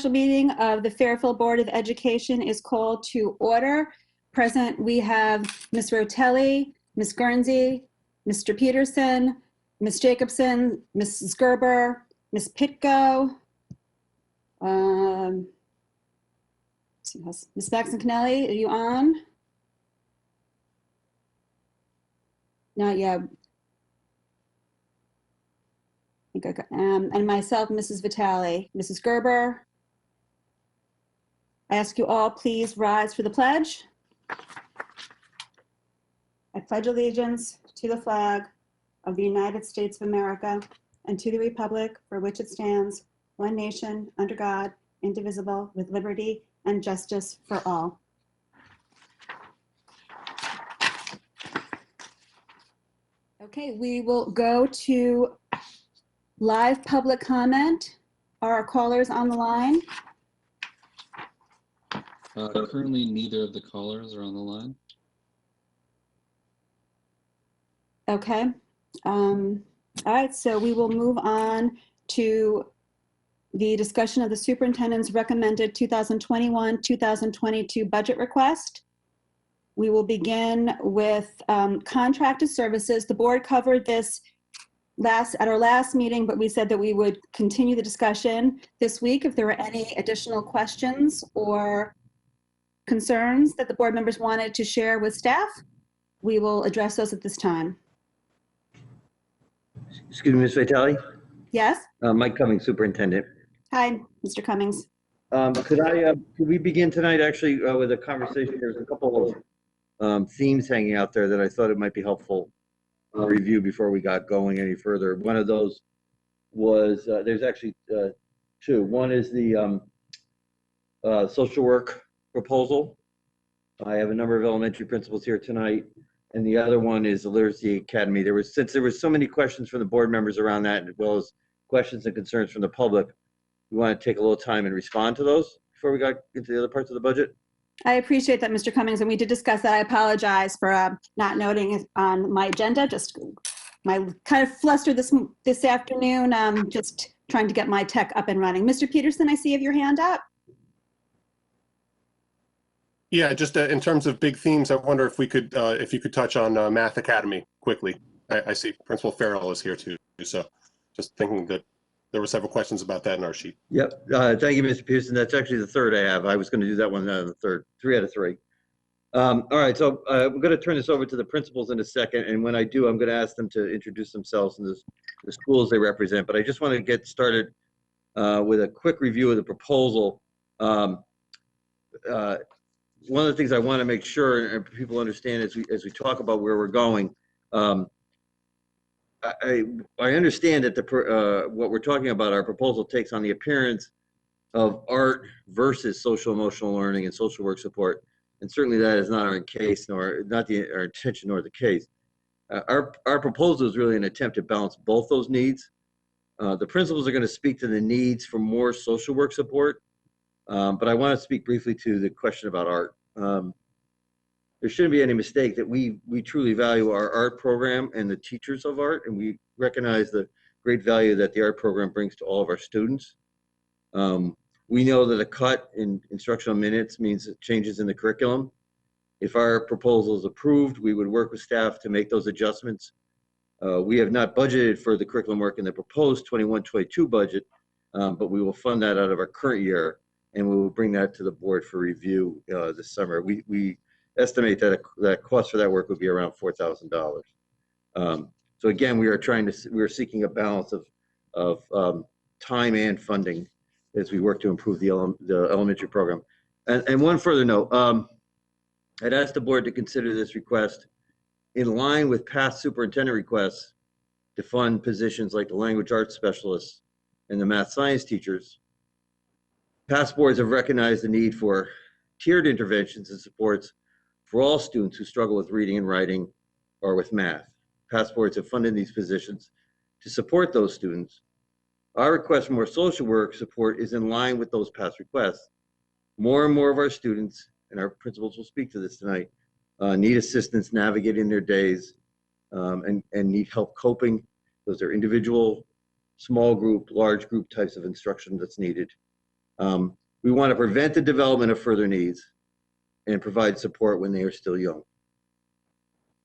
special meeting of the Fairfield Board of Education is called to order. Present, we have Ms. Rotelli, Ms. Guernsey, Mr. Peterson, Ms. Jacobson, Mrs. Gerber, Ms. Pitko, Ms. Maxon-Canelli, are you on? Not yet. I think I got, and myself, Mrs. Vitale. Mrs. Gerber, I ask you all, please rise for the pledge. I pledge allegiance to the flag of the United States of America and to the republic for which it stands, one nation, under God, indivisible, with liberty and justice for all. Okay, we will go to live public comment. Are our callers on the line? Currently, neither of the callers are on the line. Okay. All right, so we will move on to the discussion of the superintendent's recommended 2021-2022 budget request. We will begin with contracted services. The board covered this at our last meeting, but we said that we would continue the discussion this week. If there were any additional questions or concerns that the board members wanted to share with staff, we will address those at this time. Excuse me, Ms. Vitale? Yes? Mike Cummings, Superintendent. Hi, Mr. Cummings. Could we begin tonight actually with a conversation? There's a couple of themes hanging out there that I thought it might be helpful to review before we got going any further. One of those was, there's actually two. One is the social work proposal. I have a number of elementary principals here tonight. And the other one is the Literacy Academy. Since there were so many questions from the board members around that, as well as questions and concerns from the public, we want to take a little time and respond to those before we got into the other parts of the budget. I appreciate that, Mr. Cummings, and we did discuss that. I apologize for not noting it on my agenda. Just my kind of fluster this afternoon. Just trying to get my tech up and running. Mr. Peterson, I see you have your hand up. Yeah, just in terms of big themes, I wonder if you could touch on Math Academy quickly. I see Principal Farrell is here too, so just thinking that there were several questions about that in our sheet. Yep, thank you, Mr. Pearson. That's actually the third I have. I was going to do that one out of the third, 3 out of 3. All right, so I'm going to turn this over to the principals in a second, and when I do, I'm going to ask them to introduce themselves and the schools they represent. But I just want to get started with a quick review of the proposal. One of the things I want to make sure and people understand as we talk about where we're going, I understand that what we're talking about, our proposal takes on the appearance of art versus social emotional learning and social work support, and certainly that is not our case, nor not our intention, nor the case. Our proposal is really an attempt to balance both those needs. The principals are going to speak to the needs for more social work support. But I want to speak briefly to the question about art. There shouldn't be any mistake that we truly value our art program and the teachers of art, and we recognize the great value that the art program brings to all of our students. We know that a cut in instructional minutes means changes in the curriculum. If our proposal is approved, we would work with staff to make those adjustments. We have not budgeted for the curriculum work in the proposed 21-22 budget, but we will fund that out of our current year, and we will bring that to the board for review this summer. We estimate that that cost for that work would be around $4,000. So again, we are seeking a balance of time and funding as we work to improve the elementary program. And one further note, I'd ask the board to consider this request in line with past superintendent requests to fund positions like the language arts specialists and the math science teachers. Past boards have recognized the need for tiered interventions and supports for all students who struggle with reading and writing or with math. Past boards have funded these positions to support those students. Our request for more social work support is in line with those past requests. More and more of our students, and our principals will speak to this tonight, need assistance navigating their days and need help coping. Those are individual, small group, large group types of instruction that's needed. We want to prevent the development of further needs and provide support when they are still young.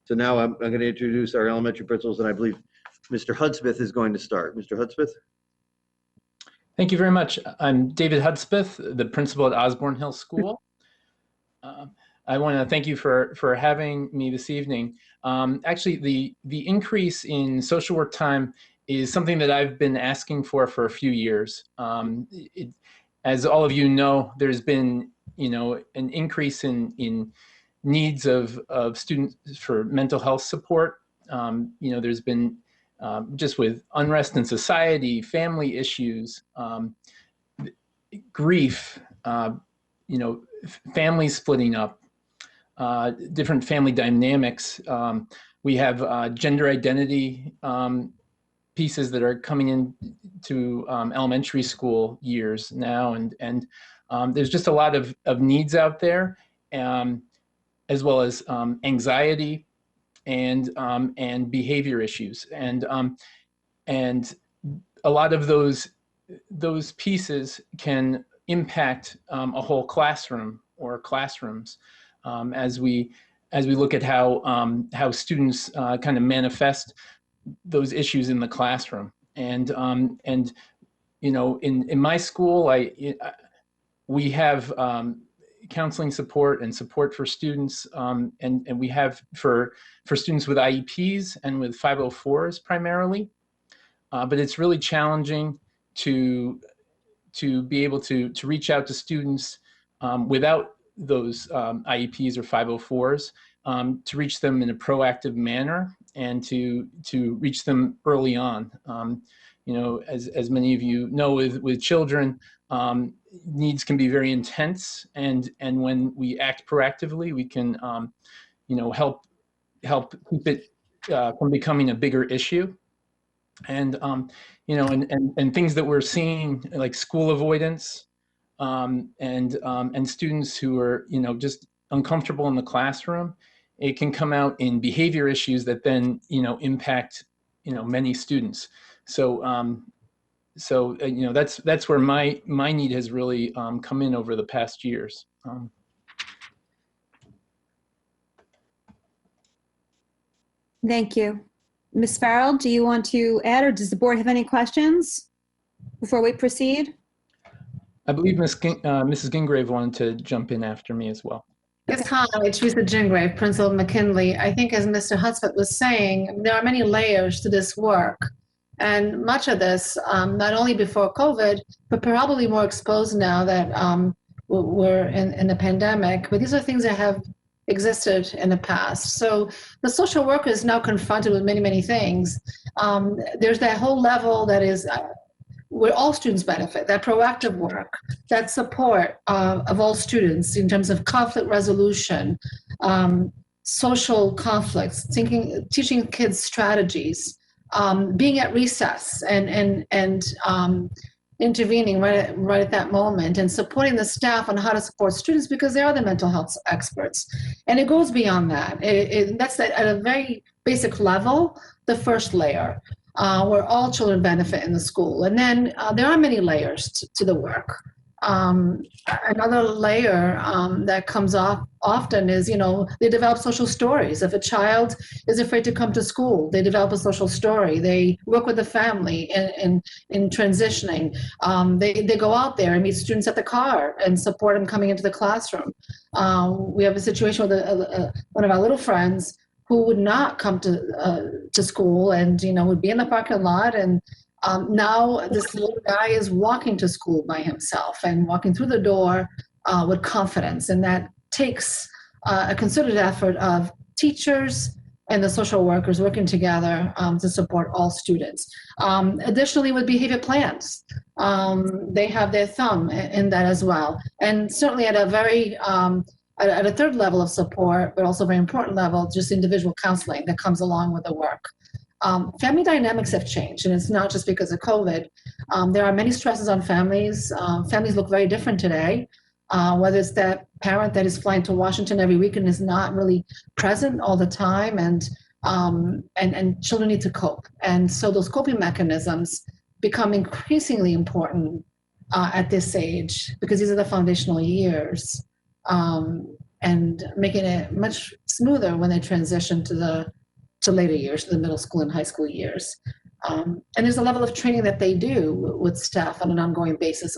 So now I'm going to introduce our elementary principals, and I believe Mr. Hudspeth is going to start. Mr. Hudspeth? Thank you very much. I'm David Hudspeth, the principal at Osborne Hill School. I want to thank you for having me this evening. Actually, the increase in social work time is something that I've been asking for a few years. As all of you know, there's been an increase in needs of students for mental health support. There's been just with unrest in society, family issues, grief, families splitting up, different family dynamics. We have gender identity pieces that are coming in to elementary school years now, and there's just a lot of needs out there, as well as anxiety and behavior issues, and a lot of those pieces can impact a whole classroom or classrooms as we look at how students kind of manifest those issues in the classroom. And in my school, we have counseling support and support for students, and we have for students with IEPs and with 504s primarily. But it's really challenging to be able to reach out to students without those IEPs or 504s, to reach them in a proactive manner and to reach them early on. As many of you know, with children, needs can be very intense, and when we act proactively, we can help keep it from becoming a bigger issue. And and things that we're seeing, like school avoidance, and students who are just uncomfortable in the classroom, it can come out in behavior issues that then impact many students. So that's where my need has really come in over the past years. Thank you. Ms. Farrell, do you want to add, or does the board have any questions before we proceed? I believe Mrs. Gingrave wanted to jump in after me as well. Yes, hi, Teresa Gingrave, Principal of McKinley. I think as Mr. Hudspeth was saying, there are many layers to this work. And much of this, not only before COVID, but probably more exposed now that we're in the pandemic, but these are things that have existed in the past. So the social worker is now confronted with many, many things. There's that whole level that is where all students benefit, that proactive work, that support of all students in terms of conflict resolution, social conflicts, teaching kids strategies, being at recess and intervening right at that moment, and supporting the staff on how to support students because they are the mental health experts. And it goes beyond that. That's at a very basic level, the first layer, where all children benefit in the school. And then there are many layers to the work. Another layer that comes up often is, they develop social stories. If a child is afraid to come to school, they develop a social story. They work with the family in transitioning. They go out there and meet students at the car and support them coming into the classroom. We have a situation with one of our little friends who would not come to school and, would be in the parking lot, and now this little guy is walking to school by himself and walking through the door with confidence. And that takes a concerted effort of teachers and the social workers working together to support all students. Additionally, with behavior plans, they have their thumb in that as well. And certainly at a very, at a third level of support, but also a very important level, just individual counseling that comes along with the work. Family dynamics have changed, and it's not just because of COVID. There are many stresses on families. Families look very different today, whether it's that parent that is flying to Washington every week and is not really present all the time, and children need to cope. And so those coping mechanisms become increasingly important at this age, because these are the foundational years, and making it much smoother when they transition to later years, to the middle school and high school years. And there's a level of training that they do with staff on an ongoing basis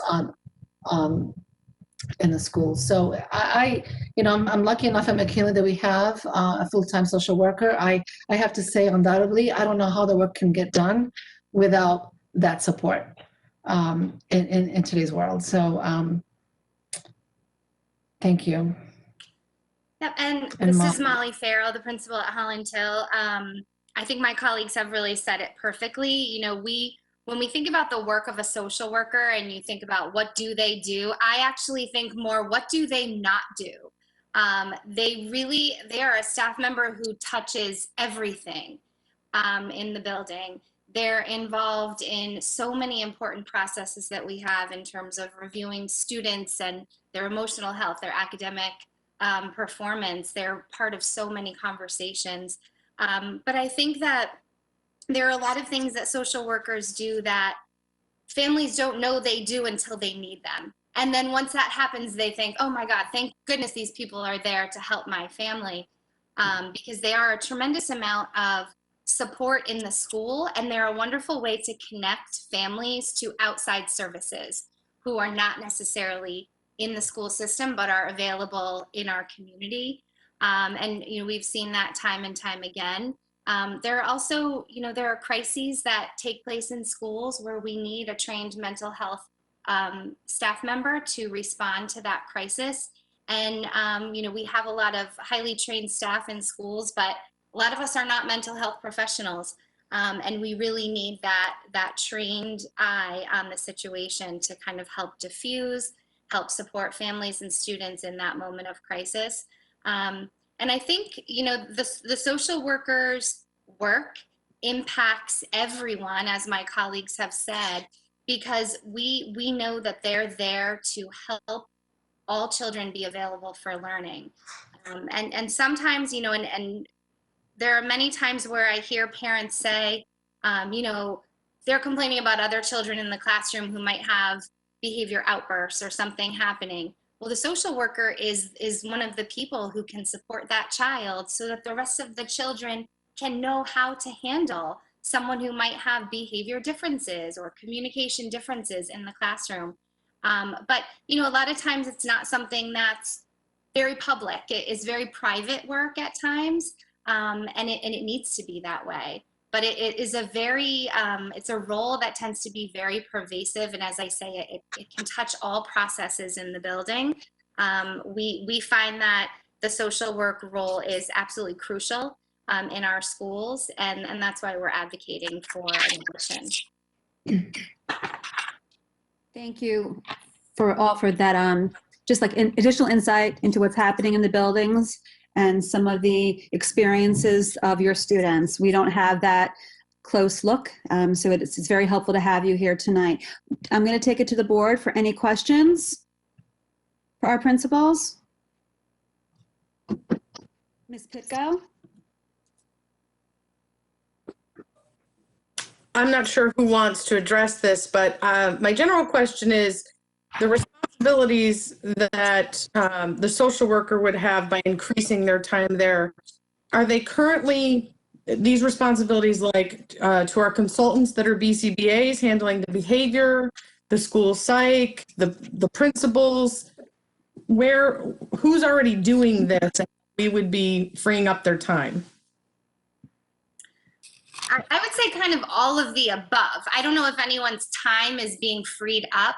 in the schools. So I'm lucky enough at McKinley that we have a full-time social worker. I have to say, undoubtedly, I don't know how the work can get done without that support in today's world. So thank you. Yep, and And this is Molly Farrell, the principal at Holland Hill. I think my colleagues have really said it perfectly. You know, when we think about the work of a social worker and you think about what do they do, I actually think more, what do they not do? They are a staff member who touches everything in the building. They're involved in so many important processes that we have in terms of reviewing students and their emotional health, their academic performance. They're part of so many conversations. But I think that there are a lot of things that social workers do that families don't know they do until they need them. And then once that happens, they think, oh my God, thank goodness these people are there to help my family, because they are a tremendous amount of support in the school, and they're a wonderful way to connect families to outside services who are not necessarily in the school system but are available in our community. And we've seen that time and time again. There are also, there are crises that take place in schools where we need a trained mental health staff member to respond to that crisis. And, we have a lot of highly trained staff in schools, but a lot of us are not mental health professionals. And we really need that trained eye on the situation to kind of help diffuse, help support families and students in that moment of crisis. And I think, the social workers' work impacts everyone, as my colleagues have said, because we know that they're there to help all children be available for learning. And sometimes, and there are many times where I hear parents say, they're complaining about other children in the classroom who might have behavior outbursts or something happening. Well, the social worker is one of the people who can support that child so that the rest of the children can know how to handle someone who might have behavior differences or communication differences in the classroom. But, a lot of times it's not something that's very public. It is very private work at times, and it needs to be that way. But it is a very, it's a role that tends to be very pervasive. And as I say, it can touch all processes in the building. We find that the social work role is absolutely crucial in our schools. And that's why we're advocating for an addition. Thank you for that, just like additional insight into what's happening in the buildings and some of the experiences of your students. We don't have that close look, so it's very helpful to have you here tonight. I'm going to take it to the board for any questions for our principals. Ms. Pitko? I'm not sure who wants to address this, but my general question is the responsibilities that the social worker would have by increasing their time there. Are they currently, these responsibilities like to our consultants that are BCBAs handling the behavior, the school psych, the principals, who's already doing this and we would be freeing up their time? I would say kind of all of the above. I don't know if anyone's time is being freed up,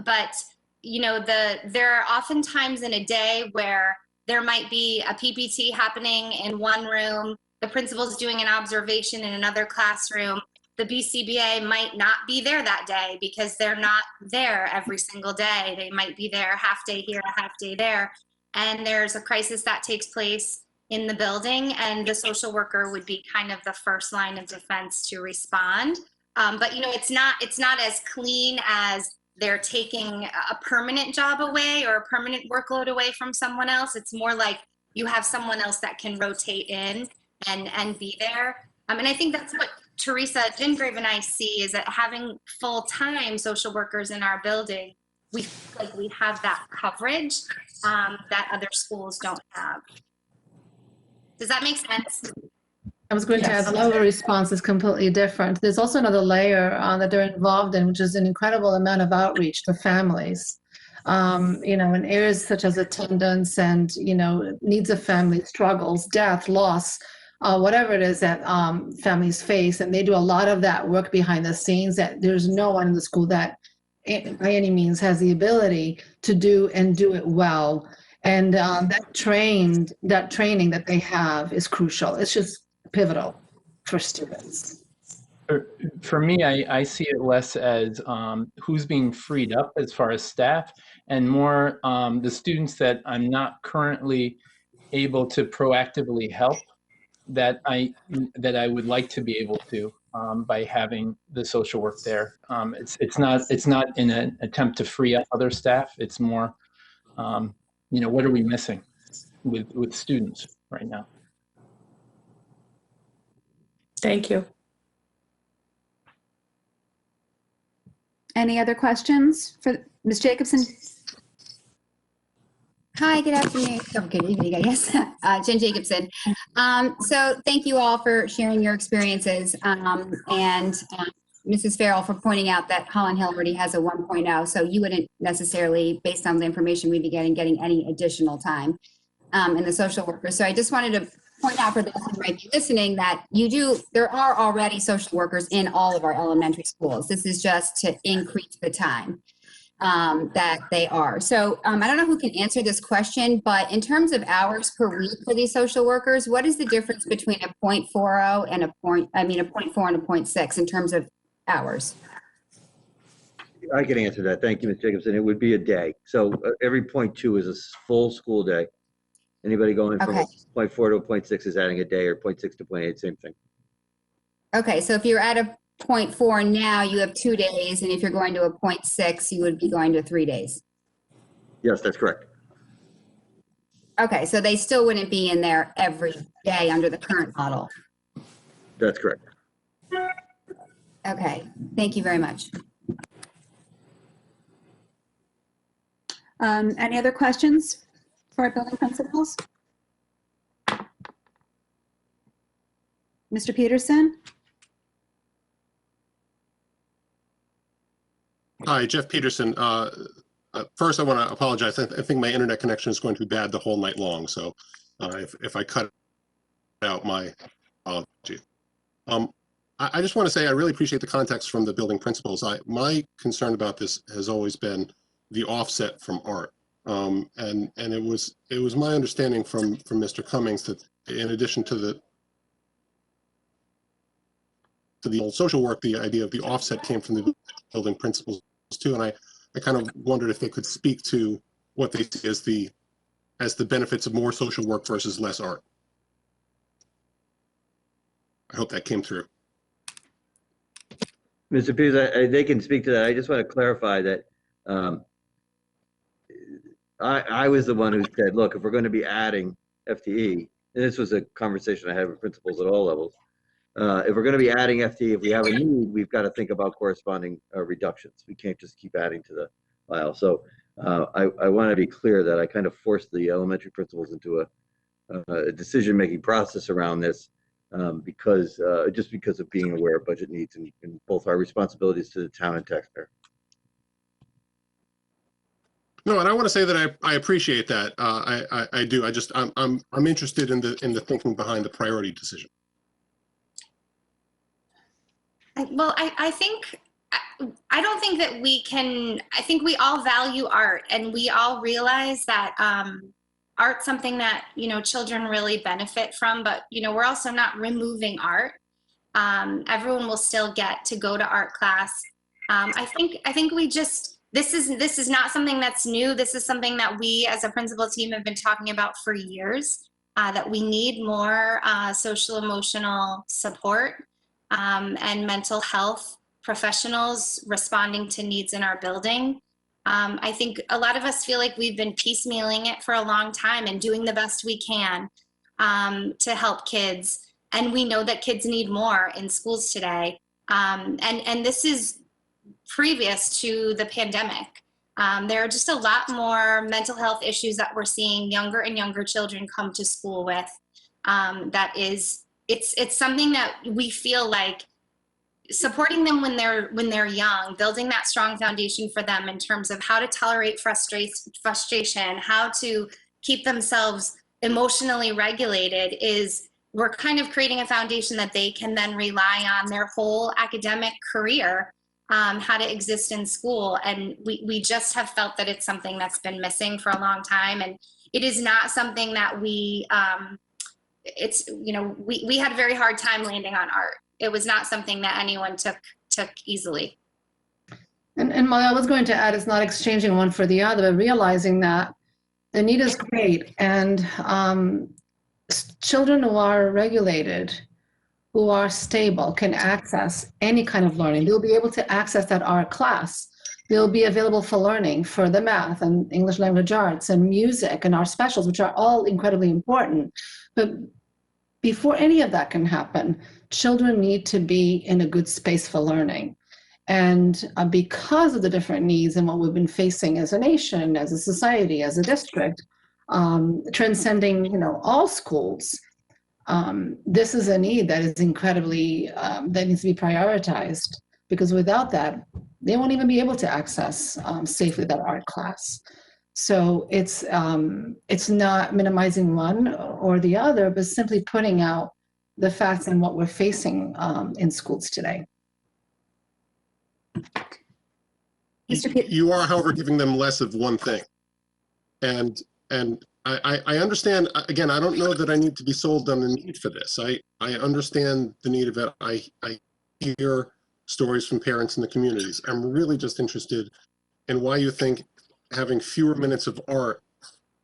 but there are often times in a day where there might be a PPT happening in one room, the principal's doing an observation in another classroom. The BCBA might not be there that day because they're not there every single day. They might be there half day here, a half day there. And there's a crisis that takes place in the building, and the social worker would be kind of the first line of defense to respond. But it's not as clean as they're taking a permanent job away or a permanent workload away from someone else. It's more like you have someone else that can rotate in and be there. And I think that's what Teresa Gingrave and I see is that having full-time social workers in our building, we feel like we have that coverage that other schools don't have. Does that make sense? I was going to add, the level of response is completely different. There's also another layer that they're involved in, which is an incredible amount of outreach to families. You know, in areas such as attendance and, you know, needs of family, struggles, death, loss, whatever it is that families face. And they do a lot of that work behind the scenes that there's no one in the school that by any means has the ability to do and do it well. And that training that they have is crucial. It's just pivotal for students. For me, I see it less as who's being freed up as far as staff, and more the students that I'm not currently able to proactively help that I would like to be able to by having the social work there. It's not in an attempt to free up other staff. It's more, you know, what are we missing with students right now? Thank you. Any other questions for Ms. Jacobson? Hi, good afternoon. Oh, good evening, I guess. Jen Jacobson. So thank you all for sharing your experiences, and Mrs. Farrell for pointing out that Holland Hill already has a 1.0, so you wouldn't necessarily, based on the information we'd be getting any additional time in the social worker. So I just wanted to point out for those who might be listening that there are already social workers in all of our elementary schools. This is just to increase the time that they are. So I don't know who can answer this question, but in terms of hours per week for these social workers, what is the difference between a 0.40 and a 0.4 and a 0.6 in terms of hours? I can answer that. Thank you, Ms. Jacobson. It would be a day. So every 0.2 is a full school day. Anybody going from Okay. 0.4 to a 0.6 is adding a day, or 0.6 to 0.8, same thing. Okay, so if you're at a 0.4 now, you have 2 days, and if you're going to a 0.6, you would be going to 3 days. Yes, that's correct. Okay, so they still wouldn't be in there every day under the current model. That's correct. Okay, thank you very much. Any other questions for our building principals? Mr. Peterson? Hi, Jeff Peterson. First, I want to apologize. I think my internet connection is going to be bad the whole night long. So if I cut out, my apology. I just want to say I really appreciate the context from the building principals. My concern about this has always been the offset from art. And it was my understanding from Mr. Cummings that in addition to the old social work, the idea of the offset came from the building principals too. And I kind of wondered if they could speak to what they see as the benefits of more social work versus less art. I hope that came through. Mr. Peters, they can speak to that. I just want to clarify that I was the one who said, look, if we're going to be adding FTE, and this was a conversation I had with principals at all levels, if we're going to be adding FTE, if we have a need, we've got to think about corresponding reductions. We can't just keep adding to the file. So I want to be clear that I kind of forced the elementary principals into a decision-making process around this because of being aware of budget needs and both our responsibilities to the town and taxpayer. No, and I want to say that I appreciate that. I do. I'm interested in the thinking behind the priority decision. Well, I don't think that we can, I think we all value art and we all realize that art's something that, you know, children really benefit from, but, you know, we're also not removing art. Everyone will still get to go to art class. I think we just, this is not something that's new. This is something that we as a principal team have been talking about for years, that we need more social emotional support and mental health professionals responding to needs in our building. I think a lot of us feel like we've been piecemealing it for a long time and doing the best we can to help kids. And we know that kids need more in schools today. And this is previous to the pandemic. There are just a lot more mental health issues that we're seeing younger and younger children come to school with. It's something that we feel like supporting them when they're young, building that strong foundation for them in terms of how to tolerate frustration, how to keep themselves emotionally regulated, is we're kind of creating a foundation that they can then rely on their whole academic career, how to exist in school. And we just have felt that it's something that's been missing for a long time. And it is not something that we had a very hard time landing on art. It was not something that anyone took easily. And Molly, I was going to add, it's not exchanging one for the other, but realizing that the need is great. And children who are regulated, who are stable, can access any kind of learning. They'll be able to access that art class. They'll be available for learning for the math and English language arts and music and our specials, which are all incredibly important. But before any of that can happen, children need to be in a good space for learning. And because of the different needs and what we've been facing as a nation, as a society, as a district, transcending, all schools, this is a need that is incredibly, that needs to be prioritized, because without that, they won't even be able to access safely that art class. So it's not minimizing one or the other, but simply putting out the facts and what we're facing in schools today. You are, however, giving them less of one thing. And I understand, again, I don't know that I need to be sold on the need for this. I understand the need of it. I hear stories from parents in the communities. I'm really just interested in why you think having fewer minutes of art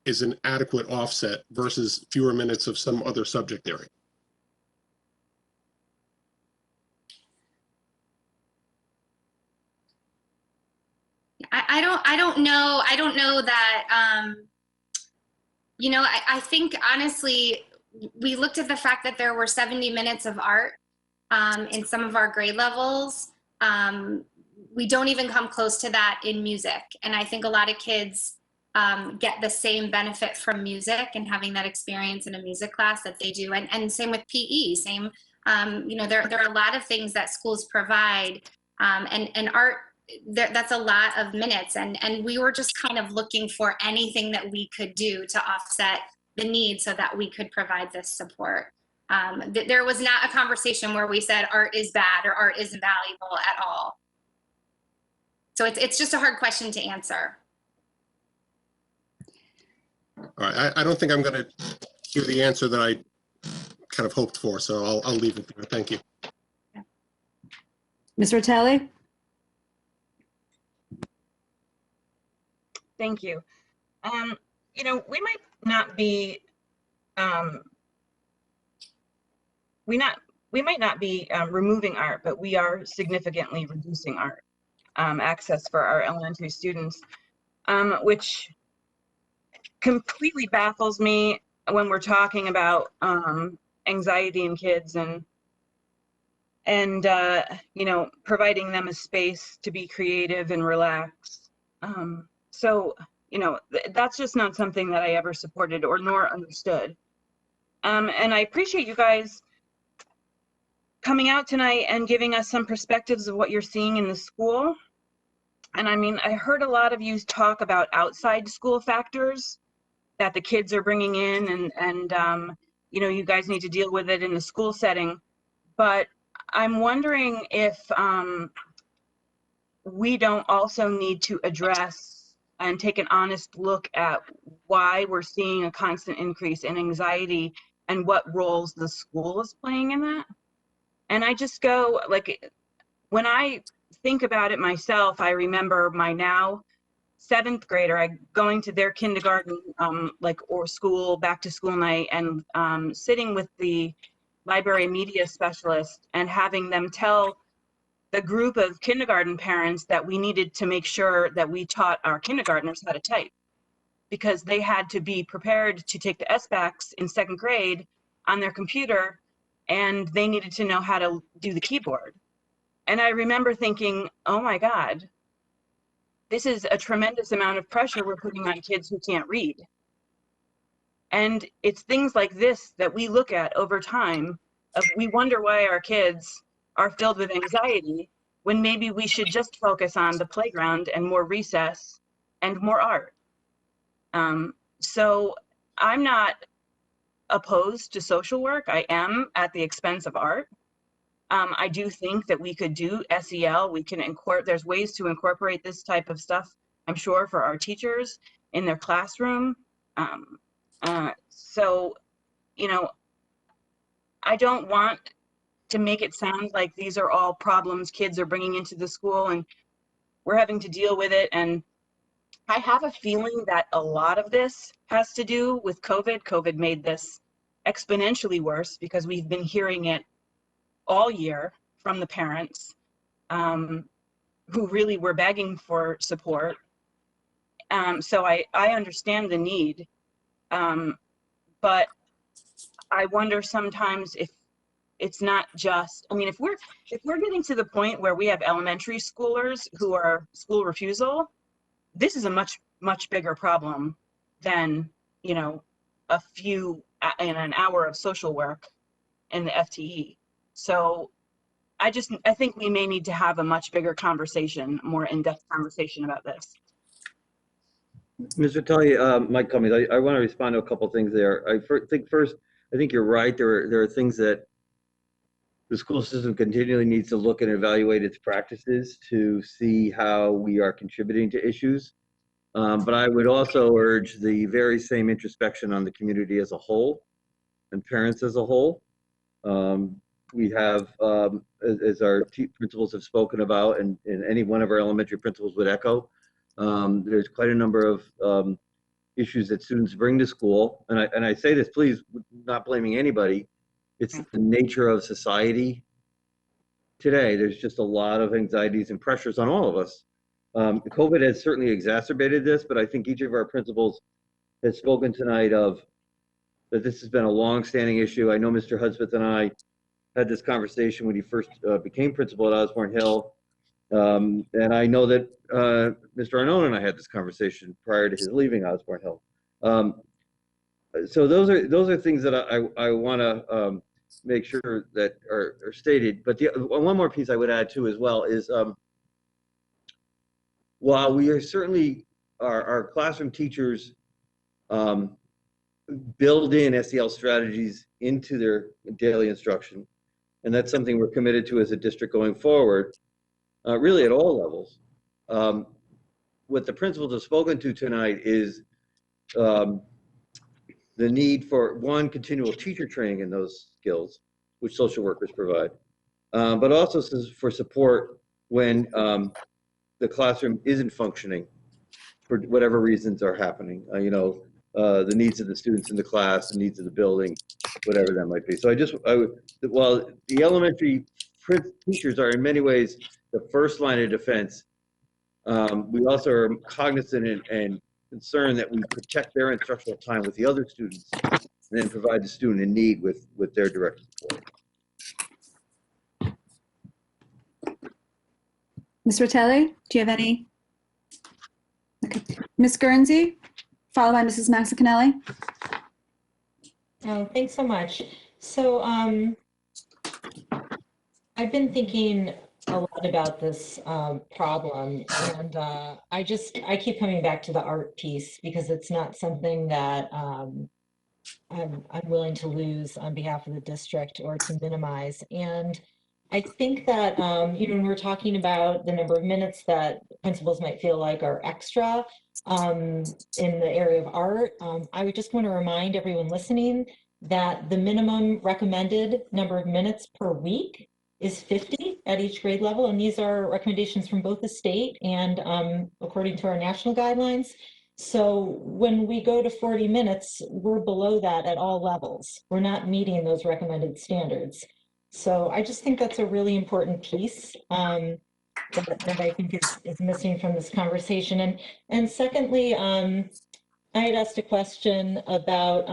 is an adequate offset versus fewer minutes of some other subject area. I don't know that, I think honestly, we looked at the fact that there were 70 minutes of art in some of our grade levels. We don't even come close to that in music. And I think a lot of kids get the same benefit from music and having that experience in a music class that they do. And same with PE, there are a lot of things that schools provide, and art, that's a lot of minutes. And we were just kind of looking for anything that we could do to offset the need so that we could provide this support. There was not a conversation where we said art is bad or art isn't valuable at all. So it's just a hard question to answer. All right, I don't think I'm going to hear the answer that I kind of hoped for, so I'll leave it there. Thank you. Ms. Rotelli? Thank you. We might not be, we might not be removing art, but we are significantly reducing art access for our elementary students, which completely baffles me when we're talking about anxiety in kids and providing them a space to be creative and relax. So that's just not something that I ever supported or nor understood. And I appreciate you guys coming out tonight and giving us some perspectives of what you're seeing in the school. And I mean, I heard a lot of you talk about outside school factors that the kids are bringing in, and you guys need to deal with it in the school setting. But I'm wondering if we don't also need to address and take an honest look at why we're seeing a constant increase in anxiety and what roles the school is playing in that. And I just go, like, when I think about it myself, I remember my now 7th grader, going to their kindergarten, or school, back to school night, and sitting with the library media specialist and having them tell the group of kindergarten parents that we needed to make sure that we taught our kindergartners how to type, because they had to be prepared to take the SBACs in 2nd grade on their computer and they needed to know how to do the keyboard. And I remember thinking, oh my God, this is a tremendous amount of pressure we're putting on kids who can't read. And it's things like this that we look at over time of we wonder why our kids are filled with anxiety when maybe we should just focus on the playground and more recess and more art. So I'm not opposed to social work. I am at the expense of art. I do think that we could do SEL. We can incorporate, there's ways to incorporate this type of stuff, I'm sure, for our teachers in their classroom. So, you know, I don't want to make it sound like these are all problems kids are bringing into the school and we're having to deal with it. And I have a feeling that a lot of this has to do with COVID. COVID made this exponentially worse because we've been hearing it all year from the parents who really were begging for support. So I understand the need, but I wonder sometimes if it's not just, I mean, if we're getting to the point where we have elementary schoolers who are school refusal, this is a much bigger problem than, you know, a few in an hour of social work in the FTE. So I think we may need to have a much bigger conversation, more in-depth conversation about this. Mr. Tully, Mike Cummings, I want to respond to a couple things there. I think you're right. There are things that the school system continually needs to look and evaluate its practices to see how we are contributing to issues. But I would also urge the very same introspection on the community as a whole and parents as a whole. We have, as our principals have spoken about, and any one of our elementary principals would echo, there's quite a number of issues that students bring to school. And I say this, please, not blaming anybody. It's the nature of society today. There's just a lot of anxieties and pressures on all of us. COVID has certainly exacerbated this, but I think each of our principals has spoken tonight of that this has been a long-standing issue. I know Mr. Hudspeth and I had this conversation when he first became principal at Osborne Hill. And I know that Mr. Arnone and I had this conversation prior to his leaving Osborne Hill. So those are things that I want to make sure that are stated. But one more piece I would add too as well is while we are certainly our classroom teachers build in SEL strategies into their daily instruction, and that's something we're committed to as a district going forward, really at all levels. What the principals have spoken to tonight is the need for, one, continual teacher training in those skills, which social workers provide, but also for support when the classroom isn't functioning for whatever reasons are happening. The needs of the students in the class, the needs of the building, whatever that might be. So while the elementary teachers are in many ways the first line of defense, we also are cognizant and concerned that we protect their instructional time with the other students and then provide the student in need with their direct support. Ms. Rotelli, do you have any? Okay. Ms. Guernsey, followed by Mrs. Maxicanelli. Oh, thanks so much. So I've been thinking a lot about this problem, and I keep coming back to the art piece because it's not something that I'm willing to lose on behalf of the district or to minimize. And I think that, when we're talking about the number of minutes that principals might feel like are extra in the area of art, I would just want to remind everyone listening that the minimum recommended number of minutes per week is 50 at each grade level. And these are recommendations from both the state and according to our national guidelines. So when we go to 40 minutes, we're below that at all levels. We're not meeting those recommended standards. So I just think that's a really important piece that I think is missing from this conversation. And secondly, I had asked a question about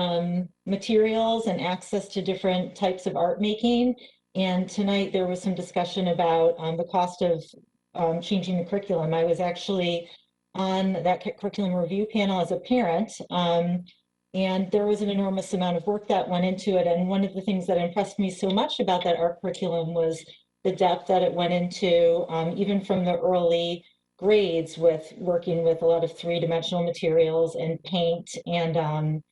materials and access to different types of art making. And tonight there was some discussion about the cost of changing the curriculum. I was actually on that curriculum review panel as a parent. And there was an enormous amount of work that went into it. And one of the things that impressed me so much about that art curriculum was the depth that it went into, even from the early grades, with working with a lot of three-dimensional materials and paint and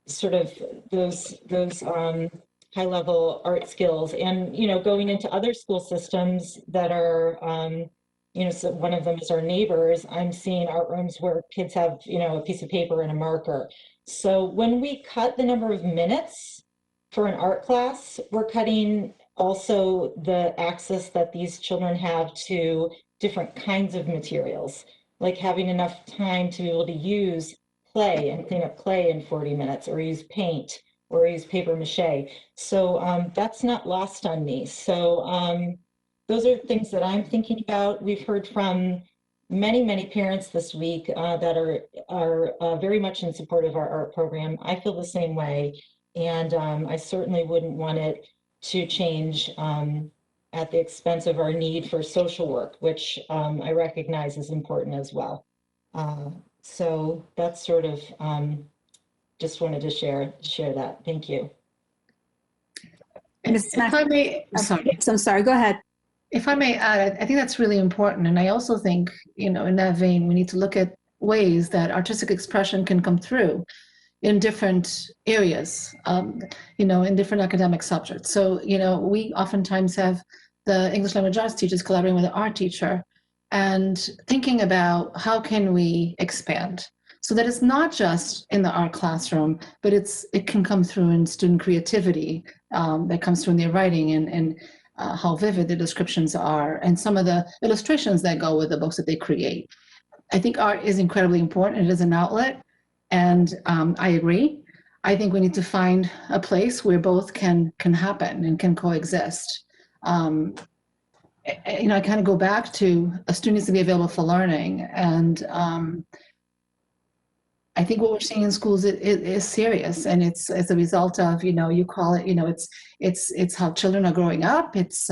sort of those high-level art skills. And, you know, going into other school systems that are, you know, so one of them is our neighbors, I'm seeing art rooms where kids have, you know, a piece of paper and a marker. So when we cut the number of minutes for an art class, we're cutting also the access that these children have to different kinds of materials, like having enough time to be able to use clay and clean up clay in 40 minutes, or use paint, or use paper mache. So that's not lost on me. So those are things that I'm thinking about. We've heard from many parents this week that are very much in support of our art program. I feel the same way, and I certainly wouldn't want it to change at the expense of our need for social work, which I recognize is important as well. So that's sort of, just wanted to share that. Thank you. Ms. If I may, I'm sorry. Yes, I'm sorry, go ahead. If I may add, I think that's really important. And I also think, you know, in that vein, we need to look at ways that artistic expression can come through in different areas, you know, in different academic subjects. So, you know, we oftentimes have the English language arts teachers collaborating with the art teacher and thinking about how can we expand so that it's not just in the art classroom, but it can come through in student creativity, that comes through in their writing and how vivid the descriptions are, and some of the illustrations that go with the books that they create. I think art is incredibly important. It is an outlet, and I agree. I think we need to find a place where both can happen and can coexist. You know, I kind of go back to a student needs to be available for learning, and I think what we're seeing in schools is serious, and it's as a result of, you know, you call it, you know, it's how children are growing up. It's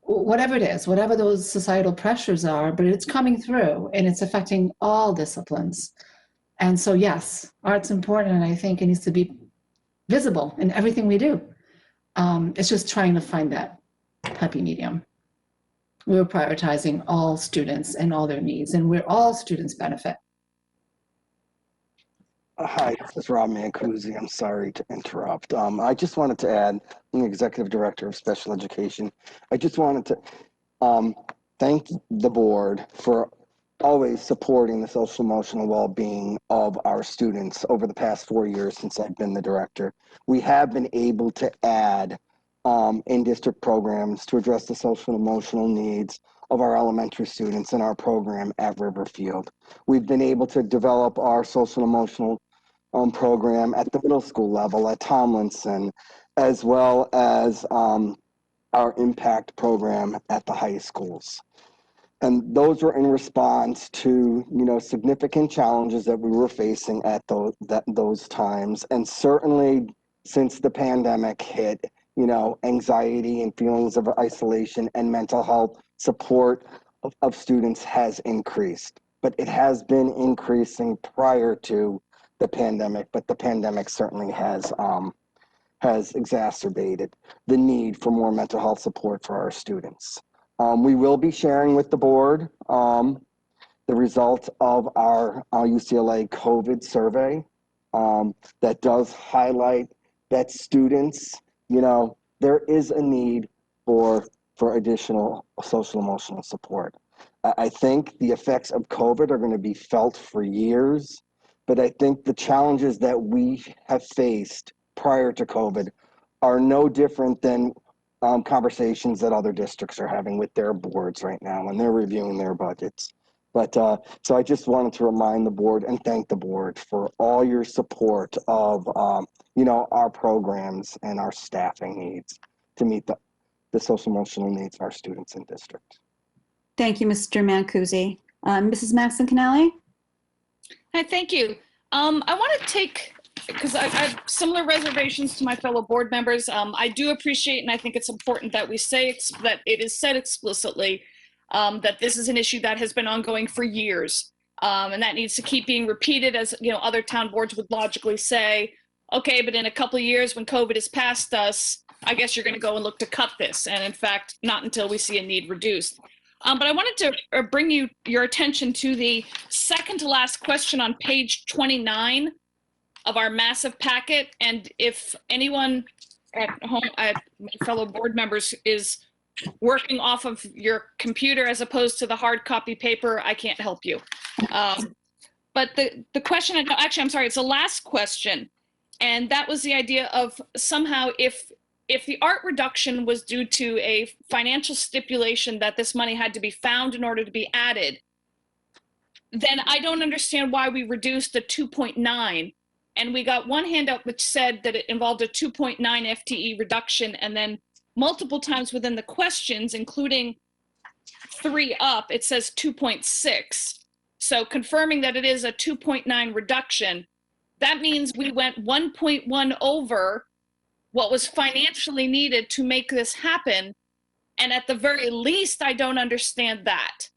whatever it is, whatever those societal pressures are, but it's coming through and it's affecting all disciplines. And so, yes, art's important, and I think it needs to be visible in everything we do. It's just trying to find that happy medium. We're prioritizing all students and all their needs, and where all students benefit. Hi, this is Rob Mancusi. I'm sorry to interrupt. I just wanted to add, I'm the Executive Director of Special Education. I just wanted to thank the board for always supporting the social emotional well-being of our students over the past 4 years since I've been the director. We have been able to add in-district programs to address the social and emotional needs of our elementary students in our program at Riverfield. We've been able to develop our social and emotional program at the middle school level at Tomlinson, as well as our impact program at the high schools. And those were in response to, you know, significant challenges that we were facing at those times. And certainly since the pandemic hit, you know, anxiety and feelings of isolation and mental health support of students has increased. But it has been increasing prior to the pandemic, but the pandemic certainly has exacerbated the need for more mental health support for our students. We will be sharing with the board the results of our UCLA COVID survey that does highlight that students, you know, there is a need for additional social emotional support. I think the effects of COVID are going to be felt for years, but I think the challenges that we have faced prior to COVID are no different than conversations that other districts are having with their boards right now when they're reviewing their budgets. But so I just wanted to remind the board and thank the board for all your support of you know, our programs and our staffing needs to meet the social emotional needs of our students in district. Thank you, Mr. Mancusi. Mrs. Maxon Canale? Hi, thank you. I want to take, because I have similar reservations to my fellow board members. I do appreciate, and I think it's important that we say that it is said explicitly that this is an issue that has been ongoing for years. And that needs to keep being repeated, as other town boards would logically say, okay, but in a couple of years when COVID is past us, I guess you're going to go and look to cut this. And in fact, not until we see a need reduced. But I wanted to bring your attention to the second to last question on page 29 of our massive packet. And if anyone at home, my fellow board members, is working off of your computer as opposed to the hard copy paper, I can't help you. But the question, actually, I'm sorry, it's the last question. And that was the idea of somehow if the art reduction was due to a financial stipulation that this money had to be found in order to be added, then I don't understand why we reduced the 2.9. And we got one handout which said that it involved a 2.9 FTE reduction, and then multiple times within the questions, including 3 up, it says 2.6. So confirming that it is a 2.9 reduction, that means we went 1.1 over what was financially needed to make this happen. And at the very least, I don't understand that.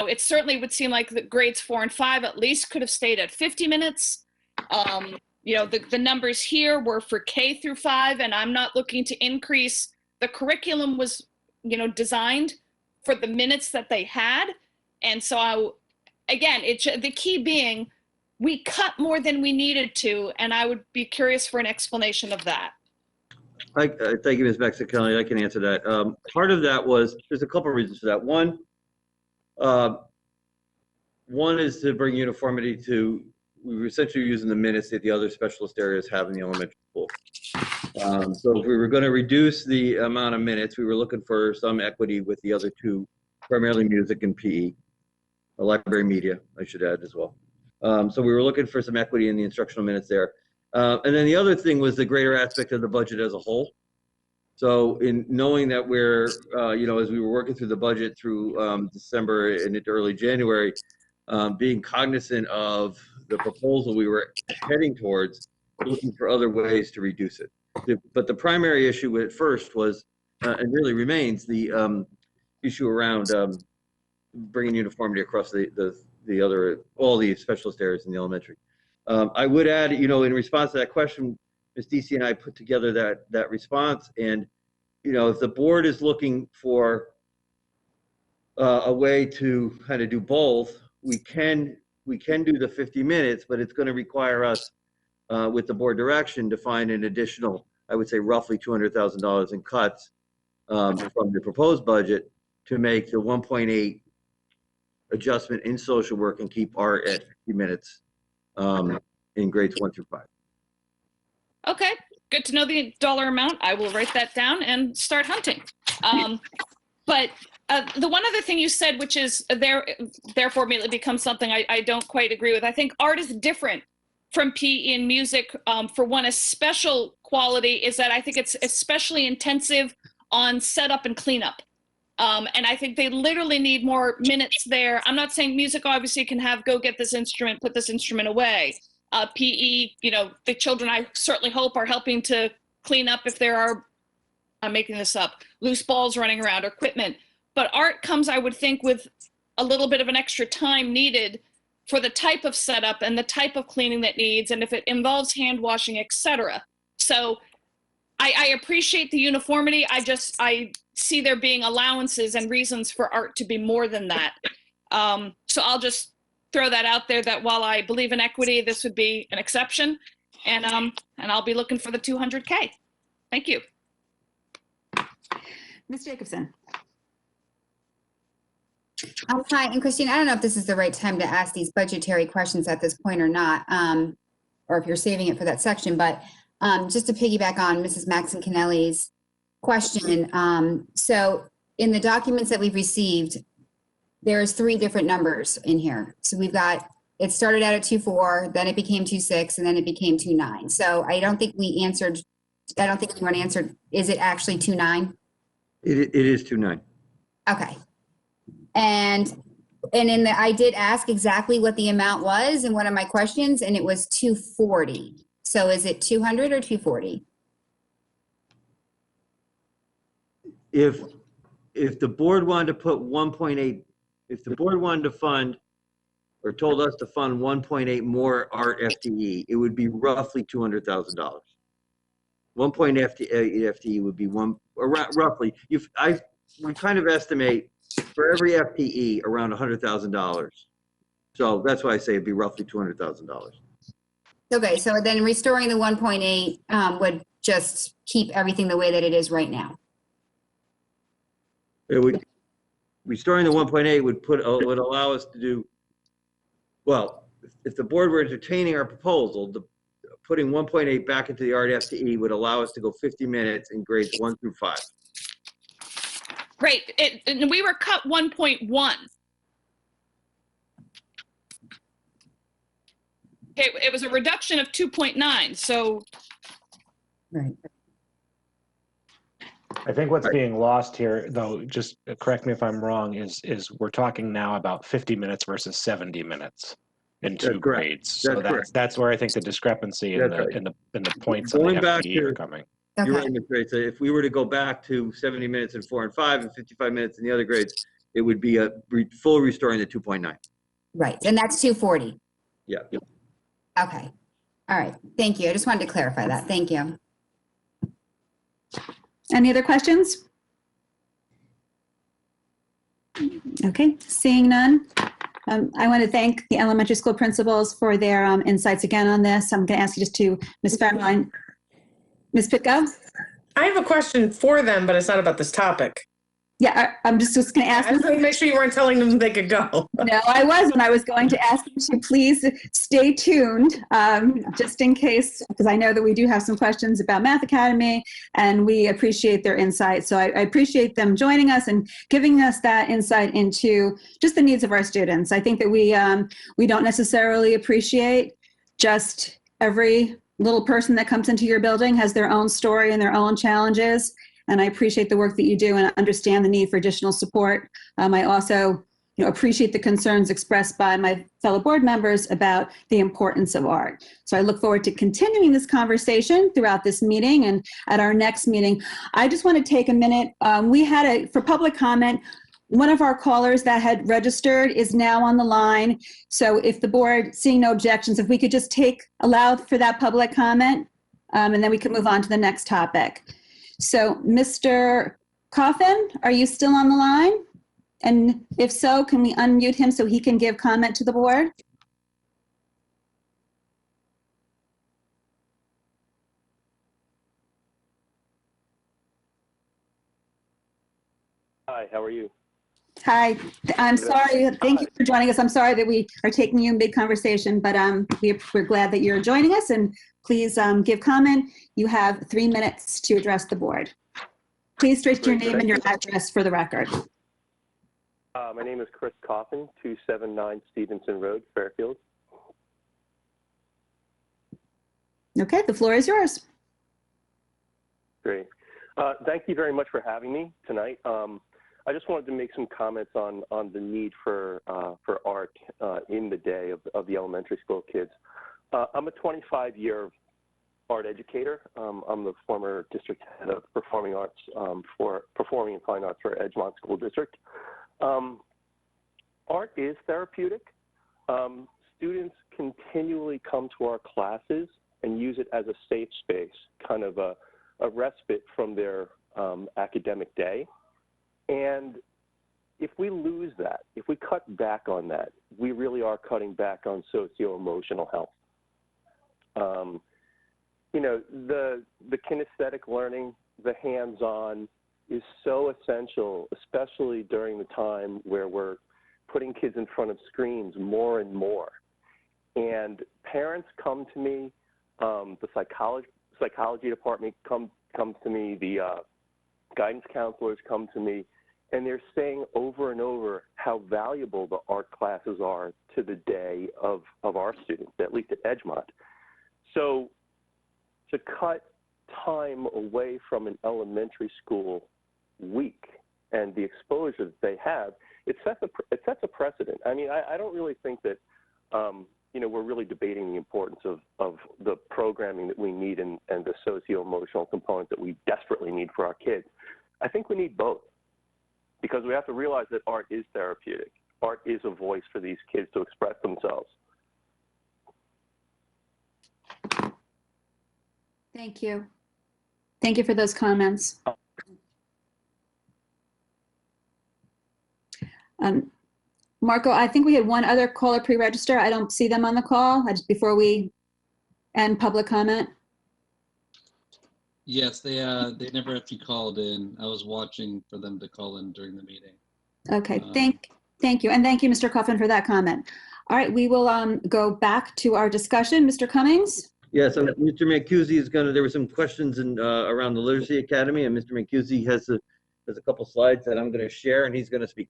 It certainly would seem like the grades 4 and 5 at least could have stayed at 50 minutes. The numbers here were for K through 5, and I'm not looking to increase. The curriculum was, designed for the minutes that they had. And so again, the key being, we cut more than we needed to, and I would be curious for an explanation of that. Thank you, Ms. Mexicali. I can answer that. Part of that was, there's a couple of reasons for that. One is to bring uniformity to, we were essentially using the minutes that the other specialist areas have in the elementary school. So if we were going to reduce the amount of minutes, we were looking for some equity with the other two, primarily music and PE, or library media, I should add as well. So we were looking for some equity in the instructional minutes there. And then the other thing was the greater aspect of the budget as a whole. So in knowing that we're, as we were working through the budget through December and into early January, being cognizant of the proposal we were heading towards, looking for other ways to reduce it. But the primary issue at first was, and really remains, the issue around bringing uniformity across all the specialist areas in the elementary. I would add, in response to that question, Ms. DC and I put together that response, and if the board is looking for a way to kind of do both, we can do the 50 minutes, but it's going to require us with the board direction to find an additional, I would say roughly $200,000 in cuts from the proposed budget to make the 1.8 adjustment in social work and keep art at 50 minutes in grades 1 through 5. Okay, good to know the dollar amount. I will write that down and start hunting. But the one other thing you said, which is therefore immediately becomes something I don't quite agree with. I think art is different from PE and music. For one, a special quality is that I think it's especially intensive on setup and cleanup. And I think they literally need more minutes there. I'm not saying music obviously can have, go get this instrument, put this instrument away. PE, the children I certainly hope are helping to clean up if there are, I'm making this up, loose balls running around or equipment. But art comes, I would think, with a little bit of an extra time needed for the type of setup and the type of cleaning that needs, and if it involves hand washing, etc. So I appreciate the uniformity. I see there being allowances and reasons for art to be more than that. So I'll just throw that out there, that while I believe in equity, this would be an exception, and I'll be looking for the 200K. Thank you. Ms. Jacobson. Hi, and Christine, I don't know if this is the right time to ask these budgetary questions at this point or not, or if you're saving it for that section, but just to piggyback on Mrs. Maxon-Kennelly's question. So in the documents that we've received, there's 3 different numbers in here. So we've got, it started out at 2.4, then it became 2.6, and then it became 2.9. So I don't think we answered, I don't think anyone answered, is it actually 2.9? It is 2.9. Okay. And And I did ask exactly what the amount was in one of my questions, and it was 240. So is it 200 or 240? If the board wanted to put 1.8, if the board wanted to fund or told us to fund 1.8 more art FTE, it would be roughly $200,000. 1.8 FTE would be roughly. We kind of estimate for every FTE around $100,000. So that's why I say it'd be roughly $200,000. Okay, so then restoring the 1.8 would just keep everything the way that it is right now. It would, restoring the 1.8 would allow us to do, well, if the board were entertaining our proposal, putting 1.8 back into the art FTE would allow us to go 50 minutes in grades 1 through 5. Right, and we were cut 1.1. Okay, it was a reduction of 2.9, so. Right. I think what's being lost here, though, just correct me if I'm wrong, is we're talking now about 50 minutes versus 70 minutes in two grades. So that's where I think the discrepancy in the points on the FTE are coming. You're right, Ms. Ray. So if we were to go back to 70 minutes in 4 and 5 and 55 minutes in the other grades, it would be a full restoring the 2.9. Right, and that's 240. Yeah. Okay. All right. Thank you. I just wanted to clarify that. Thank you. Any other questions? Okay, seeing none. I want to thank the elementary school principals for their insights again on this. I'm going to ask you just to, Ms. Farrell, Ms. Pitko? I have a question for them, but it's not about this topic. Yeah, I'm just going to ask. I just want to make sure you weren't telling them they could go. No, I wasn't. I was going to ask you to please stay tuned, just in case, because I know that we do have some questions about Math Academy, and we appreciate their insight. So I appreciate them joining us and giving us that insight into just the needs of our students. I think that we don't necessarily appreciate just every little person that comes into your building has their own story and their own challenges. And I appreciate the work that you do and understand the need for additional support. I also appreciate the concerns expressed by my fellow board members about the importance of art. So I look forward to continuing this conversation throughout this meeting and at our next meeting. I just want to take a minute. We had for public comment, one of our callers that had registered is now on the line. So if the board, seeing no objections, if we could just allow for that public comment, and then we can move on to the next topic. So, Mr. Coffin, are you still on the line? And if so, can we unmute him so he can give comment to the board? Hi, how are you? Hi, I'm sorry. Thank you for joining us. I'm sorry that we are taking you in big conversation, but we're glad that you're joining us, and please give comment. You have 3 minutes to address the board. Please state your name and your address for the record. My name is Chris Coffin, 279 Stevenson Road, Fairfield. Okay, the floor is yours. Great. Thank you very much for having me tonight. I just wanted to make some comments on the need for art in the day of the elementary school kids. I'm a 25-year art educator. I'm the former district head of performing arts for performing and fine arts for Edgemont School District. Art is therapeutic. Students continually come to our classes and use it as a safe space, kind of a respite from their academic day. And if we lose that, if we cut back on that, we really are cutting back on socio-emotional health. The kinesthetic learning, the hands-on is so essential, especially during the time where we're putting kids in front of screens more and more. And parents come to me, the psychology department comes to me, the guidance counselors come to me, and they're saying over and over how valuable the art classes are to the day of our students, at least at Edgemont. So to cut time away from an elementary school week and the exposure that they have it sets a precedent. I mean, I don't really think that, you know, we're really debating the importance of the programming that we need and the socio-emotional component that we desperately need for our kids. I think we need both, because we have to realize that art is therapeutic. Art is a voice for these kids to express themselves. Thank you. Thank you for those comments. Marco, I think we had one other caller pre-register. I don't see them on the call. Before we end public comment. Yes, they never actually called in. I was watching for them to call in during the meeting. Okay, thank you. And thank you, Mr. Coughlin, for that comment. All right, we will go back to our discussion. Mr. Cummings? Yes, Mr. Mancusi is there were some questions around the Literacy Academy, and Mr. Mancusi has a couple slides that I'm going to share, and he's going to speak.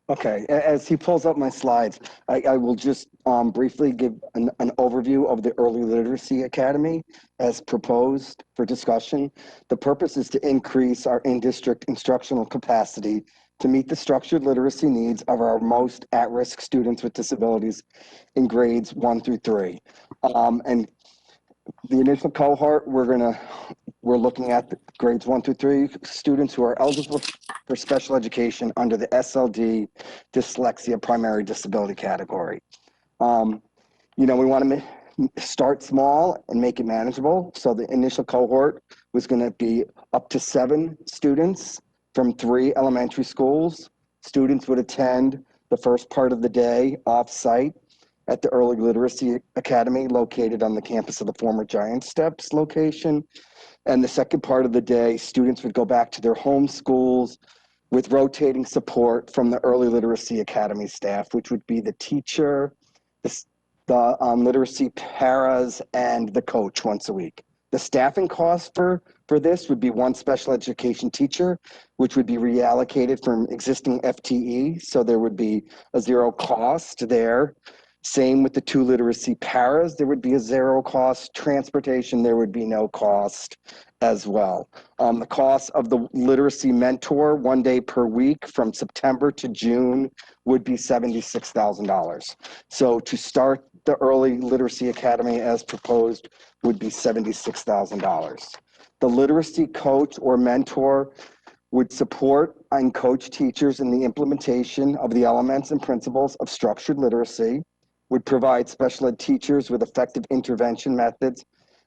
Okay, as he pulls up my slides, I will just briefly give an overview of the Early Literacy Academy as proposed for discussion. The purpose is to increase our in-district instructional capacity to meet the structured literacy needs of our most at-risk students with disabilities in grades 1 through 3. And the initial cohort, we're looking at the grades 1 through 3 students who are eligible for special education under the SLD dyslexia primary disability category. You know, we want to start small and make it manageable. So the initial cohort was going to be up to 7 students from 3 elementary schools. Students would attend the first part of the day off-site at the Early Literacy Academy located on the campus of the former Giant Steps location. And the second part of the day, students would go back to their home schools with rotating support from the Early Literacy Academy staff, which would be the teacher, the literacy paras, and the coach once a week. The staffing cost for this would be 1 special education teacher, which would be reallocated from existing FTE, so there would be a 0 cost there. Same with the 2 literacy paras, there would be a 0 cost. Transportation, there would be no cost as well. The cost of the literacy mentor 1 day per week from September to June would be $76,000. So to start the Early Literacy Academy as proposed would be $76,000. The literacy coach or mentor would support and coach teachers in the implementation of the elements and principles of structured literacy, would provide special ed teachers with effective intervention methods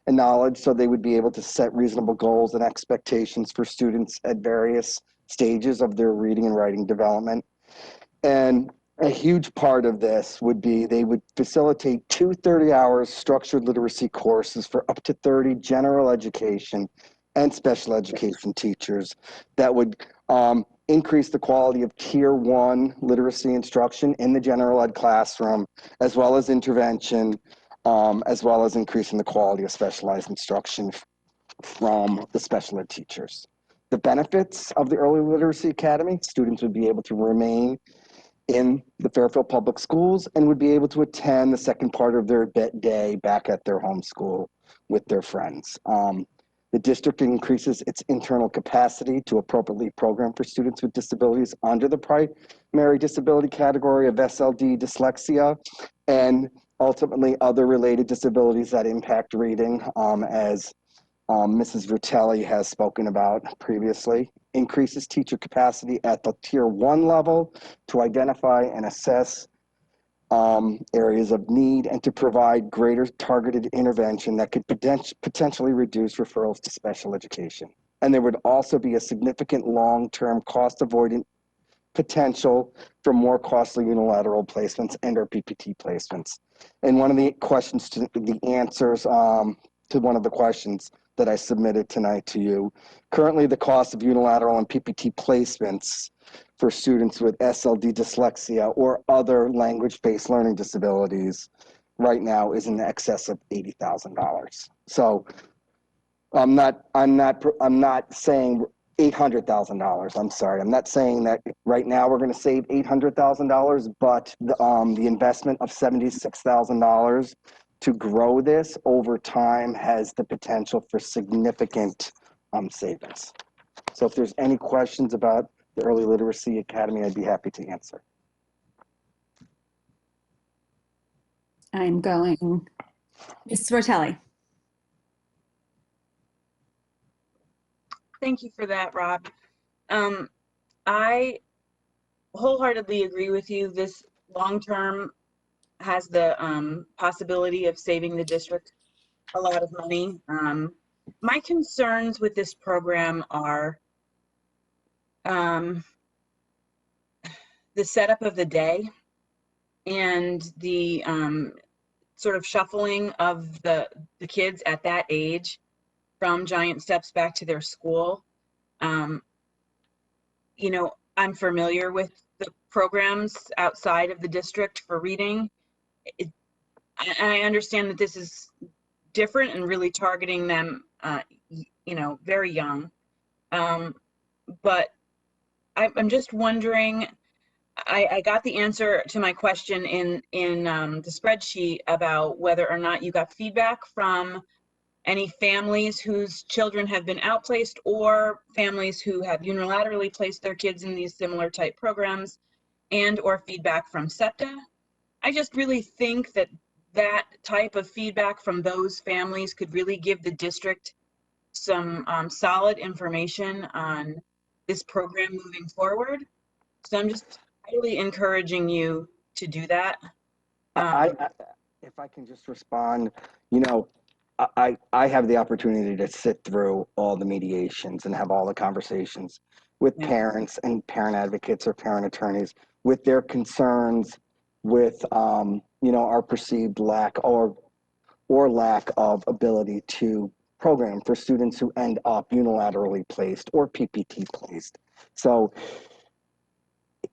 and knowledge so they would be able to set reasonable goals and expectations for students at various stages of their reading and writing development. And a huge part of this would be they would facilitate 2 30-hour structured literacy courses for up to 30 general education and special education teachers that would increase the quality of Tier 1 literacy instruction in the general ed classroom, as well as intervention, as well as increasing the quality of specialized instruction from the special ed teachers. The benefits of the Early Literacy Academy, students would be able to remain in the Fairfield Public Schools and would be able to attend the second part of their day back at their home school with their friends. The district increases its internal capacity to appropriately program for students with disabilities under the primary disability category of SLD dyslexia and ultimately other related disabilities that impact reading, as Mrs. Vertelli has spoken about previously. Increases teacher capacity at the Tier 1 level to identify and assess areas of need and to provide greater targeted intervention that could potentially reduce referrals to special education. And there would also be a significant long-term cost avoidance potential for more costly unilateral placements and or PPT placements. And one of the questions to the answers to one of the questions that I submitted tonight to you, currently the cost of unilateral and PPT placements for students with SLD dyslexia or other language-based learning disabilities right now is in excess of $80,000. So I'm not saying $800,000. I'm sorry. I'm not saying that right now we're going to save $800,000, but the investment of $76,000 to grow this over time has the potential for significant savings. So if there's any questions about the Early Literacy Academy, I'd be happy to answer. I'm going. Ms. Sportelli. Thank you for that, Rob. I wholeheartedly agree with you. This long-term has the possibility of saving the district a lot of money. My concerns with this program are the setup of the day and the sort of shuffling of the kids at that age from Giant Steps back to their school. You know, I'm familiar with the programs outside of the district for reading. I understand that this is different and really targeting them, you know, very young. But I'm just wondering, I got the answer to my question in the spreadsheet about whether or not you got feedback from any families whose children have been outplaced or families who have unilaterally placed their kids in these similar type programs, and or feedback from SEPTA. I just really think that that type of feedback from those families could really give the district some solid information on this program moving forward. So I'm just really encouraging you to do that. If I can just respond, you know, I have the opportunity to sit through all the mediations and have all the conversations with parents and parent advocates or parent attorneys with their concerns with, you know, our perceived lack or lack of ability to program for students who end up unilaterally placed or PPT placed. So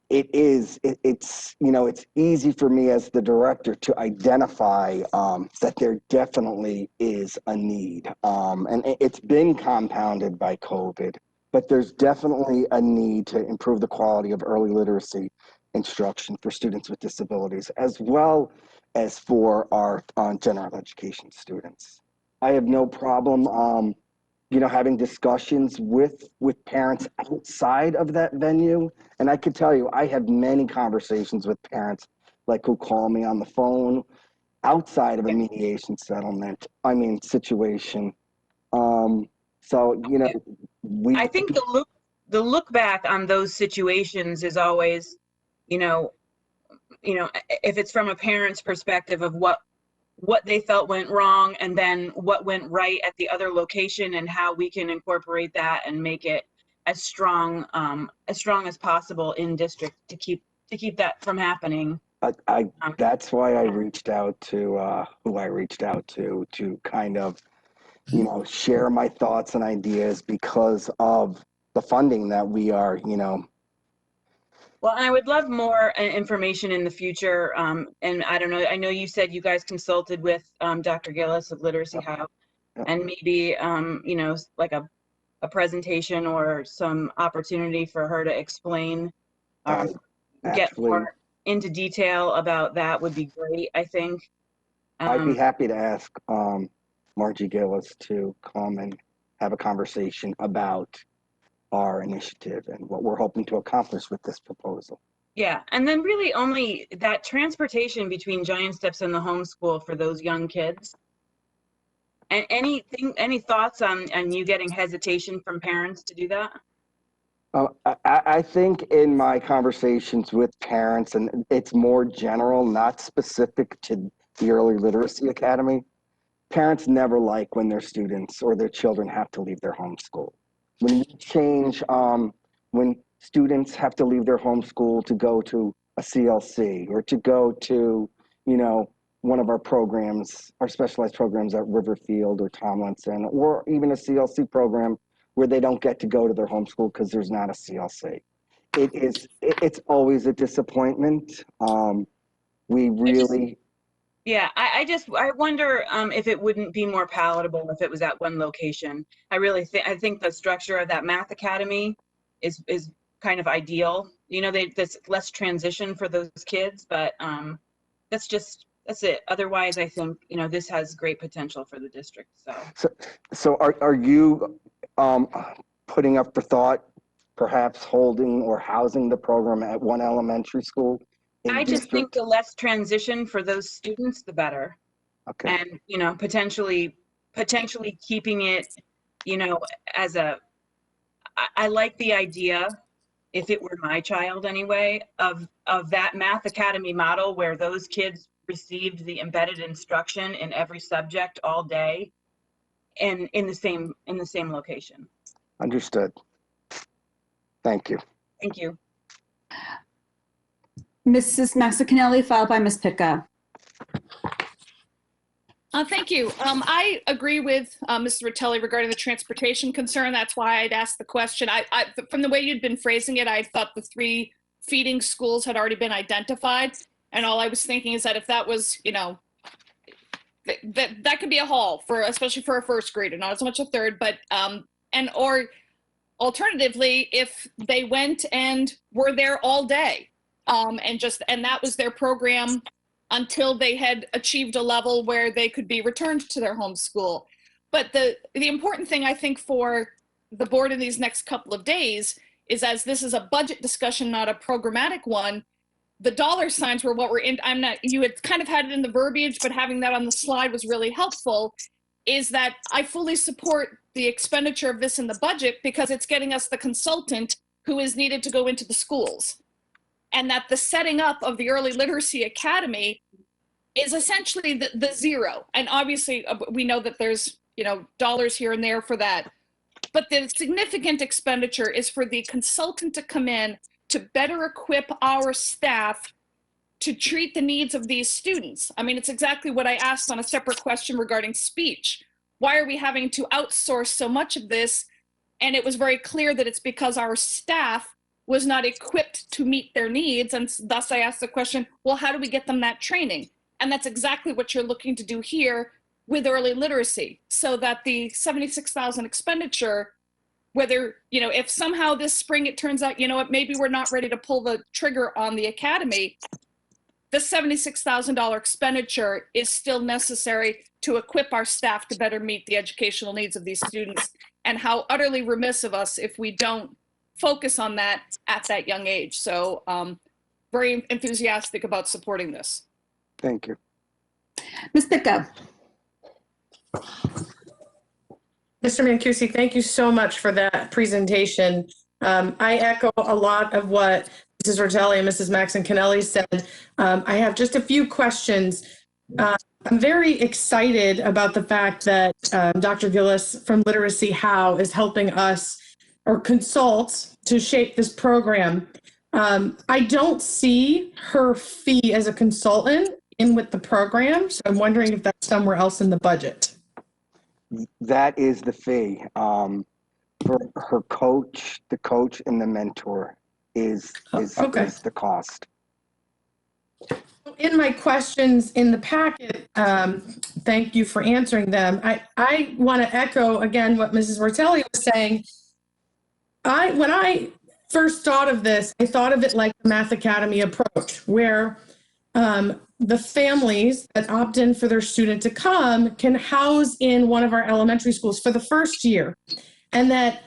it's you know, it's easy for me as the director to identify that there definitely is a need, and it's been compounded by COVID, but there's definitely a need to improve the quality of early literacy instruction for students with disabilities, as well as for our general education students. I have no problem you know, having discussions with parents outside of that venue. And I could tell you, I have many conversations with parents like who call me on the phone outside of a mediation settlement, situation. So, you know, I think the look back on those situations is always, you know, if it's from a parent's perspective of what they felt went wrong and then what went right at the other location and how we can incorporate that and make it as strong as possible in district to keep that from happening. That's why I reached out to who I reached out to kind of, you know, share my thoughts and ideas because of the funding that we are, you know. Well, I would love more information in the future. And I don't know, I know you said you guys consulted with Dr. Gillis of Literacy How, and maybe, you know, like a presentation or some opportunity for her to explain, get more into detail about that would be great, I think. I'd be happy to ask Margie Gillis to come and have a conversation about our initiative and what we're hoping to accomplish with this proposal. Yeah, and then really only that transportation between Giant Steps and the homeschool for those young kids. And any thoughts on you getting hesitation from parents to do that? I think in my conversations with parents, and it's more general, not specific to the Early Literacy Academy, parents never like when their students or their children have to leave their homeschool. When we change, when students have to leave their homeschool to go to a CLC or to go to, you know, one of our programs, our specialized programs at Riverfield or Tomlinson, or even a CLC program where they don't get to go to their homeschool because there's not a CLC. It's always a disappointment. We really. Yeah, I wonder if it wouldn't be more palatable if it was at one location. I think the structure of that math academy is kind of ideal. You know, that's less transition for those kids, but that's it. Otherwise, I think, you know, this has great potential for the district. So are you putting up for thought, perhaps holding or housing the program at one elementary school? I just think the less transition for those students, the better. Okay. And, you know, potentially keeping it, you know, as I like the idea, if it were my child anyway, of that math academy model where those kids received the embedded instruction in every subject all day and in the same location. Understood. Thank you. Thank you. Mrs. Maxinelli, followed by Ms. Picca. Thank you. I agree with Mr. Ritelli regarding the transportation concern. That's why I'd asked the question. From the way you'd been phrasing it, I thought the 3 feeding schools had already been identified. And all I was thinking is that if that was, you know, that could be a haul especially for a first grader, not as much a third, but, or alternatively, if they went and were there all day, and that was their program until they had achieved a level where they could be returned to their home school. But the important thing, I think, for the board in these next couple of days is, as this is a budget discussion, not a programmatic one, the dollar signs were what we're in. You had kind of had it in the verbiage, but having that on the slide was really helpful, is that I fully support the expenditure of this in the budget because it's getting us the consultant who is needed to go into the schools. And that the setting up of the Early Literacy Academy is essentially the zero. And obviously we know that there's, you know, dollars here and there for that. But the significant expenditure is for the consultant to come in to better equip our staff to treat the needs of these students. I mean, it's exactly what I asked on a separate question regarding speech. Why are we having to outsource so much of this? And it was very clear that it's because our staff was not equipped to meet their needs. And thus I asked the question, well, how do we get them that training? And that's exactly what you're looking to do here with early literacy, so that the $76,000 expenditure, whether, you know, if somehow this spring it turns out, you know what, maybe we're not ready to pull the trigger on the academy, the $76,000 expenditure is still necessary to equip our staff to better meet the educational needs of these students. And how utterly remiss of us if we don't focus on that at that young age. So very enthusiastic about supporting this. Thank you. Ms. Picca. Mr. Mancusi, thank you so much for that presentation. I echo a lot of what Mrs. Ritelli and Mrs. Maxinelli said. I have just a few questions. I'm very excited about the fact that Dr. Gillis from Literacy How is helping us or consults to shape this program. I don't see her fee as a consultant in with the program, so I'm wondering if that's somewhere else in the budget. That is the fee. For her coach, the coach and the mentor is the cost. In my questions in the packet, thank you for answering them. I want to echo again what Mrs. Ritelli was saying. When I first thought of this, I thought of it like the Math Academy approach, where the families that opt in for their student to come can house in one of our elementary schools for the first year, and that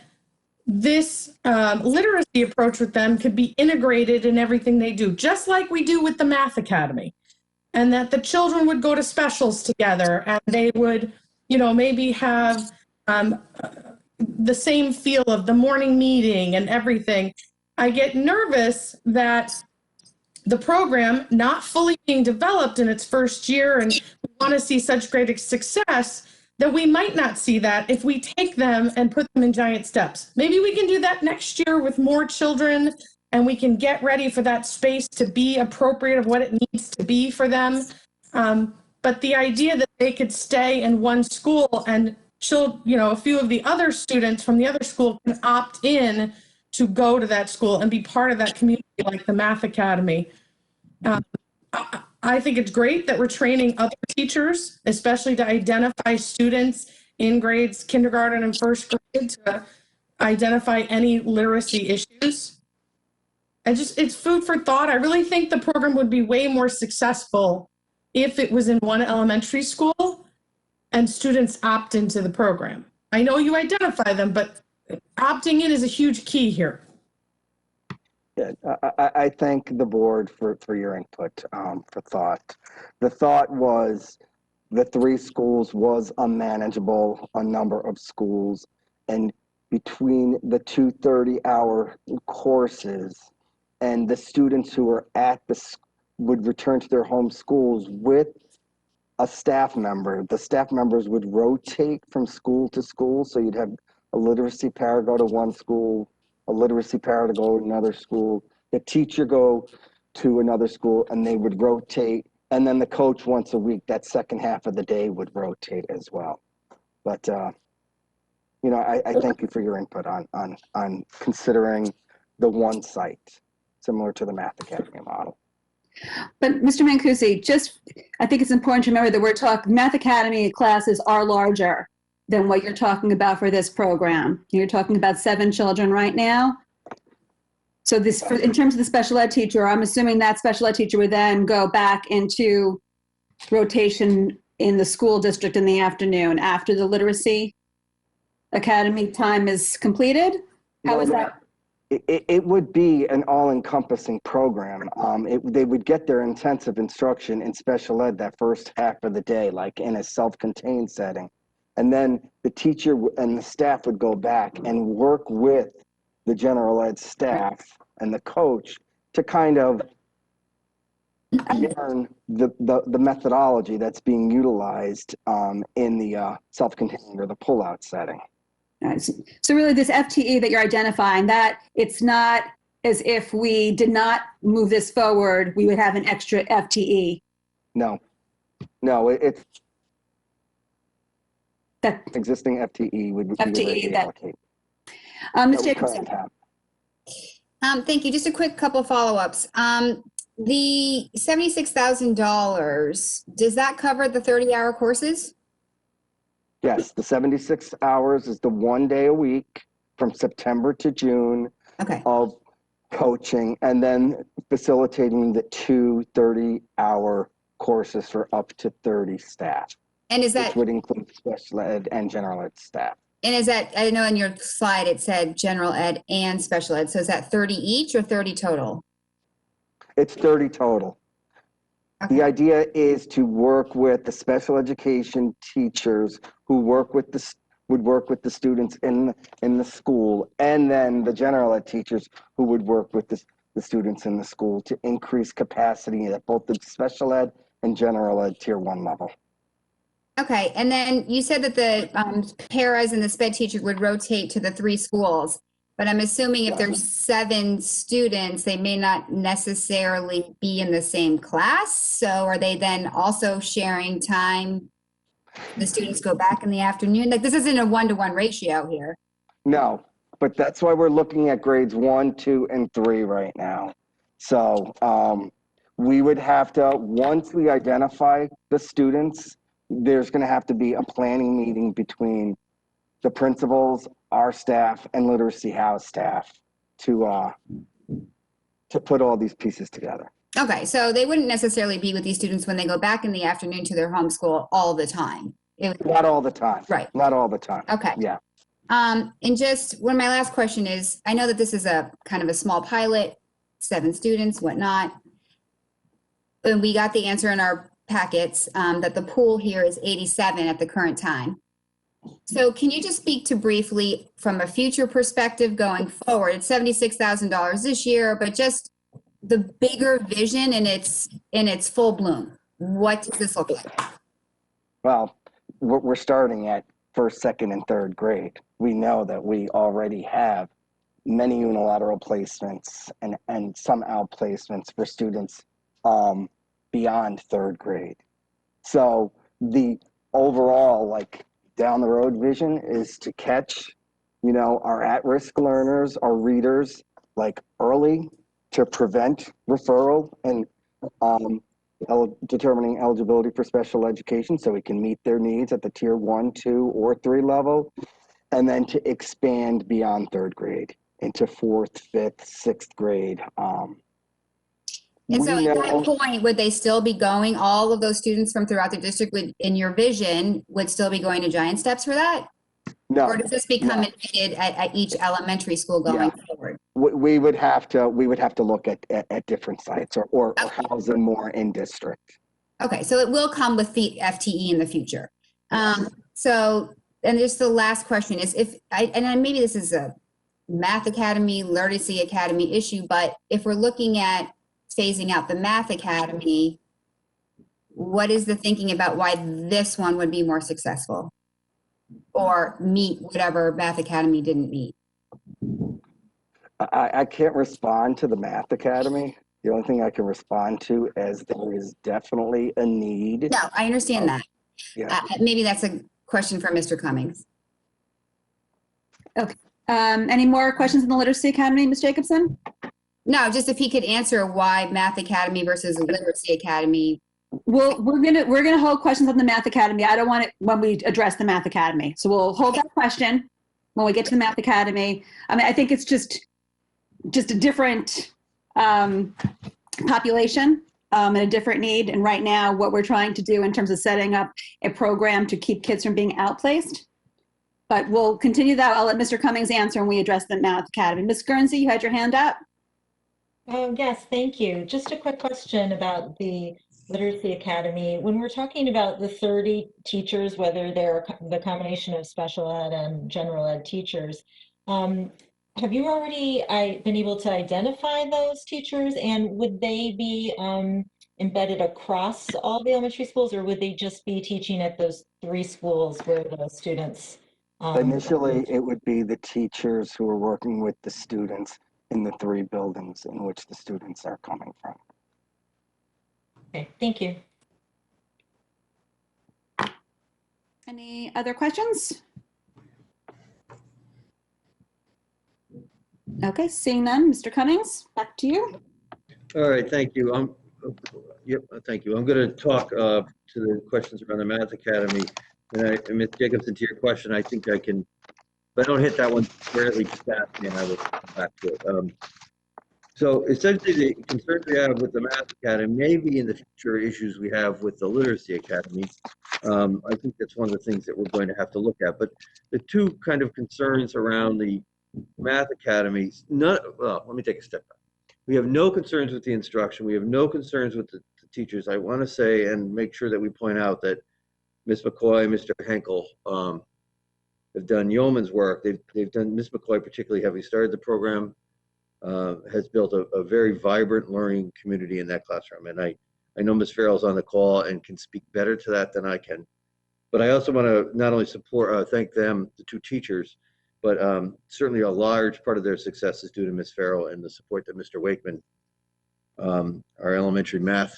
this literacy approach with them could be integrated in everything they do, just like we do with the Math Academy, and that the children would go to specials together and they would, you know, maybe have the same feel of the morning meeting and everything. I get nervous that the program not fully being developed in its first year, and we want to see such great success, that we might not see that if we take them and put them in giant steps. Maybe we can do that next year with more children, and we can get ready for that space to be appropriate of what it needs to be for them. But the idea that they could stay in one school and a few of the other students from the other school can opt in to go to that school and be part of that community like the Math Academy. I think it's great that we're training other teachers, especially to identify students in grades kindergarten and first grade, to identify any literacy issues. It's food for thought. I really think the program would be way more successful if it was in one elementary school and students opt into the program. I know you identify them, but opting in is a huge key here. Yeah, I thank the board for your input, for thought. The thought was the 3 schools was a manageable number of schools, and between the 2 30-hour courses and the students who are would return to their home schools with a staff member, the staff members would rotate from school to school. So you'd have a literacy para go to one school, a literacy para to go to another school, the teacher go to another school, and they would rotate. And then the coach once a week, that second half of the day would rotate as well. But, you know, I thank you for your input on considering the one site, similar to the Math Academy model. But Mr. Mancusi, I think it's important to remember that we're talking, Math Academy classes are larger than what you're talking about for this program. You're talking about 7 children right now. So in terms of the special ed teacher, I'm assuming that special ed teacher would then go back into rotation in the school district in the afternoon after the literacy academy time is completed? How is that? It would be an all-encompassing program. They would get their intensive instruction in special ed that first half of the day, like in a self-contained setting. And then the teacher and the staff would go back and work with the general ed staff and the coach to kind of learn the methodology that's being utilized in the self-contained or the pull-out setting. So really this FTE that you're identifying, that it's not as if we did not move this forward, we would have an extra FTE. No, it's that existing FTE would FTE that allocate. Ms. Jacobson. Thank you. Just a quick couple follow-ups. The $76,000, does that cover the 30-hour courses? Yes, the 76 hours is the 1 day a week from September to June of coaching, and then facilitating the 2 30-hour courses for up to 30 staff. And is that, which would include special ed and general ed staff. And is that, I know in your slide it said general ed and special ed, so is that 30 each or 30 total? It's 30 total. The idea is to work with the special education teachers who would work with the students in the school, and then the general ed teachers who would work with the students in the school to increase capacity at both the special ed and general ed tier 1 level. Okay, and then you said that the paras and the sped teacher would rotate to the 3 schools. But I'm assuming if there's 7 students, they may not necessarily be in the same class. So are they then also sharing time? The students go back in the afternoon? Like, this isn't a 1-to-1 ratio here. No, but that's why we're looking at grades 1, 2, and 3 right now. So we would have to, once we identify the students, there's going to have to be a planning meeting between the principals, our staff, and Literacy House staff to put all these pieces together. Okay, so they wouldn't necessarily be with these students when they go back in the afternoon to their home school all the time. Not all the time. Right. Not all the time. Okay. Yeah. And just my last question is, I know that this is a kind of a small pilot, 7 students, whatnot. And we got the answer in our packets that the pool here is 87 at the current time. So can you just speak to briefly from a future perspective going forward? It's $76,000 this year, but just the bigger vision in its full bloom. What does this look like? Well, we're starting at 1st, 2nd, and 3rd grade. We know that we already have many unilateral placements and some outplacements for students beyond 3rd grade. So the overall, like, down the road vision is to catch, our at-risk learners, our readers, like, early, to prevent referral and determining eligibility for special education so we can meet their needs at the tier 1, 2, or 3 level, and then to expand beyond 3rd grade into 4th, 5th, 6th grade. And so We at know- that point, would they still be going, all of those students from throughout the district would, in your vision, would still be going to Giant Steps for that? No. Or does this become no. mandated at each elementary school going forward? We would have to look at different sites or house them more in district. Okay, so it will come with the FTE in the future. So, and just the last question is and maybe this is a Math Academy, Literacy Academy issue, but if we're looking at phasing out the Math Academy, what is the thinking about why this one would be more successful or meet whatever Math Academy didn't meet? I can't respond to the Math Academy. The only thing I can respond to is there is definitely a need. No, I understand that. Yeah. Maybe that's a question for Mr. Cummings. Okay. Any more questions in the Literacy Academy, Ms. Jacobson? No, just if he could answer why Math Academy versus Literacy Academy. Well, we're gonna hold questions on the Math Academy. I don't want it when we address the Math Academy. So we'll hold that question when we get to the Math Academy. I mean, I think it's just a different population and a different need. And right now, what we're trying to do in terms of setting up a program to keep kids from being outplaced. But we'll continue that. I'll let Mr. Cummings answer when we address the Math Academy. Ms. Guernsey, you had your hand up. Oh, yes, thank you. Just a quick question about the Literacy Academy. When we're talking about the 30 teachers, whether they're the combination of special ed and general ed teachers, have you already been able to identify those teachers, and would they be embedded across all the elementary schools, or would they just be teaching at those 3 schools where the students? Initially, it would be the teachers who are working with the students in the 3 buildings in which the students are coming from. Okay, thank you. Any other questions? Okay, seeing none, Mr. Cummings, back to you. All right, thank you. Yep, thank you. I'm going to talk to the questions around the Math Academy. And Ms. Jacobson, to your question, I think I can, if I don't hit that one squarely, just ask me and I will come back to it. So essentially the concerns we have with the Math Academy may be in the future issues we have with the Literacy Academy. I think that's one of the things that we're going to have to look at. But the 2 kind of concerns around the Math Academy, well, let me take a step back. We have no concerns with the instruction. We have no concerns with the teachers. I want to say and make sure that we point out that Ms. McCoy, Mr. Henkel have done yeoman's work. They've done, Ms. McCoy particularly, having started the program, has built a very vibrant learning community in that classroom. And I know Ms. Farrell's on the call and can speak better to that than I can. But I also want to not only thank them, the 2 teachers, but certainly a large part of their success is due to Ms. Farrell and the support that Mr. Wakeman, our elementary math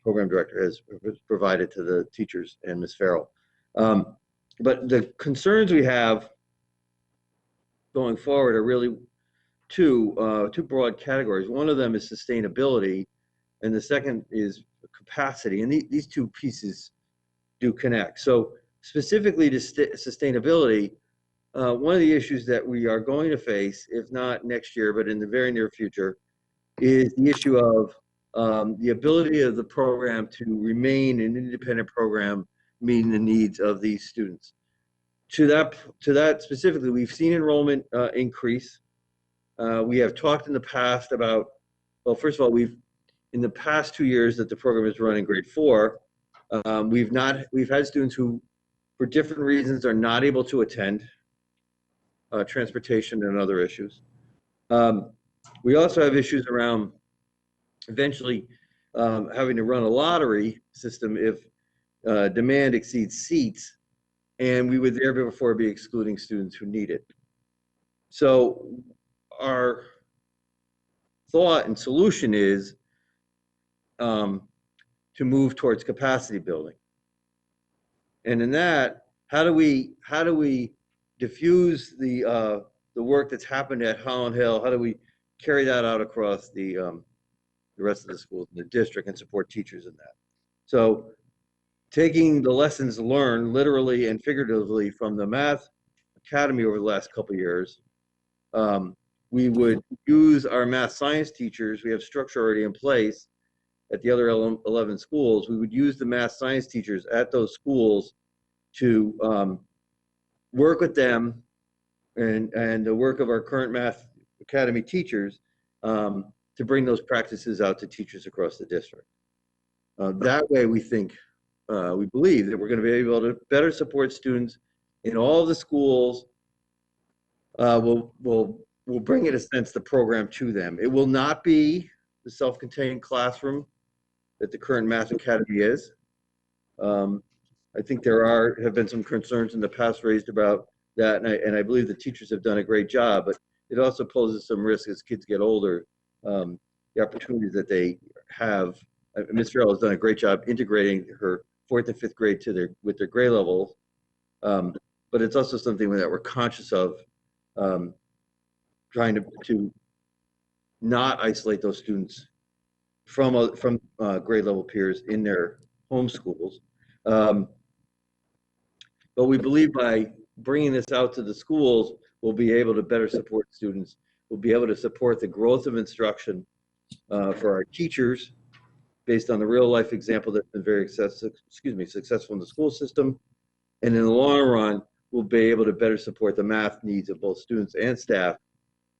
program director, has provided to the teachers and Ms. Farrell. But the concerns we have going forward are really two broad categories. One of them is sustainability, and the second is capacity. And these 2 pieces do connect. So specifically to sustainability, one of the issues that we are going to face, if not next year, but in the very near future, is the issue of the ability of the program to remain an independent program, meeting the needs of these students. To that specifically, we've seen enrollment increase. We have talked in the past about, well, first of all, in the past 2 years that the program is running grade 4, we've had students who, for different reasons, are not able to attend, transportation and other issues. We also have issues around eventually having to run a lottery system if demand exceeds seats, and we would therefore be excluding students who need it. So our thought and solution is to move towards capacity building. And in that, how do we diffuse the work that's happened at Holland Hill? How do we carry that out across the the rest of the schools in the district and support teachers in that. So taking the lessons learned literally and figuratively from the Math Academy over the last couple of years, we would use our math science teachers. We have structure already in place at the other 11 schools. We would use the math science teachers at those schools to work with them and the work of our current Math Academy teachers to bring those practices out to teachers across the district. That way we think, we believe that we're going to be able to better support students in all the schools. We'll bring, in a sense, the program to them. It will not be the self-contained classroom that the current Math Academy is. I think there have been some concerns in the past raised about that, and I believe the teachers have done a great job, but it also poses some risk as kids get older. The opportunities that they have. Ms. Farrell has done a great job integrating her 4th and 5th grade with their grade levels, but it's also something that we're conscious of, trying to not isolate those students from grade level peers in their home schools. But we believe by bringing this out to the schools, we'll be able to better support students. We'll be able to support the growth of instruction for our teachers based on the real life example that's been very successful in the school system. And in the long run, we'll be able to better support the math needs of both students and staff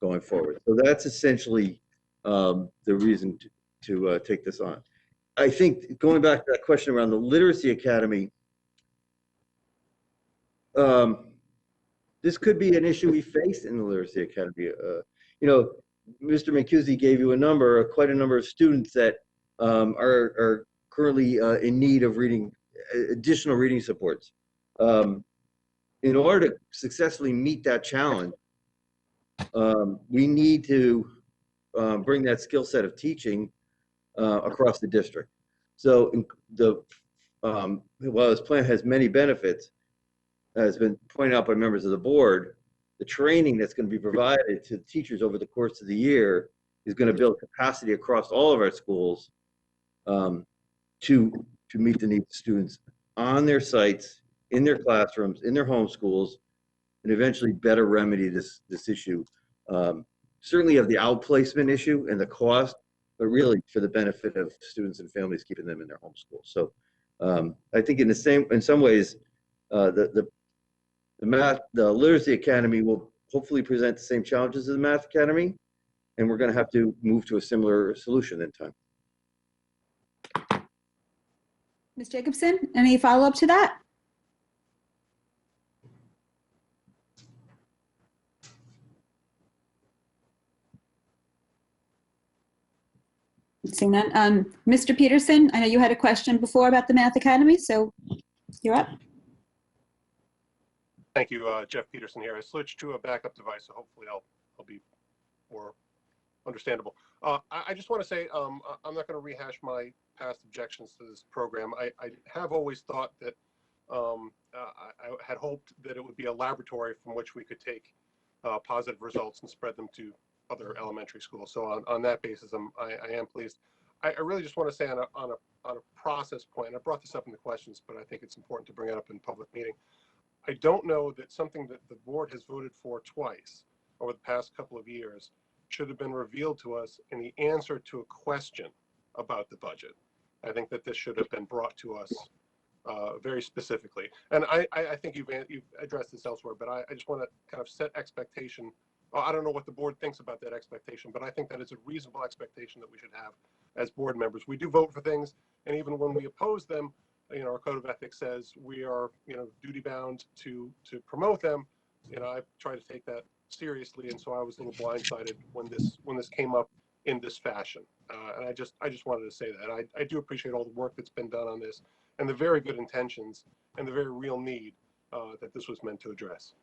going forward. So that's essentially the reason to take this on. I think going back to that question around the Literacy Academy, this could be an issue we face in the Literacy Academy. You know, Mr. Mancusi gave you quite a number of students that are currently in need of additional reading supports. In order to successfully meet that challenge, we need to bring that skill set of teaching across the district. So while this plan has many benefits, as has been pointed out by members of the board, the training that's going to be provided to teachers over the course of the year is going to build capacity across all of our schools to meet the needs of students on their sites, in their classrooms, in their home schools, and eventually better remedy this issue. Certainly of the outplacement issue and the cost, but really for the benefit of students and families, keeping them in their home schools. So I think in some ways, the Literacy Academy will hopefully present the same challenges as the Math Academy, and we're going to have to move to a similar solution in time. Ms. Jacobson, any follow-up to that? Seeing that, Mr. Peterson, I know you had a question before about the Math Academy, so you're up. Thank you, Jeff Peterson here. I switched to a backup device, so hopefully I'll be more understandable. I just want to say I'm not going to rehash my past objections to this program. I have always thought that I had hoped that it would be a laboratory from which we could take positive results and spread them to other elementary schools. So on that basis, I am pleased. I really just want to say on a process point, I brought this up in the questions, but I think it's important to bring it up in public meeting. I don't know that something that the board has voted for twice over the past couple of years should have been revealed to us in the answer to a question about the budget. I think that this should have been brought to us very specifically. And I think you've addressed this elsewhere, but I just want to kind of set expectation. I don't know what the board thinks about that expectation, but I think that it's a reasonable expectation that we should have as board members. We do vote for things, and even when we oppose them, our code of ethics says we are, duty bound to promote them. I try to take that seriously, and so I was a little blindsided when this came up in this fashion. And I just wanted to say that I do appreciate all the work that's been done on this, and the very good intentions, and the very real need that this was meant to address.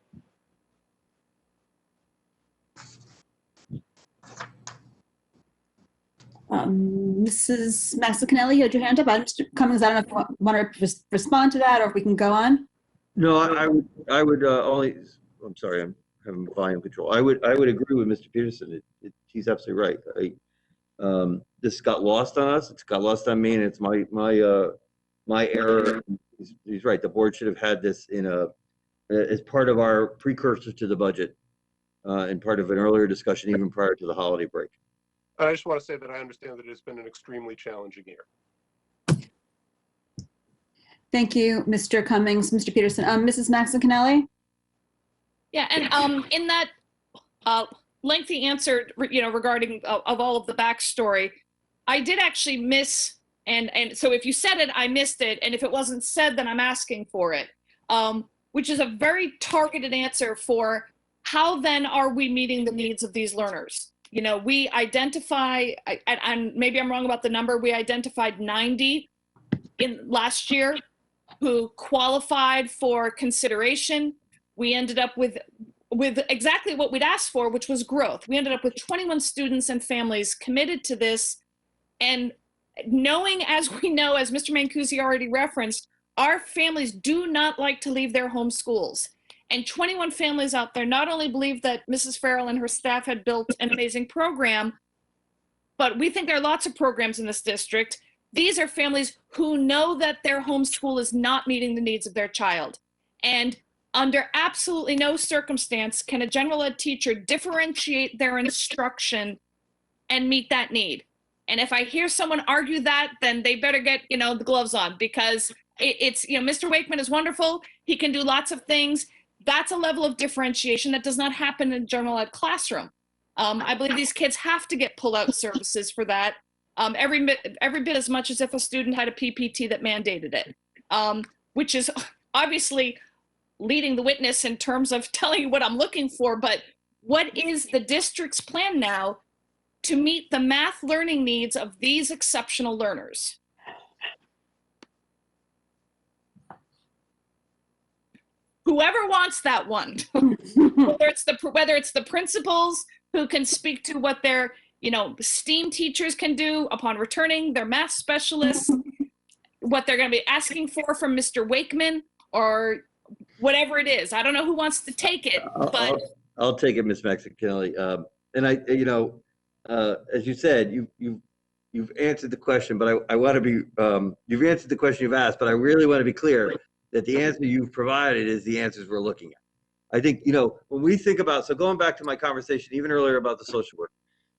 Mrs. Massacanelli, you had your hand up. Mr. Cummings, I don't know if you want to respond to that or if we can go on. No, I would only, I'm sorry, I'm having volume control. I would agree with Mr. Peterson. He's absolutely right. This got lost on us. It's got lost on me, and it's my error. He's right. The board should have had this as part of our precursor to the budget, and part of an earlier discussion, even prior to the holiday break. I just want to say that I understand that it's been an extremely challenging year. Thank you, Mr. Cummings, Mr. Peterson. Mrs. Maxon-Canelli? Yeah, and in that lengthy answer, regarding of all of the backstory, I did actually miss, and so if you said it, I missed it, and if it wasn't said, then I'm asking for it, which is a very targeted answer for how then are we meeting the needs of these learners? We identify, and maybe I'm wrong about the number, we identified 90 in last year who qualified for consideration. We ended up with exactly what we'd asked for, which was growth. We ended up with 21 students and families committed to this. And knowing, as we know, as Mr. Mancusi already referenced, our families do not like to leave their home schools. And 21 families out there not only believe that Mrs. Farrell and her staff had built an amazing program, but we think there are lots of programs in this district. These are families who know that their homeschool is not meeting the needs of their child. And under absolutely no circumstance can a general ed teacher differentiate their instruction and meet that need. And if I hear someone argue that, then they better get, the gloves on, because it's, Mr. Wakeman is wonderful. He can do lots of things. That's a level of differentiation that does not happen in a general ed classroom. I believe these kids have to get pull-out services for that. Every bit as much as if a student had a PPT that mandated it, which is obviously leading the witness in terms of telling you what I'm looking for, but what is the district's plan now to meet the math learning needs of these exceptional learners? Whoever wants that one, whether it's the principals who can speak to what their STEAM teachers can do upon returning, their math specialists, what they're going to be asking for from Mr. Wakeman, or whatever it is. I don't know who wants to take it, but I'll take it, Ms. Maxon-Canelli. And as you said, you've answered the question, but I want to be, you've answered the question you've asked, but I really want to be clear that the answer you've provided is the answers we're looking at. I think, when we think about, so going back to my conversation even earlier about the social work,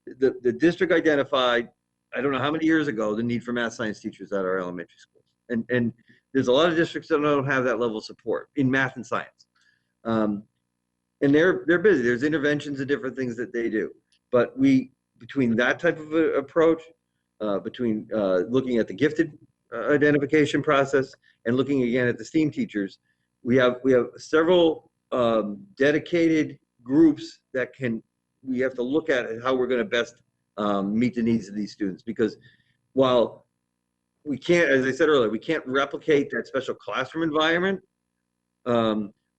the district identified, I don't know how many years ago, the need for math science teachers at our elementary schools. And there's a lot of districts that don't have that level of support in math and science. And they're busy. There's interventions and different things that they do. But between that type of approach, between looking at the gifted identification process and looking again at the STEAM teachers, we have several dedicated groups that we have to look at how we're going to best meet the needs of these students. Because while we can't, as I said earlier, we can't replicate that special classroom environment,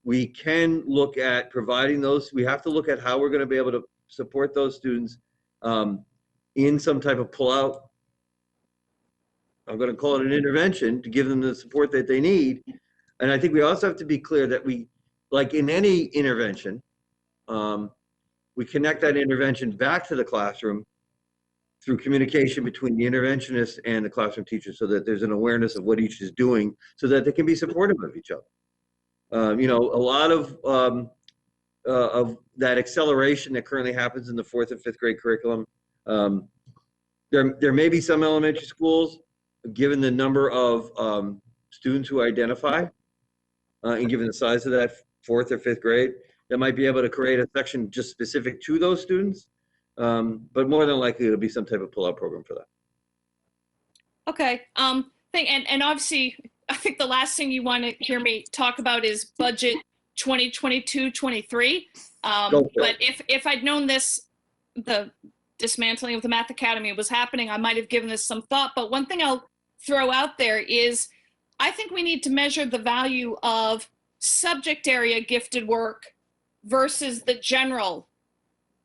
we can look at providing those. We have to look at how we're going to be able to support those students in some type of pull-out. I'm going to call it an intervention to give them the support that they need. And I think we also have to be clear that we, like in any intervention, we connect that intervention back to the classroom through communication between the interventionist and the classroom teacher, so that there's an awareness of what each is doing so that they can be supportive of each other. A lot of that acceleration that currently happens in the 4th and 5th grade curriculum, there may be some elementary schools, given the number of students who identify and given the size of that 4th or 5th grade, that might be able to create a section just specific to those students. But more than likely, it'll be some type of pull-out program for that. Okay. And obviously, I think the last thing you want to hear me talk about is budget 2022-23. But if I'd known the dismantling of the Math Academy was happening, I might have given this some thought. But one thing I'll throw out there is, I think we need to measure the value of subject area gifted work versus the general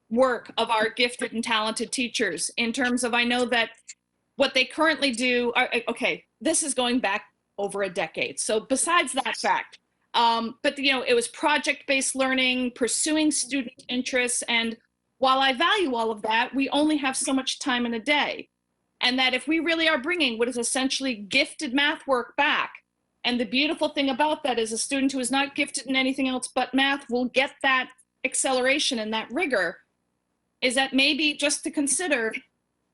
work of our gifted and talented teachers, in terms of, I know that what they currently do okay, this is going back over a decade. So besides that fact, but it was project-based learning, pursuing student interests, and while I value all of that, we only have so much time in a day. And that if we really are bringing what is essentially gifted math work back, and the beautiful thing about that is a student who is not gifted in anything else but math will get that acceleration and that rigor, is that maybe just to consider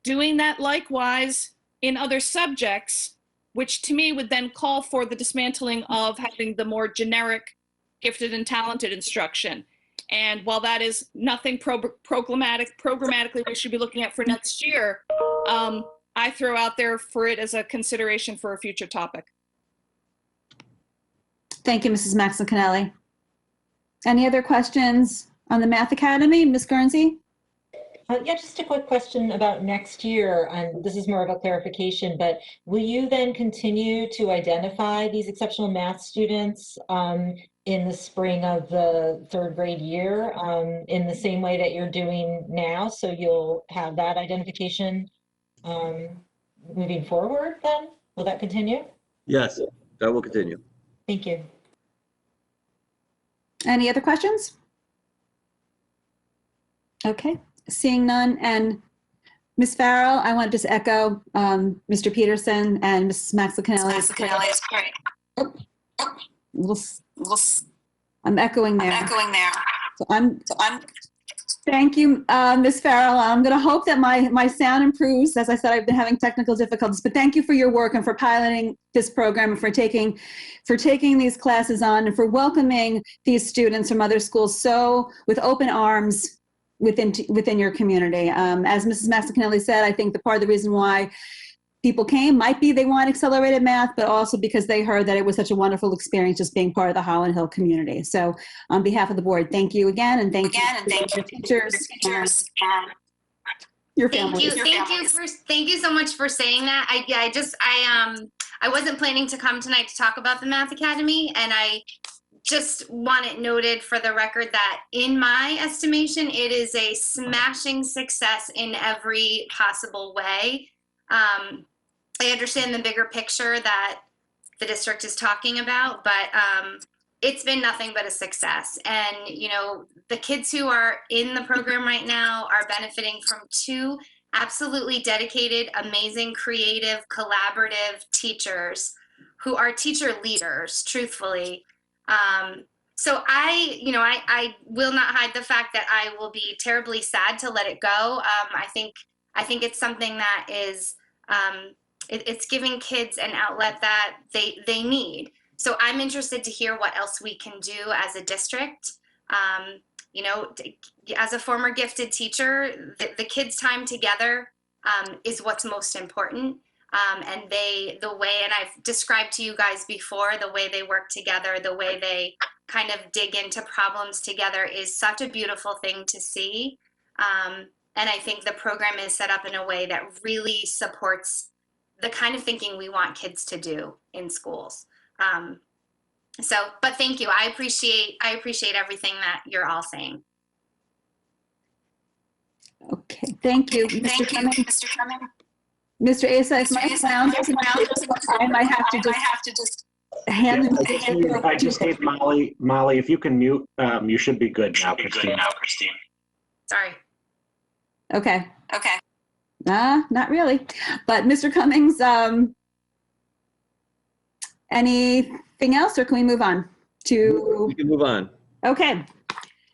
doing that likewise in other subjects, which to me would then call for the dismantling of having the more generic gifted and talented instruction. And while that is nothing programmatically we should be looking at for next year, I throw out there for it as a consideration for a future topic. Thank you, Mrs. Maxincanelli. Any other questions on the Math Academy? Ms. Guernsey? Yeah, just a quick question about next year, and this is more of a clarification, but will you then continue to identify these exceptional math students in the spring of the third grade year in the same way that you're doing now? So you'll have that identification moving forward then? Will that continue? Yes, that will continue. Thank you. Any other questions? Okay, seeing none. And Ms. Farrell, I want to just echo Mr. Peterson and Mrs. Maxincanelli. I'm echoing there. Thank you, Ms. Farrell. I'm going to hope that my sound improves. As I said, I've been having technical difficulties, but thank you for your work and for piloting this program and for taking these classes on and for welcoming these students from other schools so with open arms within your community. As Mrs. Maxincanelli said, I think the part of the reason why people came might be they want accelerated math, but also because they heard that it was such a wonderful experience just being part of the Holland Hill community. So on behalf of the board, thank you again, and thank you to teachers and your families. Thank you so much for saying that. I wasn't planning to come tonight to talk about the Math Academy, and I just want it noted for the record that in my estimation, it is a smashing success in every possible way. I understand the bigger picture that the district is talking about, but it's been nothing but a success. And, you know, the kids who are in the program right now are benefiting from two absolutely dedicated, amazing, creative, collaborative teachers who are teacher leaders, truthfully. So I will not hide the fact that I will be terribly sad to let it go. I think it's something that is, it's giving kids an outlet that they need. So I'm interested to hear what else we can do as a district. You know, as a former gifted teacher, the kids' time together is what's most important. And and I've described to you guys before, the way they work together, the way they kind of dig into problems together is such a beautiful thing to see. And I think the program is set up in a way that really supports the kind of thinking we want kids to do in schools. But thank you. I appreciate everything that you're all saying. Okay, thank you, Mr. Cummings. Mr. Asa, if my sound doesn't work, I might have to just hand it. I just gave Molly, if you can mute, you should be good now, Christine. Sorry. Okay. Not really. But Mr. Cummings, anything else, or can we move on to? We can move on. Okay.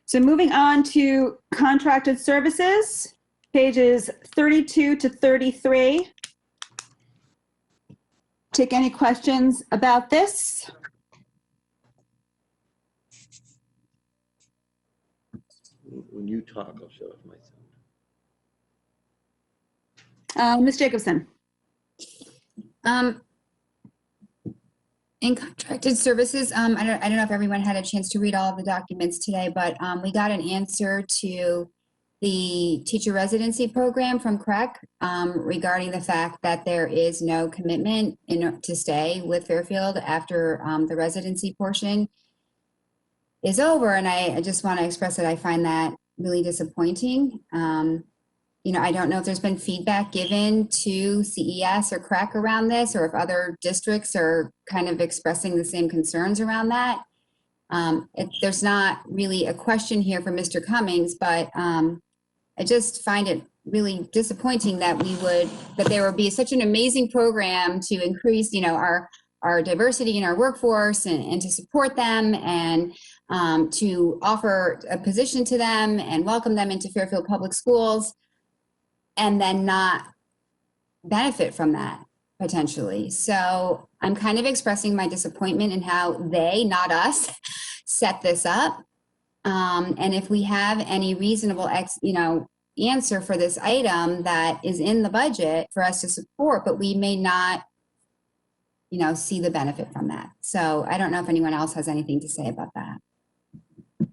So moving on to contracted services, pages 32 to 33. Take any questions about this? When you talk, I'll shut off my sound. Ms. Jacobson. In contracted services, I don't know if everyone had a chance to read all of the documents today, but we got an answer to the teacher residency program from CREC regarding the fact that there is no commitment to stay with Fairfield after the residency portion is over. And I just want to express that I find that really disappointing. You know, I don't know if there's been feedback given to CES or CREC around this, or if other districts are kind of expressing the same concerns around that. There's not really a question here for Mr. Cummings, but I just find it really disappointing that there would be such an amazing program to increase, our diversity in our workforce and to support them and to offer a position to them and welcome them into Fairfield Public Schools, and then not benefit from that potentially. So I'm kind of expressing my disappointment in how they, not us, set this up. And if we have any reasonable answer for this item that is in the budget for us to support, but we may not, see the benefit from that. So I don't know if anyone else has anything to say about that. I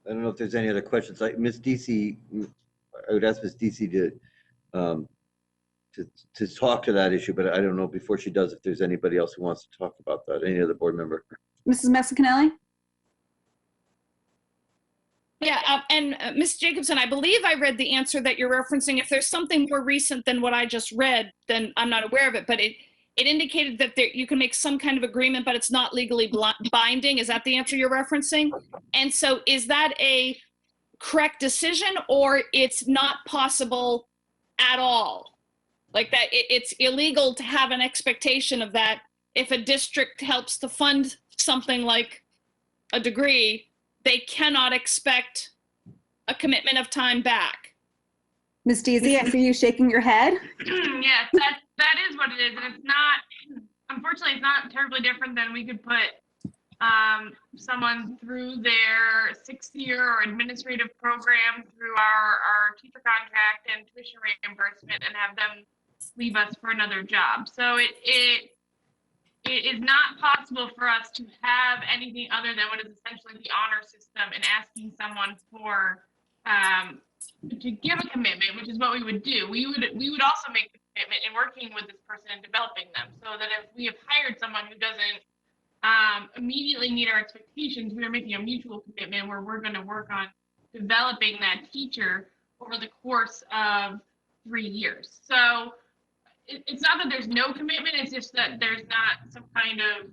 don't know if there's any other questions. Ms. DC, I would ask Ms. DC to talk to that issue, but I don't know before she does if there's anybody else who wants to talk about that. Any other board member? Mrs. Messacanelli? Yeah, and Ms. Jacobson, I believe I read the answer that you're referencing. If there's something more recent than what I just read, then I'm not aware of it, but it indicated that you can make some kind of agreement, but it's not legally binding. Is that the answer you're referencing? And so is that a correct decision, or it's not possible at all? Like that it's illegal to have an expectation of that if a district helps to fund something like a degree, they cannot expect a commitment of time back. Ms. Deasy, I see you shaking your head. Yes, that is what it is. And it's not, unfortunately, it's not terribly different than we could put someone through their 6-year or administrative program through our teacher contract and tuition reimbursement and have them leave us for another job. So it is not possible for us to have anything other than what is essentially the honor system and asking someone for to give a commitment, which is what we would do. We would also make the commitment in working with this person and developing them, so that if we have hired someone who doesn't immediately meet our expectations, we are making a mutual commitment where we're going to work on developing that teacher over the course of 3 years. So it's not that there's no commitment, it's just that there's not some kind of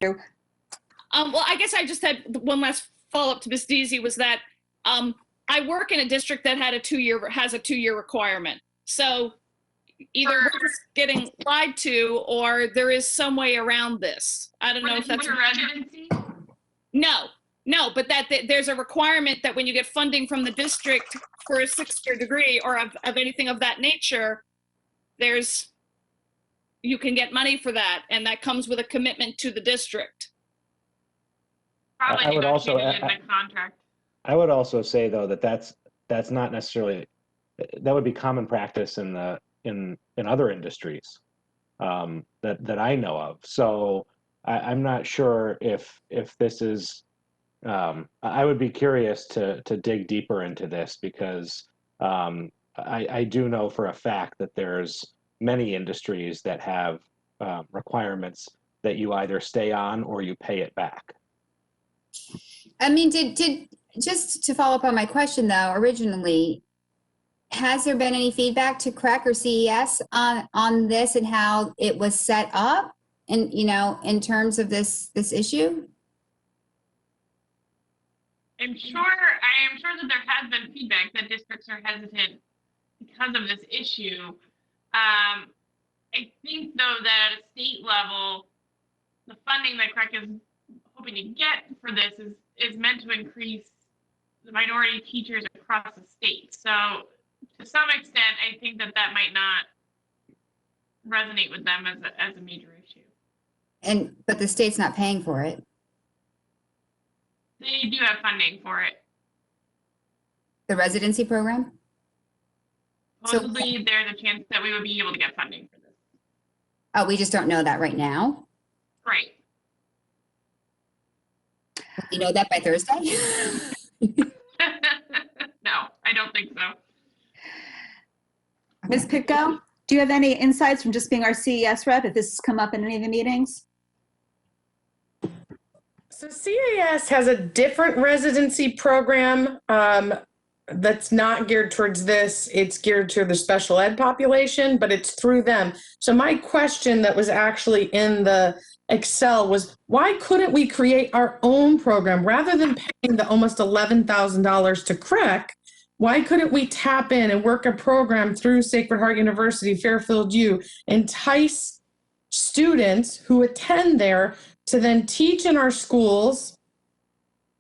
well, I guess I just had one last follow-up to Ms. Deasy was that I work in a district that has a 2-year requirement. So either we're just getting lied to or there is some way around this. I don't know if that's your residency. No, but that there's a requirement that when you get funding from the district for a 6-year degree or of anything of that nature, you can get money for that, and that comes with a commitment to the district. Probably negotiated in the contract. I would also say though that's not necessarily, that would be common practice in other industries that I know of. So I'm not sure if this is. I would be curious to dig deeper into this because I do know for a fact that there's many industries that have requirements that you either stay on or you pay it back. I mean, did just to follow up on my question though, originally, has there been any feedback to CREC or CES on this and how it was set up and, in terms of this issue? I am sure that there has been feedback that districts are hesitant because of this issue. I think though that at a state level, the funding that CREC is hoping to get for this is meant to increase the minority teachers across the state. So to some extent, I think that might not resonate with them as a major issue. But the state's not paying for it. They do have funding for it. The residency program? Supposedly, there's a chance that we would be able to get funding for this. Oh, we just don't know that right now? Right. You know that by Thursday? No, I don't think so. Ms. Pitko? Do you have any insights from just being our CES rep, if this has come up in any of the meetings? So CAS has a different residency program that's not geared towards this. It's geared to the special ed population, but it's through them. So my question that was actually in the Excel was, why couldn't we create our own program rather than paying the almost $11,000 to CREC? Why couldn't we tap in and work a program through Sacred Heart University, Fairfield U, entice students who attend there to then teach in our schools,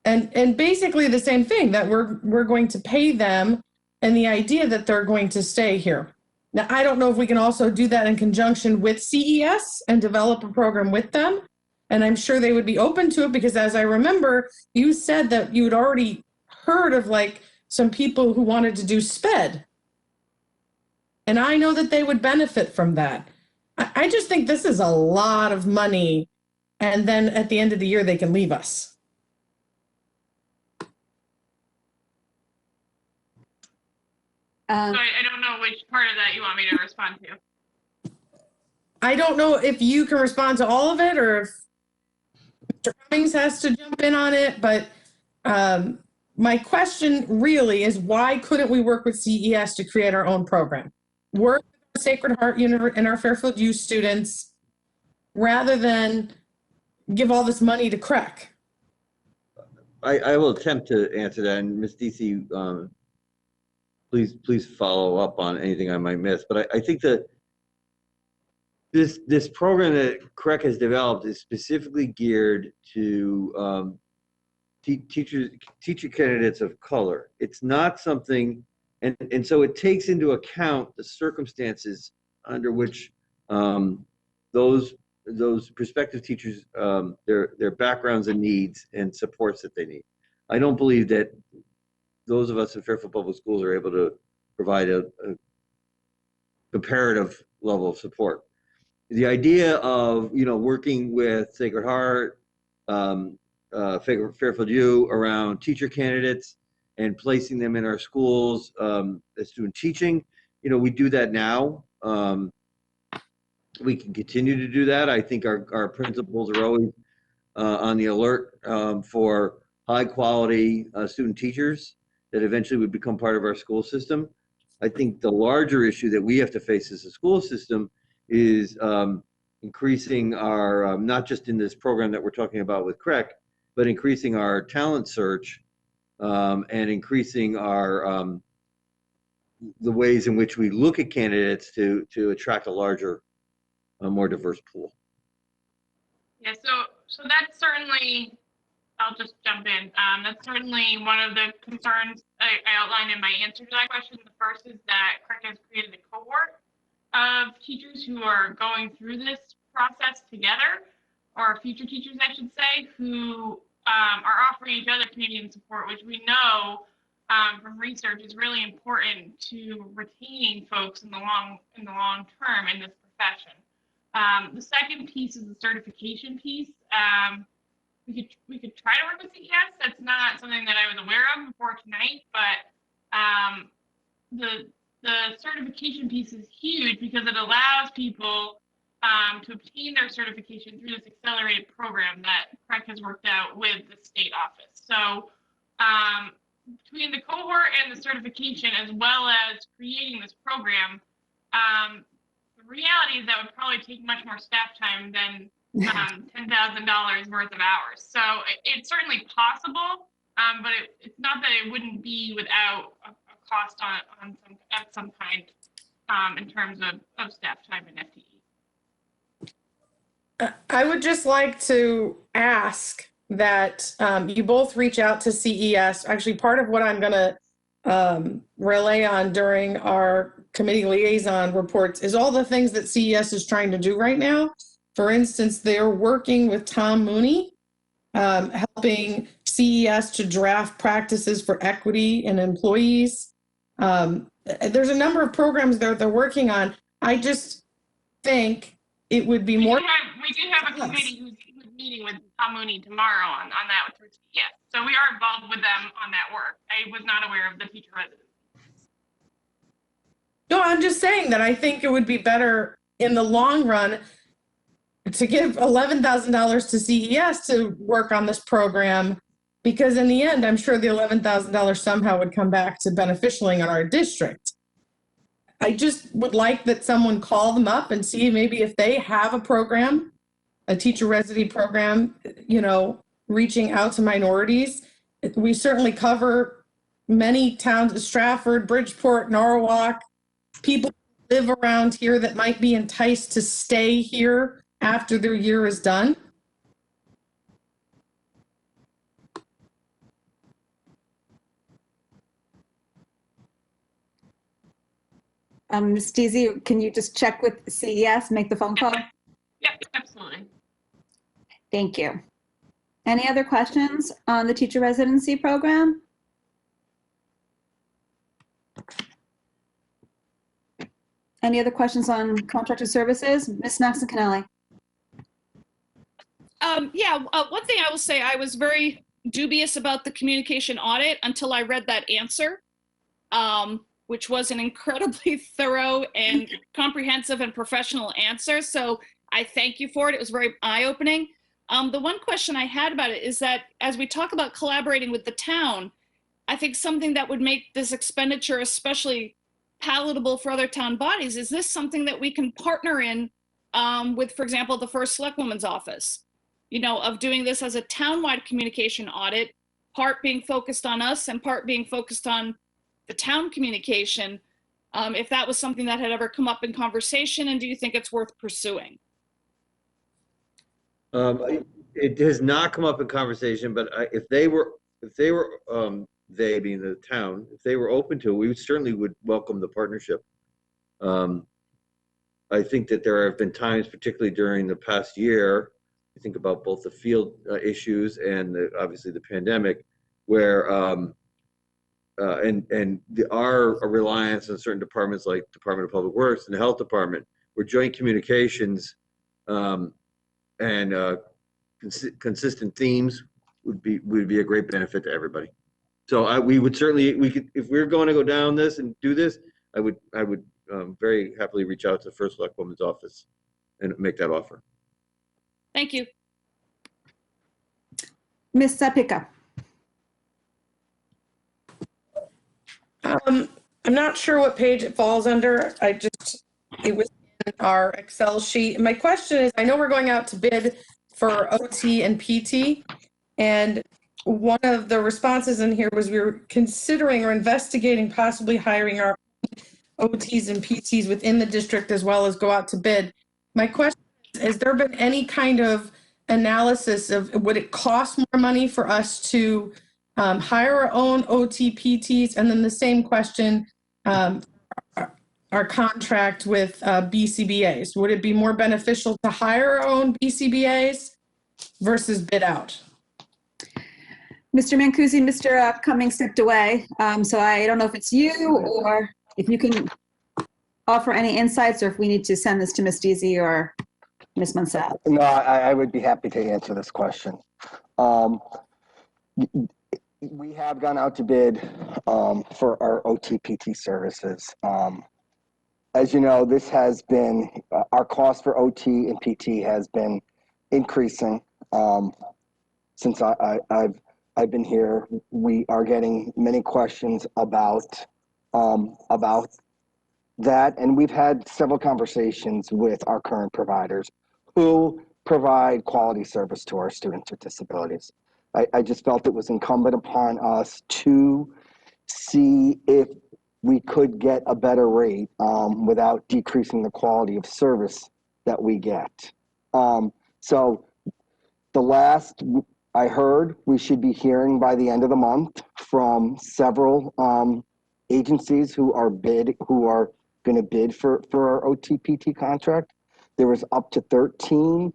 and basically the same thing, that we're going to pay them, and the idea that they're going to stay here. Now, I don't know if we can also do that in conjunction with CES and develop a program with them. And I'm sure they would be open to it, because as I remember, you said that you had already heard of like some people who wanted to do SPED. And I know that they would benefit from that. I just think this is a lot of money. And then at the end of the year, they can leave us. So I don't know which part of that you want me to respond to. I don't know if you can respond to all of it, or if Mr. Cummings has to jump in on it, but my question really is, why couldn't we work with CES to create our own program? Work with Sacred Heart University and our Fairfield U students, rather than give all this money to CREC. I will attempt to answer that, and Ms. DC, please follow up on anything I might miss. But I think that this program that CREC has developed is specifically geared to teacher candidates of color. It's not something, and so it takes into account the circumstances under which those prospective teachers, their backgrounds and needs and supports that they need. I don't believe that those of us in Fairfield Public Schools are able to provide a comparative level of support. The idea of working with Sacred Heart, Fairfield U around teacher candidates and placing them in our schools as student teaching, we do that now. We can continue to do that. I think our principals are always on the alert for high quality student teachers that eventually would become part of our school system. I think the larger issue that we have to face as a school system is increasing our, not just in this program that we're talking about with CREC, but increasing our talent search and increasing our the ways in which we look at candidates to attract a larger, more diverse pool. Yeah, so that's certainly, I'll just jump in. That's certainly one of the concerns I outlined in my answer to that question. The first is that CREC has created a cohort of teachers who are going through this process together, or future teachers, I should say, who are offering each other Canadian support, which we know from research is really important to retaining folks in the long term in this profession. The second piece is the certification piece. We could try to work with CES. That's not something that I was aware of before tonight, but the certification piece is huge because it allows people to obtain their certification through this accelerated program that CREC has worked out with the state office. So between the cohort and the certification, as well as creating this program, the reality is that would probably take much more staff time than $10,000 worth of hours. So it's certainly possible, but it's not that it wouldn't be without a cost at some kind in terms of staff time and FTE. I would just like to ask that you both reach out to CES. Actually, part of what I'm going to relay on during our committee liaison reports is all the things that CES is trying to do right now. For instance, they're working with Tom Mooney, helping CES to draft practices for equity in employees. There's a number of programs they're working on. I just think it would be more. We do have a committee who's meeting with Tom Mooney tomorrow on that through CES. So we are involved with them on that work. I was not aware of the teacher residency. No, I'm just saying that I think it would be better in the long run to give $11,000 to CES to work on this program, because in the end, I'm sure the $11,000 somehow would come back to beneficially in our district. I just would like that someone call them up and see maybe if they have a program, a teacher residency program, you know, reaching out to minorities. We certainly cover many towns, Stratford, Bridgeport, Norwalk, people who live around here that might be enticed to stay here after their year is done. Ms. Deasy, can you just check with CES, make the phone call? Yep, absolutely. Thank you. Any other questions on the teacher residency program? Any other questions on contracted services? Ms. Maxon-Canelli? One thing I will say, I was very dubious about the communication audit until I read that answer, which was an incredibly thorough and comprehensive and professional answer. So I thank you for it. It was very eye-opening. The one question I had about it is that as we talk about collaborating with the town, I think something that would make this expenditure especially palatable for other town bodies, is this something that we can partner in with, for example, the first Selectwoman's office, you know, of doing this as a townwide communication audit, part being focused on us and part being focused on the town communication, if that was something that had ever come up in conversation, and do you think it's worth pursuing? It has not come up in conversation, but if they being the town, if they were open to it, we certainly would welcome the partnership. I think that there have been times, particularly during the past year, I think about both the field issues and obviously the pandemic, where our reliance on certain departments like Department of Public Works and the Health Department, where joint communications and consistent themes would be a great benefit to everybody. So we would certainly, if we're going to go down this and do this, I would very happily reach out to the First Selectwoman's office and make that offer. Thank you. Ms. Zapika? I'm not sure what page it falls under. It was in our Excel sheet. My question is, I know we're going out to bid for OT and PT, and one of the responses in here was we were considering or investigating possibly hiring our OTs and PTs within the district as well as go out to bid. My question is, has there been any kind of analysis of would it cost more money for us to hire our own OT PTs? And then the same question, our contract with BCBAs. Would it be more beneficial to hire our own BCBAs versus bid out? Mr. Mancusi, Mr. Cummings stepped away, so I don't know if it's you or if you can offer any insights, or if we need to send this to Ms. Deasy or Ms. Mansell. No, I would be happy to answer this question. We have gone out to bid for our OT-PT services. As you know, this has been, our cost for OT and PT has been increasing since I've been here. We are getting many questions about that, and we've had several conversations with our current providers who provide quality service to our students with disabilities. I just felt it was incumbent upon us to see if we could get a better rate without decreasing the quality of service that we get. So the last I heard, we should be hearing by the end of the month from several agencies who are going to bid for our OT-PT contract. There was up to 13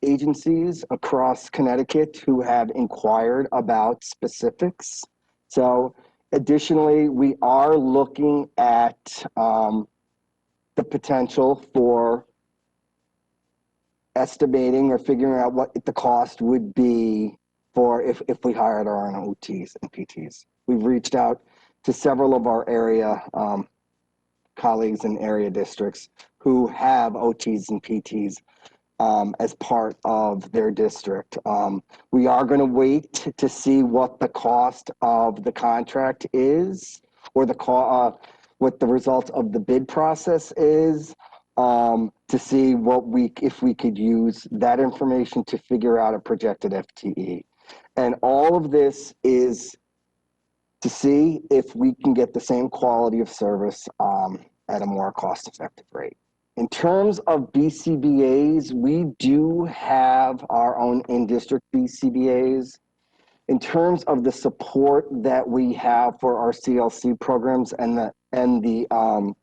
agencies across Connecticut who have inquired about specifics. So additionally, we are looking at the potential for estimating or figuring out what the cost would be for if we hired our own OTs and PTs. We've reached out to several of our area colleagues in area districts who have OTs and PTs as part of their district. We are going to wait to see what the cost of the contract is, or what the result of the bid process is, to see if we could use that information to figure out a projected FTE. And all of this is to see if we can get the same quality of service at a more cost-effective rate. In terms of BCBAs, we do have our own in-district BCBAs. In terms of the support that we have for our CLC programs and the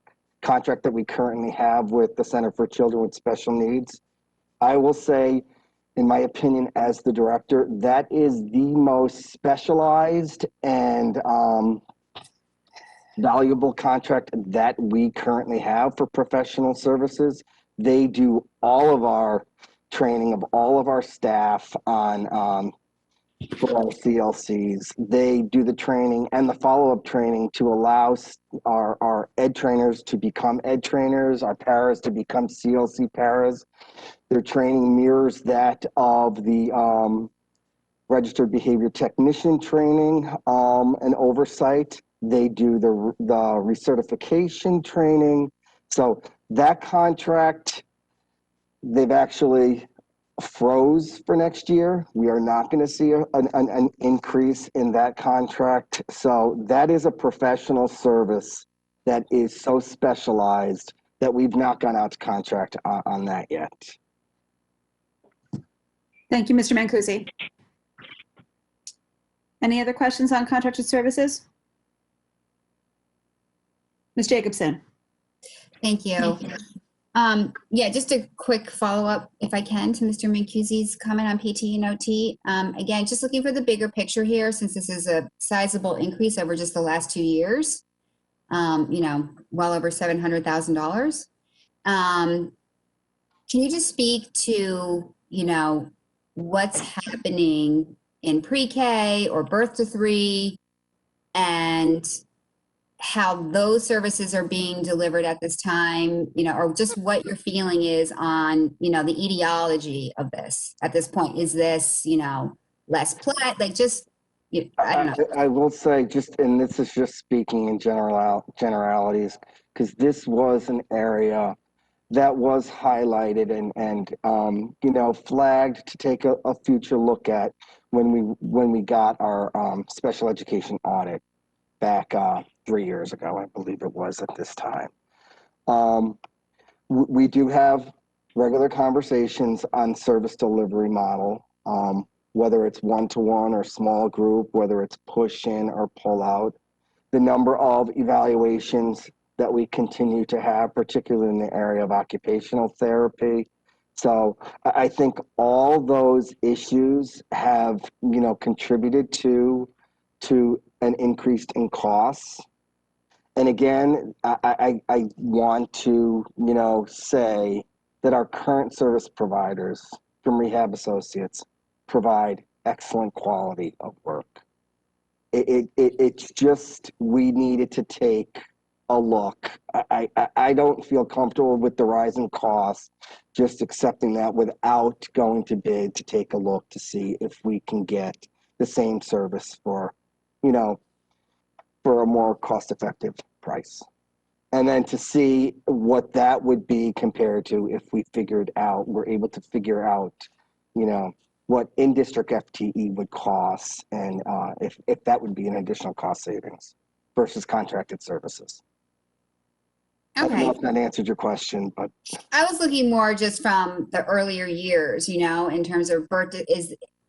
contract that we currently have with the Center for Children with Special Needs, I will say, in my opinion, as the director, that is the most specialized and valuable contract that we currently have for professional services. They do all of our training of all of our staff on for our CLCs. They do the training and the follow-up training to allow our ed trainers to become ed trainers, our paras to become CLC paras. Their training mirrors that of the registered behavior technician training and oversight. They do the recertification training. So that contract, they've actually froze for next year. We are not going to see an increase in that contract. So that is a professional service that is so specialized that we've not gone out to contract on that yet. Thank you, Mr. Mancusi. Any other questions on contracted services? Ms. Jacobson. Thank you. Yeah, just a quick follow-up, if I can, to Mr. Mancusi's comment on PT and OT. Again, just looking for the bigger picture here, since this is a sizable increase over just the last 2 years, you know, well over $700,000. Can you just speak to, you know, what's happening in pre-K or birth to 3, and how those services are being delivered at this time, you know, or just what your feeling is on, you know, the etiology of this at this point? Is this, you know, less play, like just, I don't know. I will say just, and this is just speaking in generalities, because this was an area that was highlighted and you know, flagged to take a future look at when we got our special education audit back 3 years ago, I believe it was at this time. We do have regular conversations on service delivery model, whether it's one-to-one or small group, whether it's push in or pull out. The number of evaluations that we continue to have, particularly in the area of occupational therapy. So I think all those issues have, you know, contributed to an increase in costs. And again, I want to, you know, say that our current service providers from Rehab Associates provide excellent quality of work. It's just, we needed to take a look. I don't feel comfortable with the rising costs, just accepting that without going to bid to take a look to see if we can get the same service for, you know, for a more cost-effective price. And then to see what that would be compared to if we we're able to figure out, you know, what in-district FTE would cost, and if that would be an additional cost savings versus contracted services. Okay. I don't know if that answered your question, but I was looking more just from the earlier years, you know, in terms of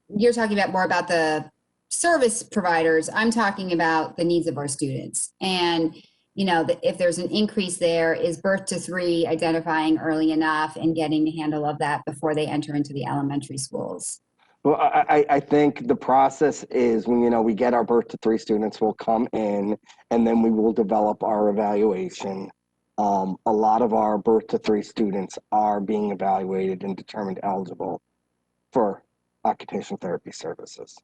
you're talking about more about the service providers. I'm talking about the needs of our students. And, you know, if there's an increase there, is birth to 3 identifying early enough and getting the handle of that before they enter into the elementary schools? well, I think the process is when, you know, we get our birth to 3 students, will come in and then we will develop our evaluation. A lot of our birth to 3 students are being evaluated and determined eligible for occupational therapy services.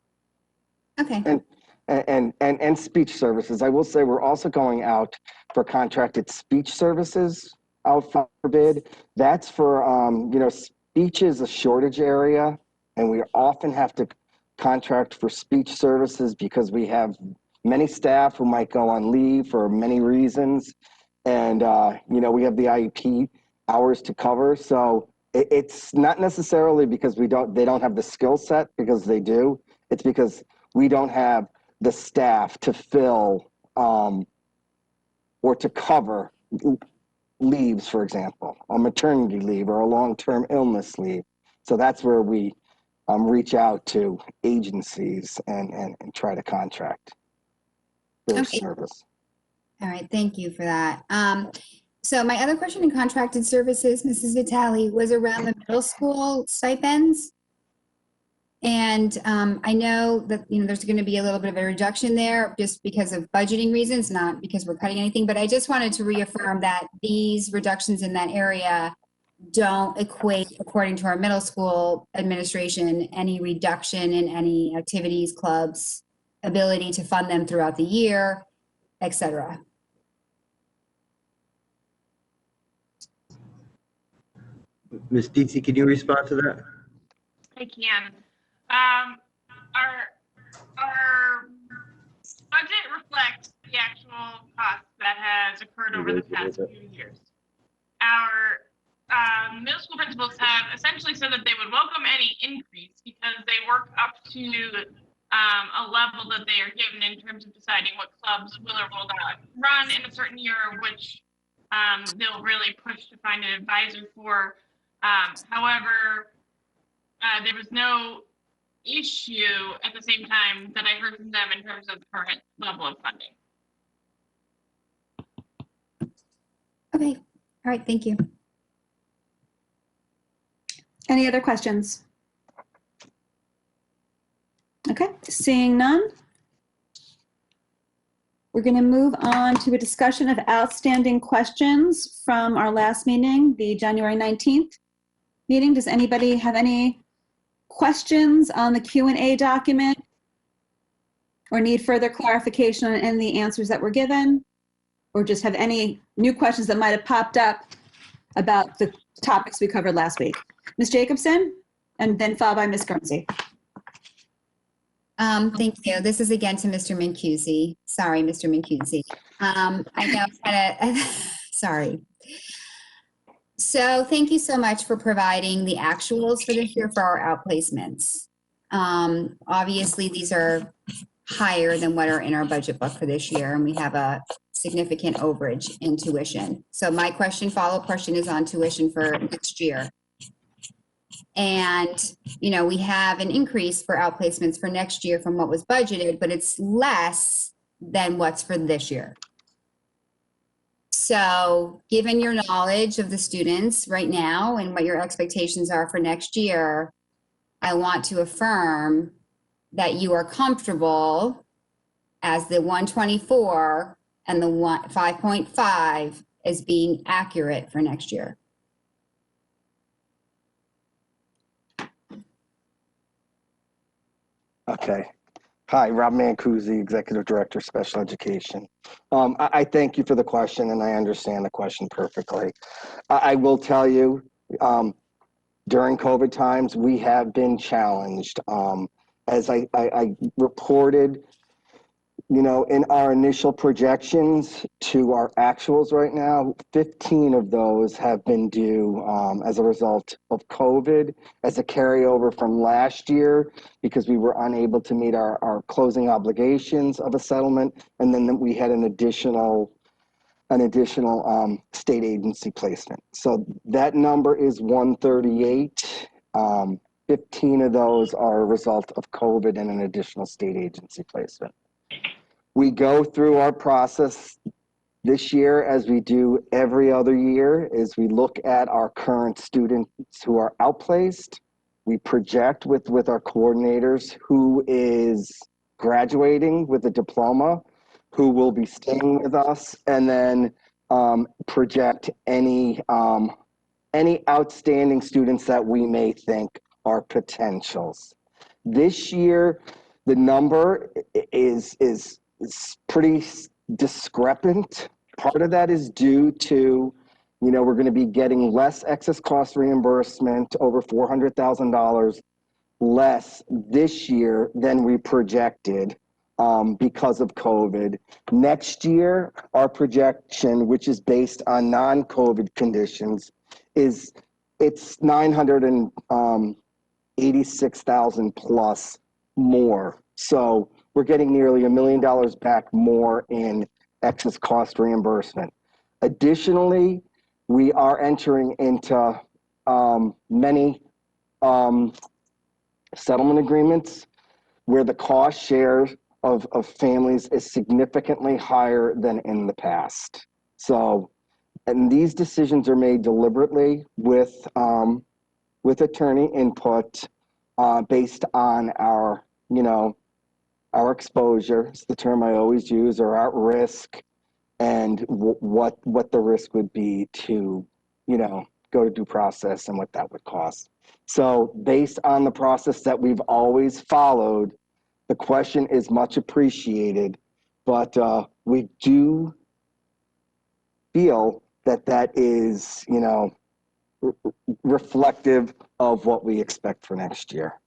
Okay. and speech services. I will say we're also going out for contracted speech services out for bid. That's for, speech is a shortage area, and we often have to contract for speech services because we have many staff who might go on leave for many reasons. And, we have the IEP hours to cover. So it's not necessarily because they don't have the skill set, because they do. It's because we don't have the staff to fill or to cover leaves, for example, a maternity leave or a long-term illness leave. So that's where we reach out to agencies and try to contract their service. All right, thank you for that. So my other question in contracted services, Mrs. Vitale, was around the middle school stipends. And I know that, there's going to be a little bit of a reduction there just because of budgeting reasons, not because we're cutting anything, but I just wanted to reaffirm that these reductions in that area don't equate, according to our middle school administration, any reduction in any activities, clubs, ability to fund them throughout the year, et cetera. Ms. Dietzy, can you respond to that? I can. Our budget reflects the actual cost that has occurred over the past few years. Our middle school principals have essentially said that they would welcome any increase because they work up to a level that they are given in terms of deciding what clubs will or will not run in a certain year, which they'll really push to find an advisor for. However, there was no issue at the same time that I heard from them in terms of the current level of funding. Okay, all right, thank you. Any other questions? Okay, seeing none. We're going to move on to a discussion of outstanding questions from our last meeting, the January 19th meeting. Does anybody have any questions on the Q&A document or need further clarification on any of the answers that were given, or just have any new questions that might have popped up about the topics we covered last week? Ms. Jacobson, and then followed by Ms. Guernsey. Thank you. This is again to Mr. Mancusi. Sorry, Mr. Mancusi. I know, sorry. So thank you so much for providing the actuals for this year for our outplacements. Obviously, these are higher than what are in our budget book for this year, and we have a significant overage in tuition. So my follow-up question is on tuition for next year. And, we have an increase for outplacements for next year from what was budgeted, but it's less than what's for this year. So given your knowledge of the students right now and what your expectations are for next year, I want to affirm that you are comfortable as the 124 and the 5.5 as being accurate for next year. Okay. Hi, Rob Mancusi, Executive Director, Special Education. I thank you for the question, and I understand the question perfectly. I will tell you, during COVID times, we have been challenged. As I reported, in our initial projections to our actuals right now, 15 of those have been due as a result of COVID, as a carryover from last year, because we were unable to meet our closing obligations of a settlement. And then we had an additional state agency placement. So that number is 138. 15 of those are a result of COVID and an additional state agency placement. We go through our process this year, as we do every other year, is we look at our current students who are outplaced. We project with our coordinators who is graduating with a diploma, who will be staying with us, and then project any outstanding students that we may think are potentials. This year, The number is pretty discrepant. Part of that is due to, we're going to be getting less excess cost reimbursement, over $400,000 less this year than we projected because of COVID. Next year, our projection, which is based on non-COVID conditions, it's 986,000 plus more. So we're getting nearly $1 million back more in excess cost reimbursement. Additionally, we are entering into many settlement agreements where the cost share of families is significantly higher than in the past. So, and these decisions are made deliberately with attorney input based on our, our exposure, it's the term I always use, or our risk, and what the risk would be to, go to due process and what that would cost. So based on the process that we've always followed, the question is much appreciated, but we do feel that is, reflective of what we expect for next year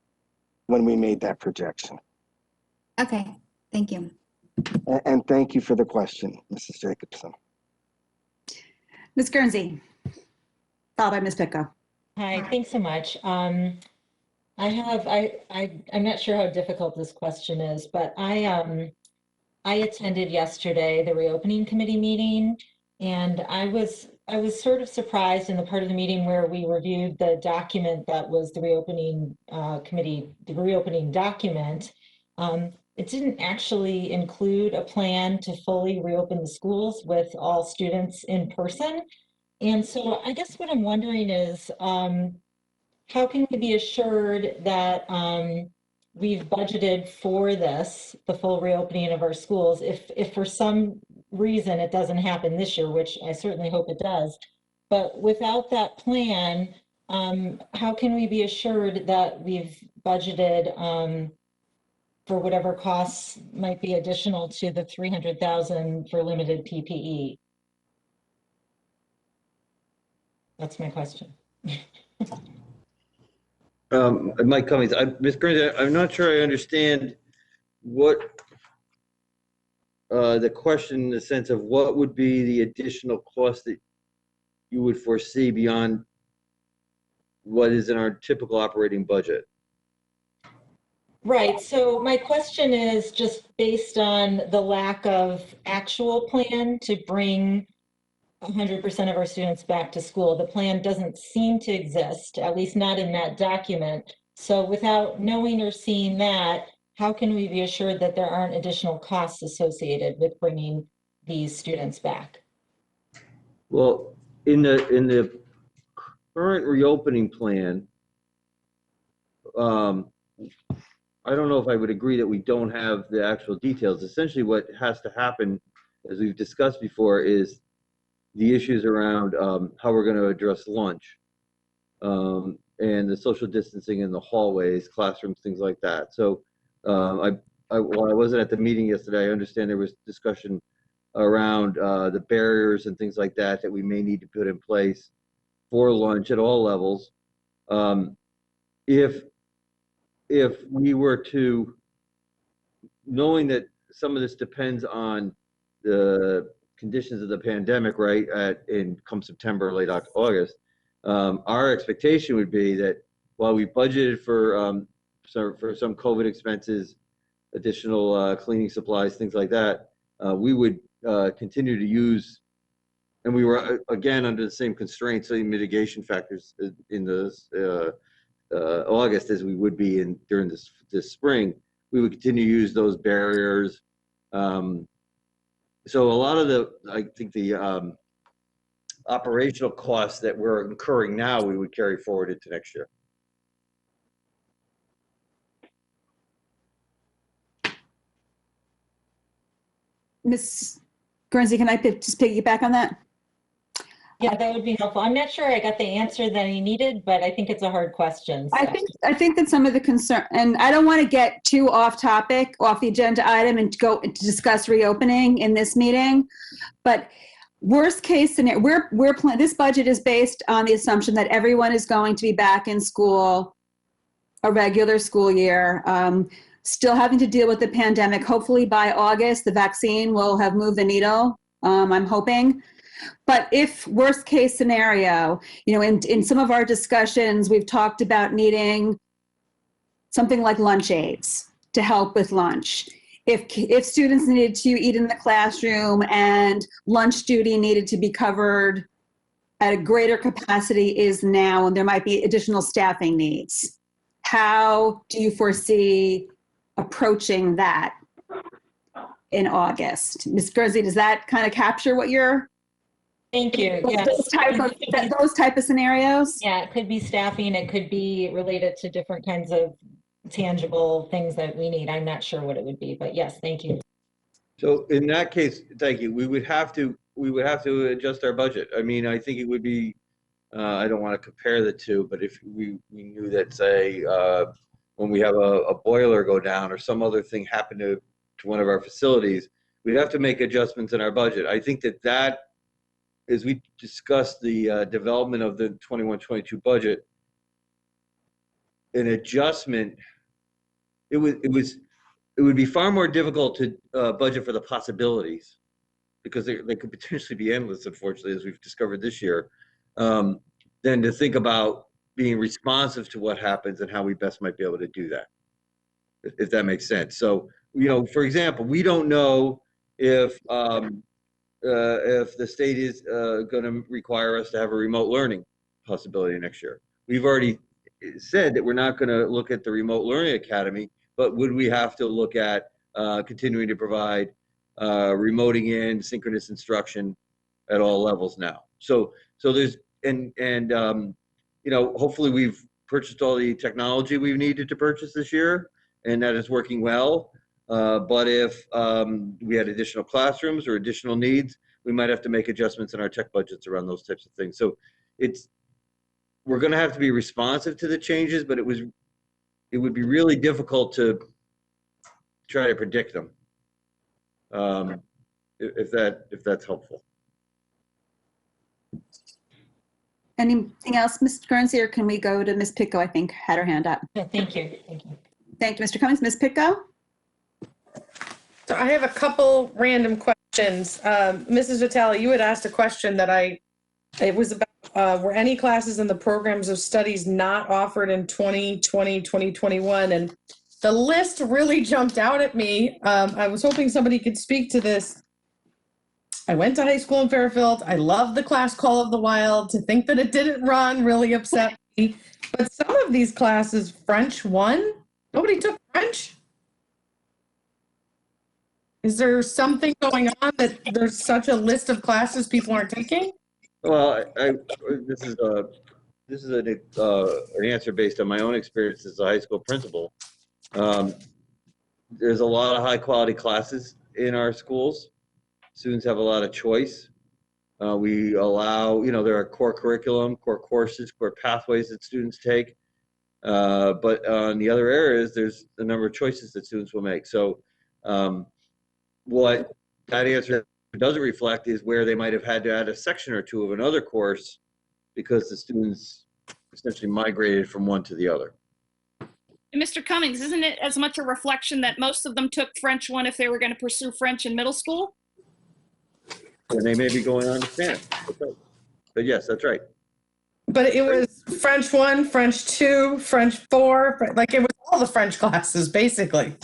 when we made that projection. Okay, thank you. And thank you for the question, Mrs. Jacobson. Ms. Guernsey, followed by Ms. Picco. Hi, thanks so much. I'm not sure how difficult this question is, but I attended yesterday the reopening committee meeting, and I was sort of surprised in the part of the meeting where we reviewed the document that was the reopening committee, the reopening document. It didn't actually include a plan to fully reopen the schools with all students in person. And so I guess what I'm wondering is, how can we be assured that we've budgeted for this, the full reopening of our schools, if for some reason it doesn't happen this year, which I certainly hope it does. But without that plan, how can we be assured that we've budgeted for whatever costs might be additional to the $300,000 for limited PPE? That's my question. Mike Cummings, Ms. Guernsey, I'm not sure I understand what the question in the sense of what would be the additional cost that you would foresee beyond what is in our typical operating budget. Right. So my question is just based on the lack of actual plan to bring 100% of our students back to school. The plan doesn't seem to exist, at least not in that document. So without knowing or seeing that, how can we be assured that there aren't additional costs associated with bringing these students back? Well, in the current reopening plan, I don't know if I would agree that we don't have the actual details. Essentially what has to happen, as we've discussed before, is the issues around how we're going to address lunch and the social distancing in the hallways, classrooms, things like that. So while I wasn't at the meeting yesterday, I understand there was discussion around the barriers and things like that we may need to put in place for lunch at all levels. If we were to, knowing that some of this depends on the conditions of the pandemic, right, come September, late August, our expectation would be that while we budgeted for some COVID expenses, additional cleaning supplies, things like that, we would continue to use, and we were again under the same constraints, same mitigation factors in the August as we would be during this spring. We would continue to use those barriers. So a lot of I think the operational costs that we're incurring now, we would carry forward into next year. Ms. Guernsey, can I just piggyback on that? Yeah, that would be helpful. I'm not sure I got the answer that I needed, but I think it's a hard question. So. I think that some of the concern, and I don't want to get too off topic, off the agenda item, and go to discuss reopening in this meeting, but worst case scenario, this budget is based on the assumption that everyone is going to be back in school, a regular school year, still having to deal with the pandemic. Hopefully by August, the vaccine will have moved the needle, I'm hoping. But if worst case scenario, you know, in some of our discussions, we've talked about needing something like lunch aids to help with lunch. If students needed to eat in the classroom and lunch duty needed to be covered at a greater capacity is now, and there might be additional staffing needs. How do you foresee approaching that in August? Ms. Guernsey, does that kind of capture what you're? Thank you. Yes. Those type of scenarios? Yeah, it could be staffing. It could be related to different kinds of tangible things that we need. I'm not sure what it would be, but yes, thank you. So in that case, thank you. We would have to adjust our budget. I mean, I think it would be, I don't want to compare the two, but if we knew that, say, when we have a boiler go down or some other thing happen to one of our facilities, we'd have to make adjustments in our budget. I think that as we discussed the development of the 21-22 budget, an adjustment, it would be far more difficult to budget for the possibilities, because they could potentially be endless, unfortunately, as we've discovered this year, than to think about being responsive to what happens and how we best might be able to do that, if that makes sense. So, you know, for example, we don't know if the state is going to require us to have a remote learning possibility next year. We've already said that we're not going to look at the remote learning academy, but would we have to look at continuing to provide remoting in synchronous instruction at all levels now? So there's, and you know, hopefully we've purchased all the technology we've needed to purchase this year, and that is working well. But if we had additional classrooms or additional needs, we might have to make adjustments in our tech budgets around those types of things. So we're going to have to be responsive to the changes, but it would be really difficult to try to predict them. If that's helpful. Anything else, Ms. Guernsey, or can we go to Ms. Pitko? I think had her hand up. No, thank you. Thank you. Thank you, Mr. Cummings. Ms. Pitko? So I have a couple random questions. Mrs. Vitale, you had asked a question that it was about, were any classes in the programs of studies not offered in 2020, 2021? And the list really jumped out at me. I was hoping somebody could speak to this. I went to high school in Fairfield. I loved the class Call of the Wild. To think that it didn't run really upset me. But some of these classes, French 1, nobody took French. Is there something going on that there's such a list of classes people aren't taking? Well, this is an answer based on my own experience as a high school principal. There's a lot of high quality classes in our schools. Students have a lot of choice. We allow, you know, there are core curriculum, core courses, core pathways that students take. But on the other areas, there's a number of choices that students will make. So what that answer doesn't reflect is where they might have had to add a section or two of another course because the students essentially migrated from one to the other. And Mr. Cummings, isn't it as much a reflection that most of them took French 1 if they were going to pursue French in middle school? And they may be going on to STAN. Okay. But yes, that's right. But it was French 1, French 2, French 4, like it was all the French classes, basically.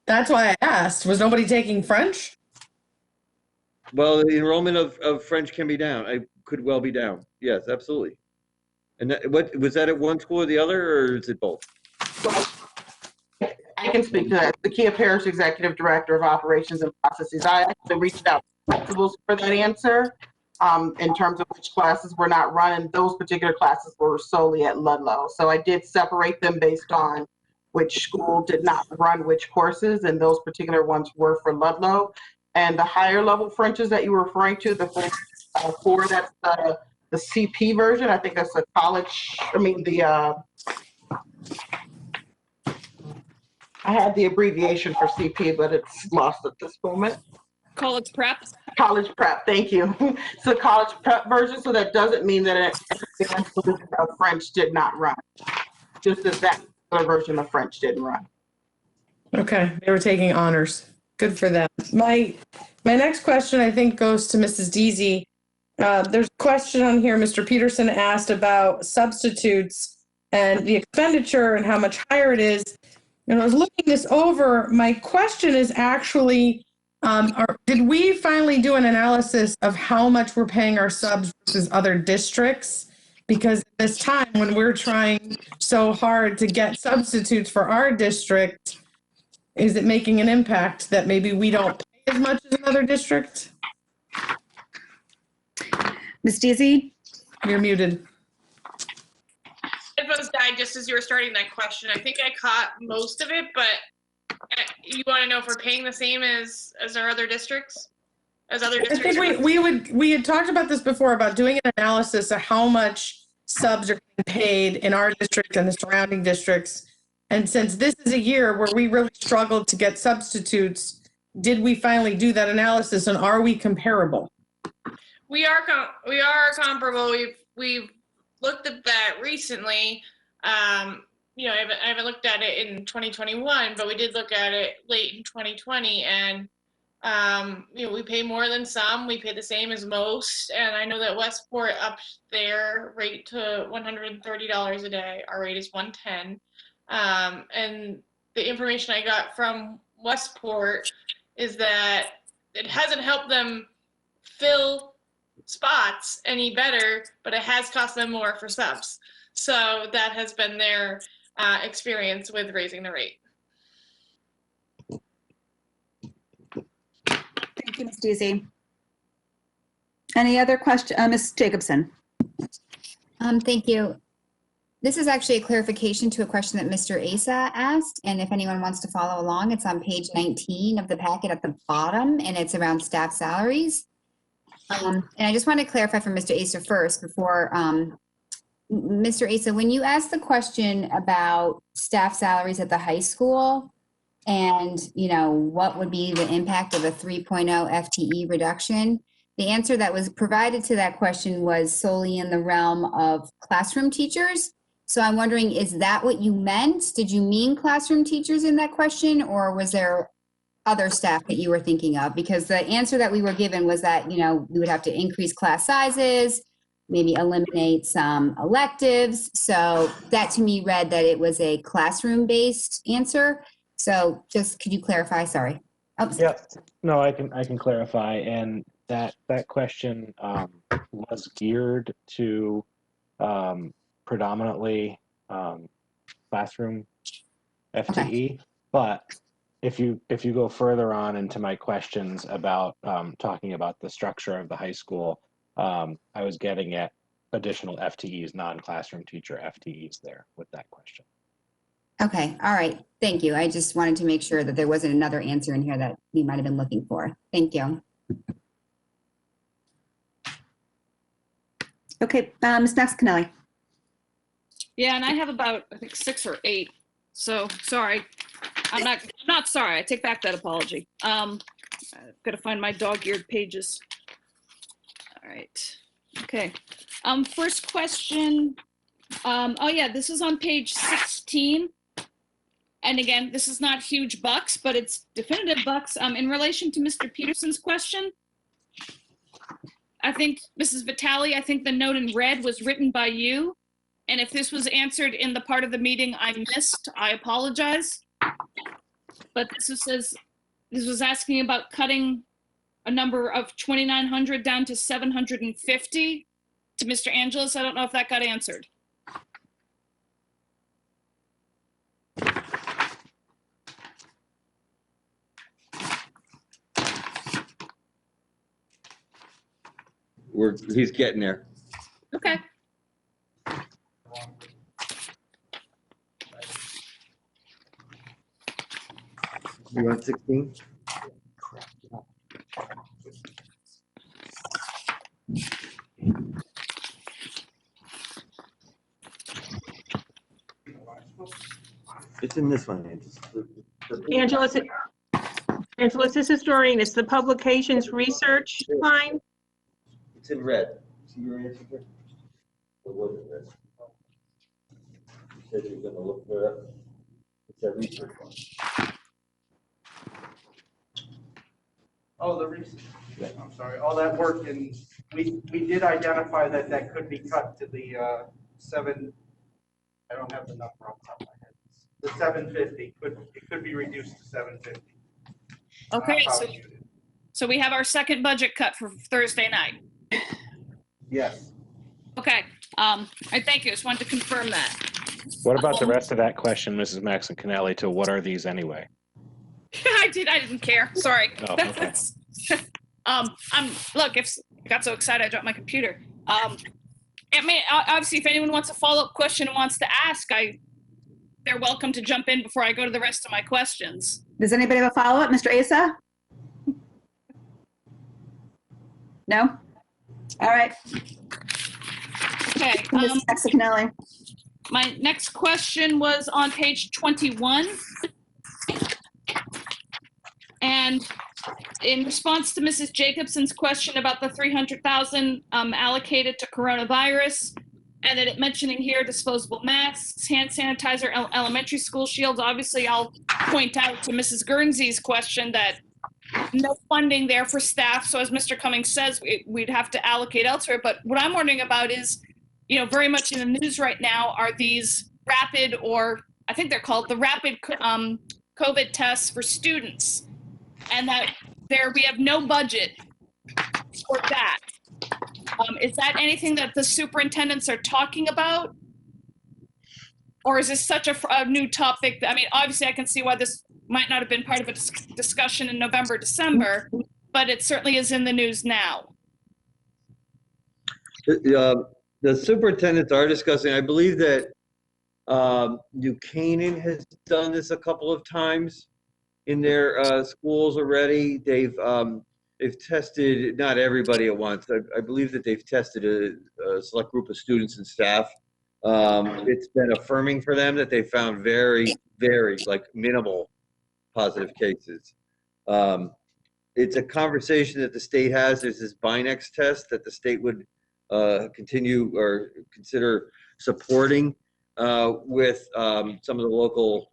That's why I asked, was nobody taking French? Well, the enrollment of French can be down. It could well be down. Yes, absolutely. And what was that at one school or the other, or is it both? I can speak to that. The Kia Parish Executive Director of Operations and Processes. I actually reached out to principals for that answer in terms of which classes were not run, and those particular classes were solely at Ludlow. So I did separate them based on which school did not run which courses, and those particular ones were for Ludlow. And the higher level Frenches that you were referring to, the 4, that's the CP version. I think that's the college, I had the abbreviation for CP, but it's lost at this moment. College prep? College prep, thank you. It's the college prep version, so that doesn't mean that an advanced version of French did not run. Just that version of French didn't run. Okay, they were taking honors. Good for them. My next question, I think, goes to Mrs. Deasy. There's a question on here. Mr. Peterson asked about substitutes and the expenditure and how much higher it is. And I was looking this over. My question is actually, did we finally do an analysis of how much we're paying our subs versus other districts? Because at this time, when we're trying so hard to get substitutes for our district, is it making an impact that maybe we don't pay as much as another district? Ms. Deasy? You're muted. Infos died just as you were starting that question. I think I caught most of it, but you want to know if we're paying the same as our other districts? As other districts? I think we had talked about this before, about doing an analysis of how much subs are being paid in our district and the surrounding districts. And since this is a year where we really struggled to get substitutes, did we finally do that analysis, and are we comparable? We are comparable. We've looked at that recently. I haven't looked at it in 2021, but we did look at it late in 2020, and we pay more than some. We pay the same as most, and I know that Westport upped their rate to $130 a day. Our rate is $110. And the information I got from Westport is that it hasn't helped them fill spots any better, but it has cost them more for subs. So that has been their experience with raising the rate. Thank you, Ms. Deasy. Any other question? Ms. Jacobson? Thank you. This is actually a clarification to a question that Mr. Asa asked, and if anyone wants to follow along, it's on page 19 of the packet at the bottom, and it's around staff salaries. And I just want to clarify from Mr. Asa first before, Mr. Asa, when you asked the question about staff salaries at the high school and, what would be the impact of a 3.0 FTE reduction, the answer that was provided to that question was solely in the realm of classroom teachers. So I'm wondering, is that what you meant? Did you mean classroom teachers in that question, or was there other staff that you were thinking of? Because the answer that we were given was that, we would have to increase class sizes, maybe eliminate some electives. So that to me read that it was a classroom-based answer. So just, could you clarify? Sorry. Oh, yeah, no, I can clarify. And that question was geared to predominantly classroom FTE, okay. But if you go further on into my questions about talking about the structure of the high school, I was getting at additional FTEs, non-classroom teacher FTEs there with that question. Okay, all right, thank you. I just wanted to make sure that there wasn't another answer in here that we might have been looking for. Thank you. Okay, Ms. Max-Canelli. Yeah, and I have about, I think, 6 or 8. So sorry. I'm not sorry. I take back that apology. I've got to find my dog-eared pages. All right. Okay. First question. Oh yeah, this is on page 16. And again, this is not huge bucks, but it's definitive bucks. In relation to Mr. Peterson's question, I think, Mrs. Vitale, I think the note in red was written by you. And if this was answered in the part of the meeting I missed, I apologize. But this was asking about cutting a number of 2,900 down to 750 to Mr. Angeles. I don't know if that got answered. He's getting there. Okay. You want 16? It's in this one. Angela, this is Doreen. It's the publications research line. It's in red. See your answer here? Or was it red? You said you were going to look for it. It's that research one. Oh, the research. I'm sorry. All that work, and we did identify that that could be cut to the 7. I don't have the number off the top of my head. The 750 could be reduced to 750. Okay, so we have our second budget cut for Thursday night. Yes. Okay, I thank you. Just wanted to confirm that. What about the rest of that question, Mrs. Maxon-Canelli, to what are these anyway? I didn't care. Sorry. Oh, okay. Look, if I got so excited I dropped my computer. I mean, obviously, if anyone wants a follow-up question and wants to ask, they're welcome to jump in before I go to the rest of my questions. Does anybody have a follow-up? Mr. Asa? No? All right. Okay. Ms. Maxon-Canelli. My next question was on page 21. And in response to Mrs. Jacobson's question about the $300,000 allocated to coronavirus, and that it mentioning here disposable masks, hand sanitizer, elementary school shields, obviously I'll point out to Mrs. Guernsey's question that no funding there for staff. So as Mr. Cummings says, we'd have to allocate elsewhere. But what I'm wondering about is, you know, very much in the news right now are these rapid, or I think they're called the rapid COVID tests for students. And that we have no budget for that. Is that anything that the superintendents are talking about? Or is this such a new topic? I mean, obviously I can see why this might not have been part of a discussion in November, December, but it certainly is in the news now. The superintendents are discussing, I believe that New Canaan has done this a couple of times in their schools already. They've tested, not everybody at once. I believe that they've tested a select group of students and staff. It's been affirming for them that they found very, very minimal positive cases. It's a conversation that the state has. There's this Binex test that the state would continue or consider supporting with some of the local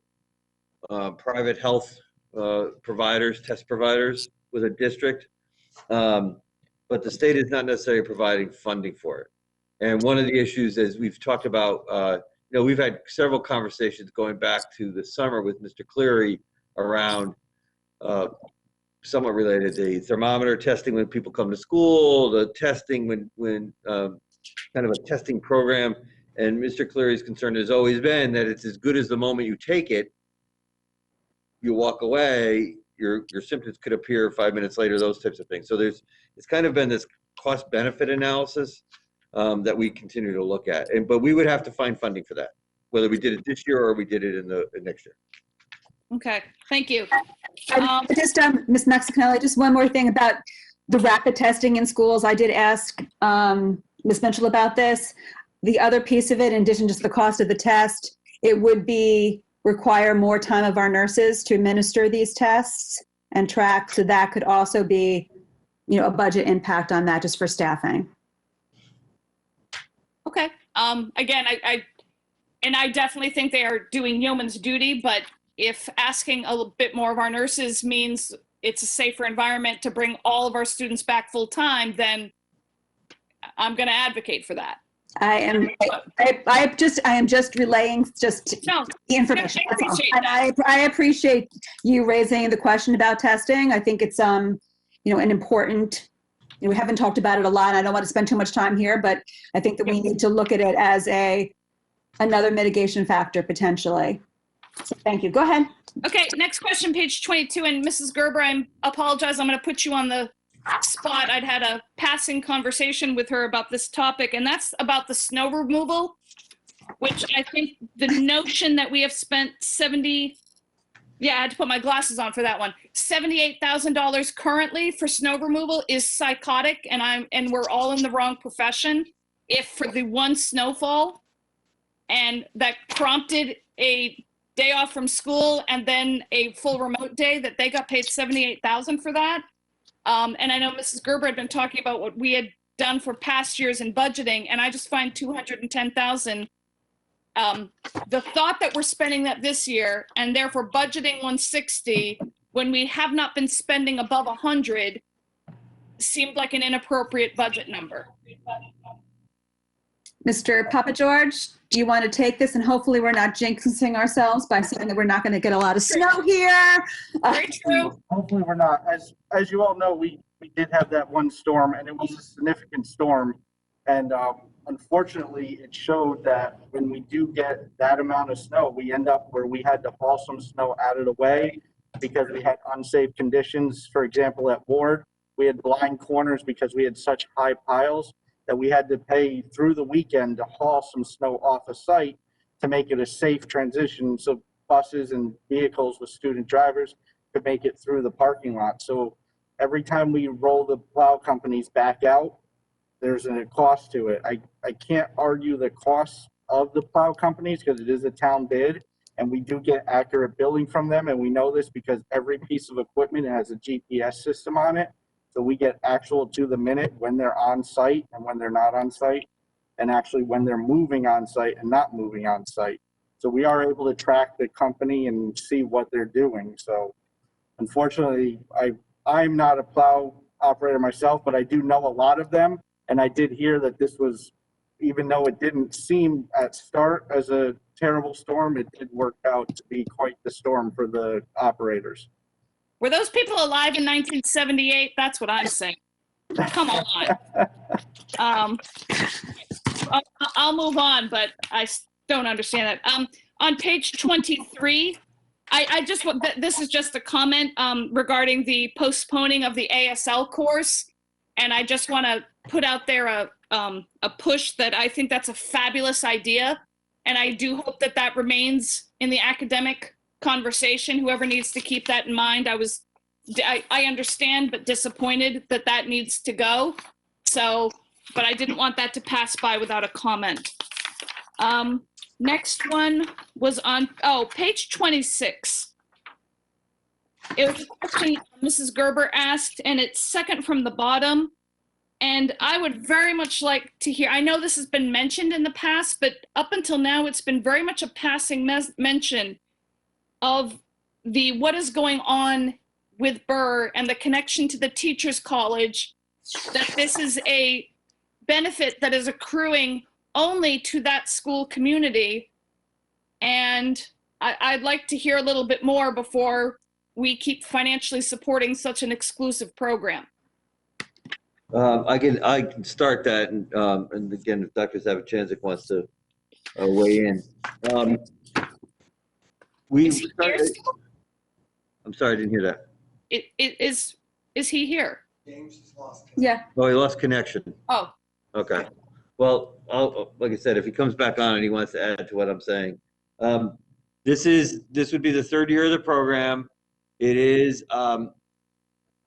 private health providers, test providers with a district. But the state is not necessarily providing funding for it. And one of the issues, as we've talked about, you know, we've had several conversations going back to the summer with Mr. Cleary around somewhat related to the thermometer testing when people come to school, the testing when kind of a testing program. And Mr. Cleary's concern has always been that it's as good as the moment you take it, you walk away, your symptoms could appear 5 minutes later, those types of things. So it's kind of been this cost benefit analysis that we continue to look at. But we would have to find funding for that, whether we did it this year or we did it in the next year. Okay, thank you. Just Ms. Maxon-Canelli, just one more thing about the rapid testing in schools. I did ask Ms. Mitchell about this. The other piece of it, in addition to the cost of the test, it would require more time of our nurses to administer these tests and track. So that could also be, you know, a budget impact on that just for staffing. Okay. Again, I definitely think they are doing yeoman's duty, but if asking a little bit more of our nurses means it's a safer environment to bring all of our students back full time, then I'm going to advocate for that. I am just relaying the information. I appreciate and I appreciate you raising the question about testing. I think it's you know, an important, you know, we haven't talked about it a lot and I don't want to spend too much time here, but I think that we need to look at it as another mitigation factor potentially. So thank you. Go ahead. Okay, next question, page 22. And Mrs. Gerber, I apologize. I'm going to put you on the spot. I'd had a passing conversation with her about this topic, and that's about the snow removal, which I think the notion that we have spent I had to put my glasses on for that one. $78,000 currently for snow removal is psychotic, and we're all in the wrong profession. If for the one snowfall, and that prompted a day off from school and then a full remote day, that they got paid $78,000 for that. And I know Mrs. Gerber had been talking about what we had done for past years in budgeting, and I just find $210,000. The thought that we're spending that this year and therefore budgeting 160 when we have not been spending above 100 seemed like an inappropriate budget number. Mr. Papa George, do you want to take this? And hopefully we're not jinxing ourselves by saying that we're not going to get a lot of snow here. Very true. Hopefully we're not. As you all know, we did have that one storm, and it was a significant storm. And unfortunately, it showed that when we do get that amount of snow, we end up where we had to haul some snow out of the way because we had unsafe conditions. For example, at Ward, we had blind corners because we had such high piles that we had to pay through the weekend to haul some snow off a site to make it a safe transition so buses and vehicles with student drivers could make it through the parking lot. So every time we roll the plow companies back out, there's a cost to it. I can't argue the cost of the plow companies because it is a town bid, and we do get accurate billing from them, and we know this because every piece of equipment has a GPS system on it. So we get actual to the minute when they're on site and when they're not on site, and actually when they're moving on site and not moving on site. So we are able to track the company and see what they're doing. So unfortunately, I'm not a plow operator myself, but I do know a lot of them. And I did hear that this was, even though it didn't seem at start as a terrible storm, it did work out to be quite the storm for the operators. Were those people alive in 1978? That's what I'm saying. Come on. I'll move on, but I don't understand that. On page 23, I just want, this is just a comment regarding the postponing of the ASL course. And I just want to put out there a push that I think that's a fabulous idea. And I do hope that that remains in the academic conversation. Whoever needs to keep that in mind. I understand, but disappointed that that needs to go. So, but I didn't want that to pass by without a comment. Next one was on, page 26. It was a question Mrs. Gerber asked, and it's second from the bottom. And I would very much like to hear, I know this has been mentioned in the past, but up until now, it's been very much a passing mention of what is going on with Burr and the connection to the Teachers College, that this is a benefit that is accruing only to that school community. And I'd like to hear a little bit more before we keep financially supporting such an exclusive program. I can start that, and again, if Dr. Savichanzik wants to weigh in. I'm sorry, I didn't hear that. Is he here? James has lost connection. Yeah. Oh, he lost connection. Oh. Okay. Well, like I said, if he comes back on and he wants to add to what I'm saying, this would be the third year of the program. It is.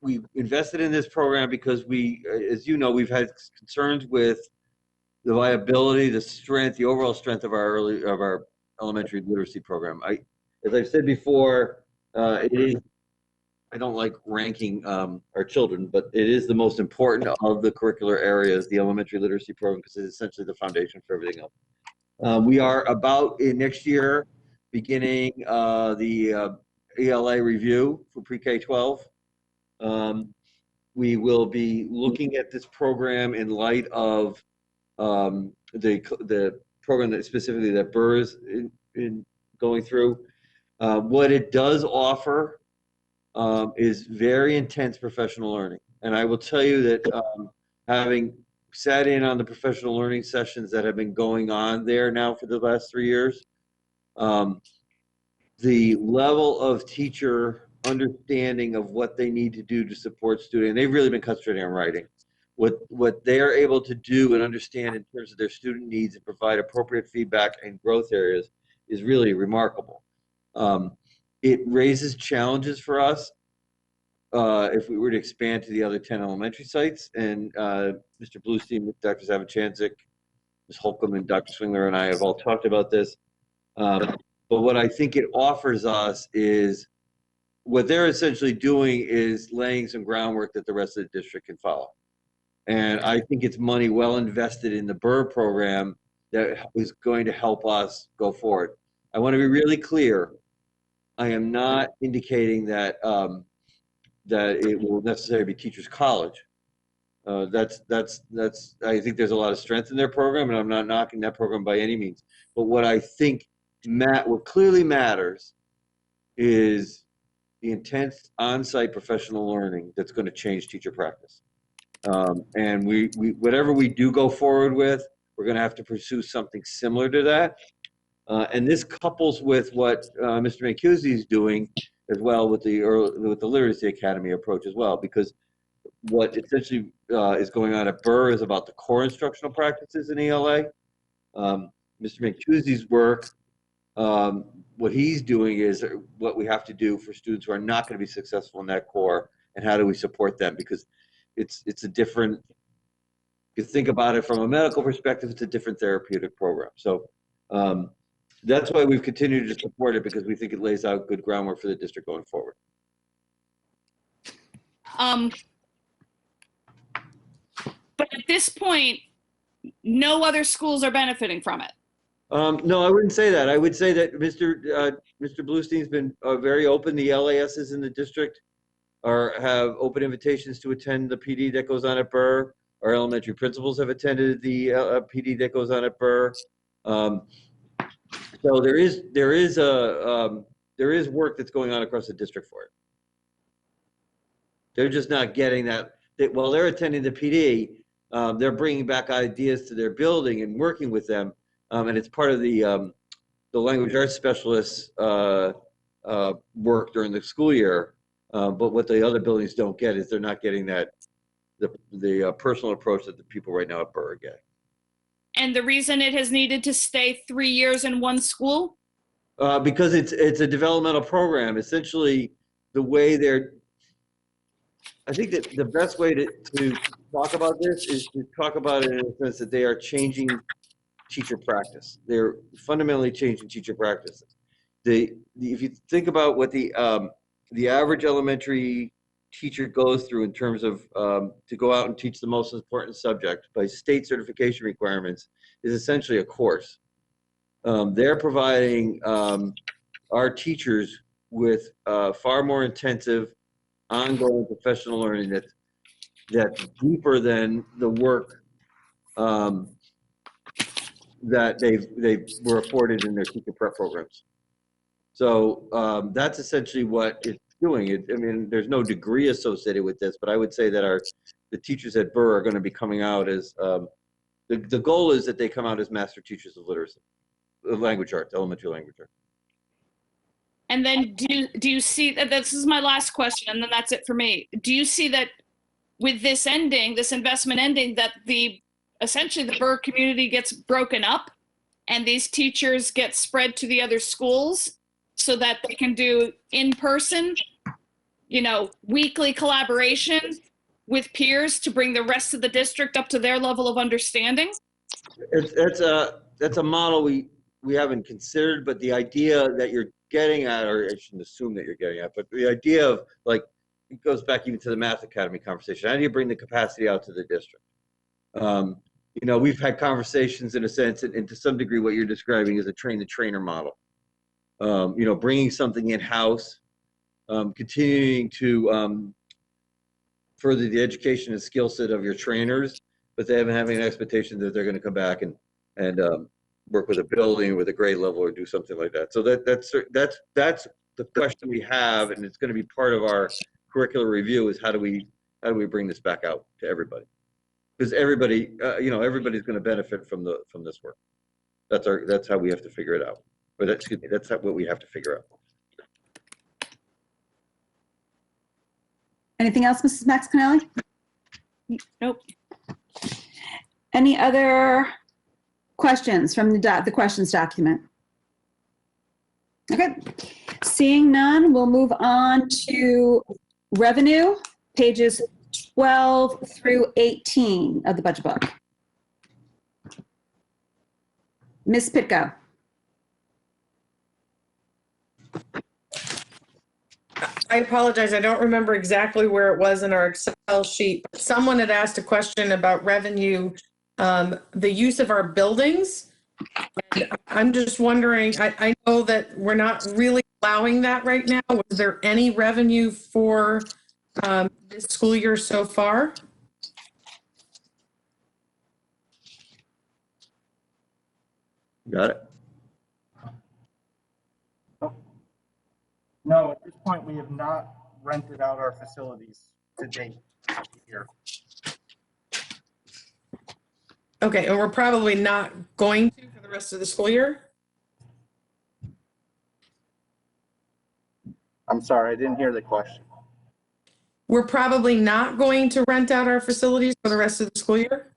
We invested in this program because as you know, we've had concerns with the viability, the strength, the overall strength of our elementary literacy program. As I've said before, it is. I don't like ranking our children, but it is the most important of the curricular areas, the elementary literacy program, because it's essentially the foundation for everything else. We are about next year beginning the ELA review for pre-K-12. We will be looking at this program in light of the program that specifically that Burr is in going through. What it does offer is very intense professional learning. And I will tell you that having sat in on the professional learning sessions that have been going on there now for the last 3 years, the level of teacher understanding of what they need to do to support students, and they've really been concentrating on writing, what they are able to do and understand in terms of their student needs and provide appropriate feedback and growth areas is really remarkable. It raises challenges for us if we were to expand to the other 10 elementary sites. And Mr. Bluestein, Dr. Savichanzik, Ms. Holcomb, and Dr. Swingler and I have all talked about this. But But what I think it offers us is, what they're essentially doing is laying some groundwork that the rest of the district can follow. And I think it's money well invested in the Burr program that is going to help us go forward. I want to be really clear. I am not indicating that that it will necessarily be Teachers College. I think there's a lot of strength in their program, and I'm not knocking that program by any means. But what I think what clearly matters is the intense on-site professional learning that's going to change teacher practice. And we whatever we do go forward with, we're going to have to pursue something similar to that. And this couples with what Mr. Mancusi is doing as well with the Literacy Academy approach as well, because what essentially is going on at Burr is about the core instructional practices in ELA. Mr. Mancusi's work, what he's doing is what we have to do for students who are not going to be successful in that core, and how do we support them, because it's a different, if you think about it from a medical perspective, it's a different therapeutic program. So that's why we've continued to support it, because we think it lays out good groundwork for the district going forward. But at this point, no other schools are benefiting from it. No, I wouldn't say that. I would say that Mr. Bluestein's been very open. The LASs in the district have open invitations to attend the PD that goes on at Burr. Our elementary principals have attended the PD that goes on at Burr. So there is work that's going on across the district for it. They're just not getting that. While they're attending the PD, they're bringing back ideas to their building and working with them, and it's part of the language arts specialists work during the school year. But what the other buildings don't get is they're not getting that the personal approach that the people right now at Burr are getting. And the reason it has needed to stay 3 years in one school? Because it's a developmental program. Essentially, the way I think that the best way to talk about this is to talk about it in the sense that they are changing teacher practice. They're fundamentally changing teacher practice. If you think about what the average elementary teacher goes through in terms of to go out and teach the most important subject by state certification requirements, is essentially a course. They're providing our teachers with far more intensive, ongoing professional learning that's deeper than the work that they were afforded in their teacher prep programs. So that's essentially what it's doing. I mean, there's no degree associated with this, but I would say that the teachers at Burr are going to be coming out as the goal is that they come out as master teachers of literacy, language arts, elementary language arts. And then do you see that, this is my last question, and then that's it for me. Do you see that with this ending, this investment ending, that essentially the Burr community gets broken up and these teachers get spread to the other schools so that they can do in-person, weekly collaboration with peers to bring the rest of the district up to their level of understanding? That's a model we haven't considered, but the idea that you're getting at, or I shouldn't assume that you're getting at, but the idea of, like, it goes back even to the Math Academy conversation. How do you bring the capacity out to the district? We've had conversations in a sense, and to some degree what you're describing is a train-the-trainer model. Bringing something in-house, continuing to further the education and skill set of your trainers, but they haven't having an expectation that they're going to come back and work with a building with a grade level or do something like that. So that's the question we have, and it's going to be part of our curricular review, is how do we bring this back out to everybody? Because everybody, everybody's going to benefit from this work. That's how we have to figure it out. Or that's what we have to figure out. Anything else, Mrs. Maxconelli? Nope. Any other questions from the questions document? Okay. Seeing none, we'll move on to revenue, pages 12 through 18 of the budget book. Ms. Pitko. I apologize. I don't remember exactly where it was in our Excel sheet. But someone had asked a question about revenue, the use of our buildings. And I'm just wondering, I know that we're not really allowing that right now. Was there any revenue for this school year so far? Got it. No, at this point, we have not rented out our facilities to date here. Okay, and we're probably not going to for the rest of the school year? I'm sorry, I didn't hear the question. We're probably not going to rent out our facilities for the rest of the school year?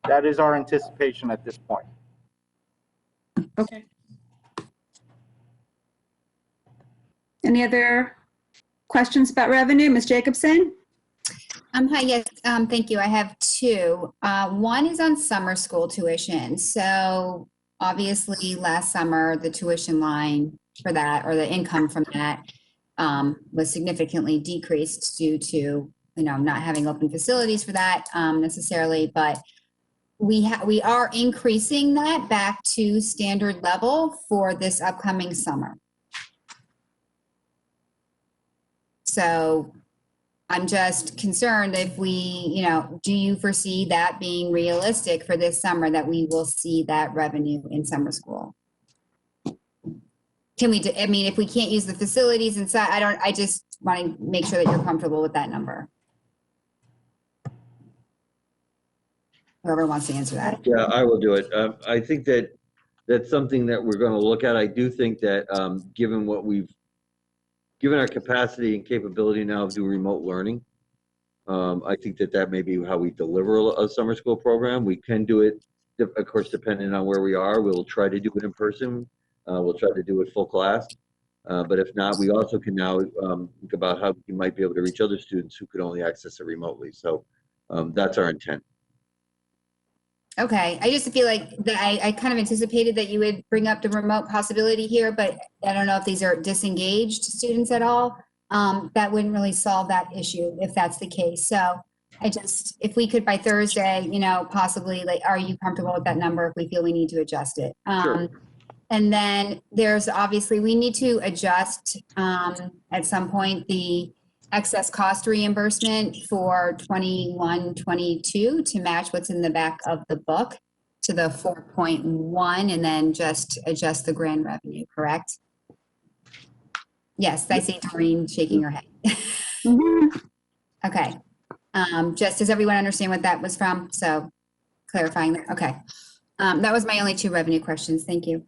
That is our anticipation at this point. Okay. Any other questions about revenue? Ms. Jacobson? Hi, yes, thank you. I have two. One is on summer school tuition. So obviously last summer, the tuition line for that, or the income from that, was significantly decreased due to, not having open facilities for that necessarily, but we are increasing that back to standard level for this upcoming summer. So I'm just concerned if we, do you foresee that being realistic for this summer, that we will see that revenue in summer school? Can we, if we can't use the facilities inside, I just want to make sure that you're comfortable with that number. Whoever wants to answer that. Yeah, I will do it. I think that that's something that we're going to look at. I do think that given our capacity and capability now of doing remote learning, I think that may be how we deliver a summer school program. We can do it, of course, depending on where we are. We'll try to do it in person. We'll try to do it full class. But if not, we also can now think about how we might be able to reach other students who could only access it remotely. So that's our intent. Okay, I just feel like that I kind of anticipated that you would bring up the remote possibility here, but I don't know if these are disengaged students at all. That wouldn't really solve that issue if that's the case. So if we could by Thursday, possibly, are you comfortable with that number if we feel we need to adjust it? Sure. And then there's obviously, we need to adjust at some point the excess cost reimbursement for 21-22 to match what's in the back of the book to the 4.1, and then just adjust the grand revenue, correct? Yes, I see Doreen shaking her head. Okay. Just does everyone understand what that was from? So clarifying that. Okay. That was my only two revenue questions. Thank you.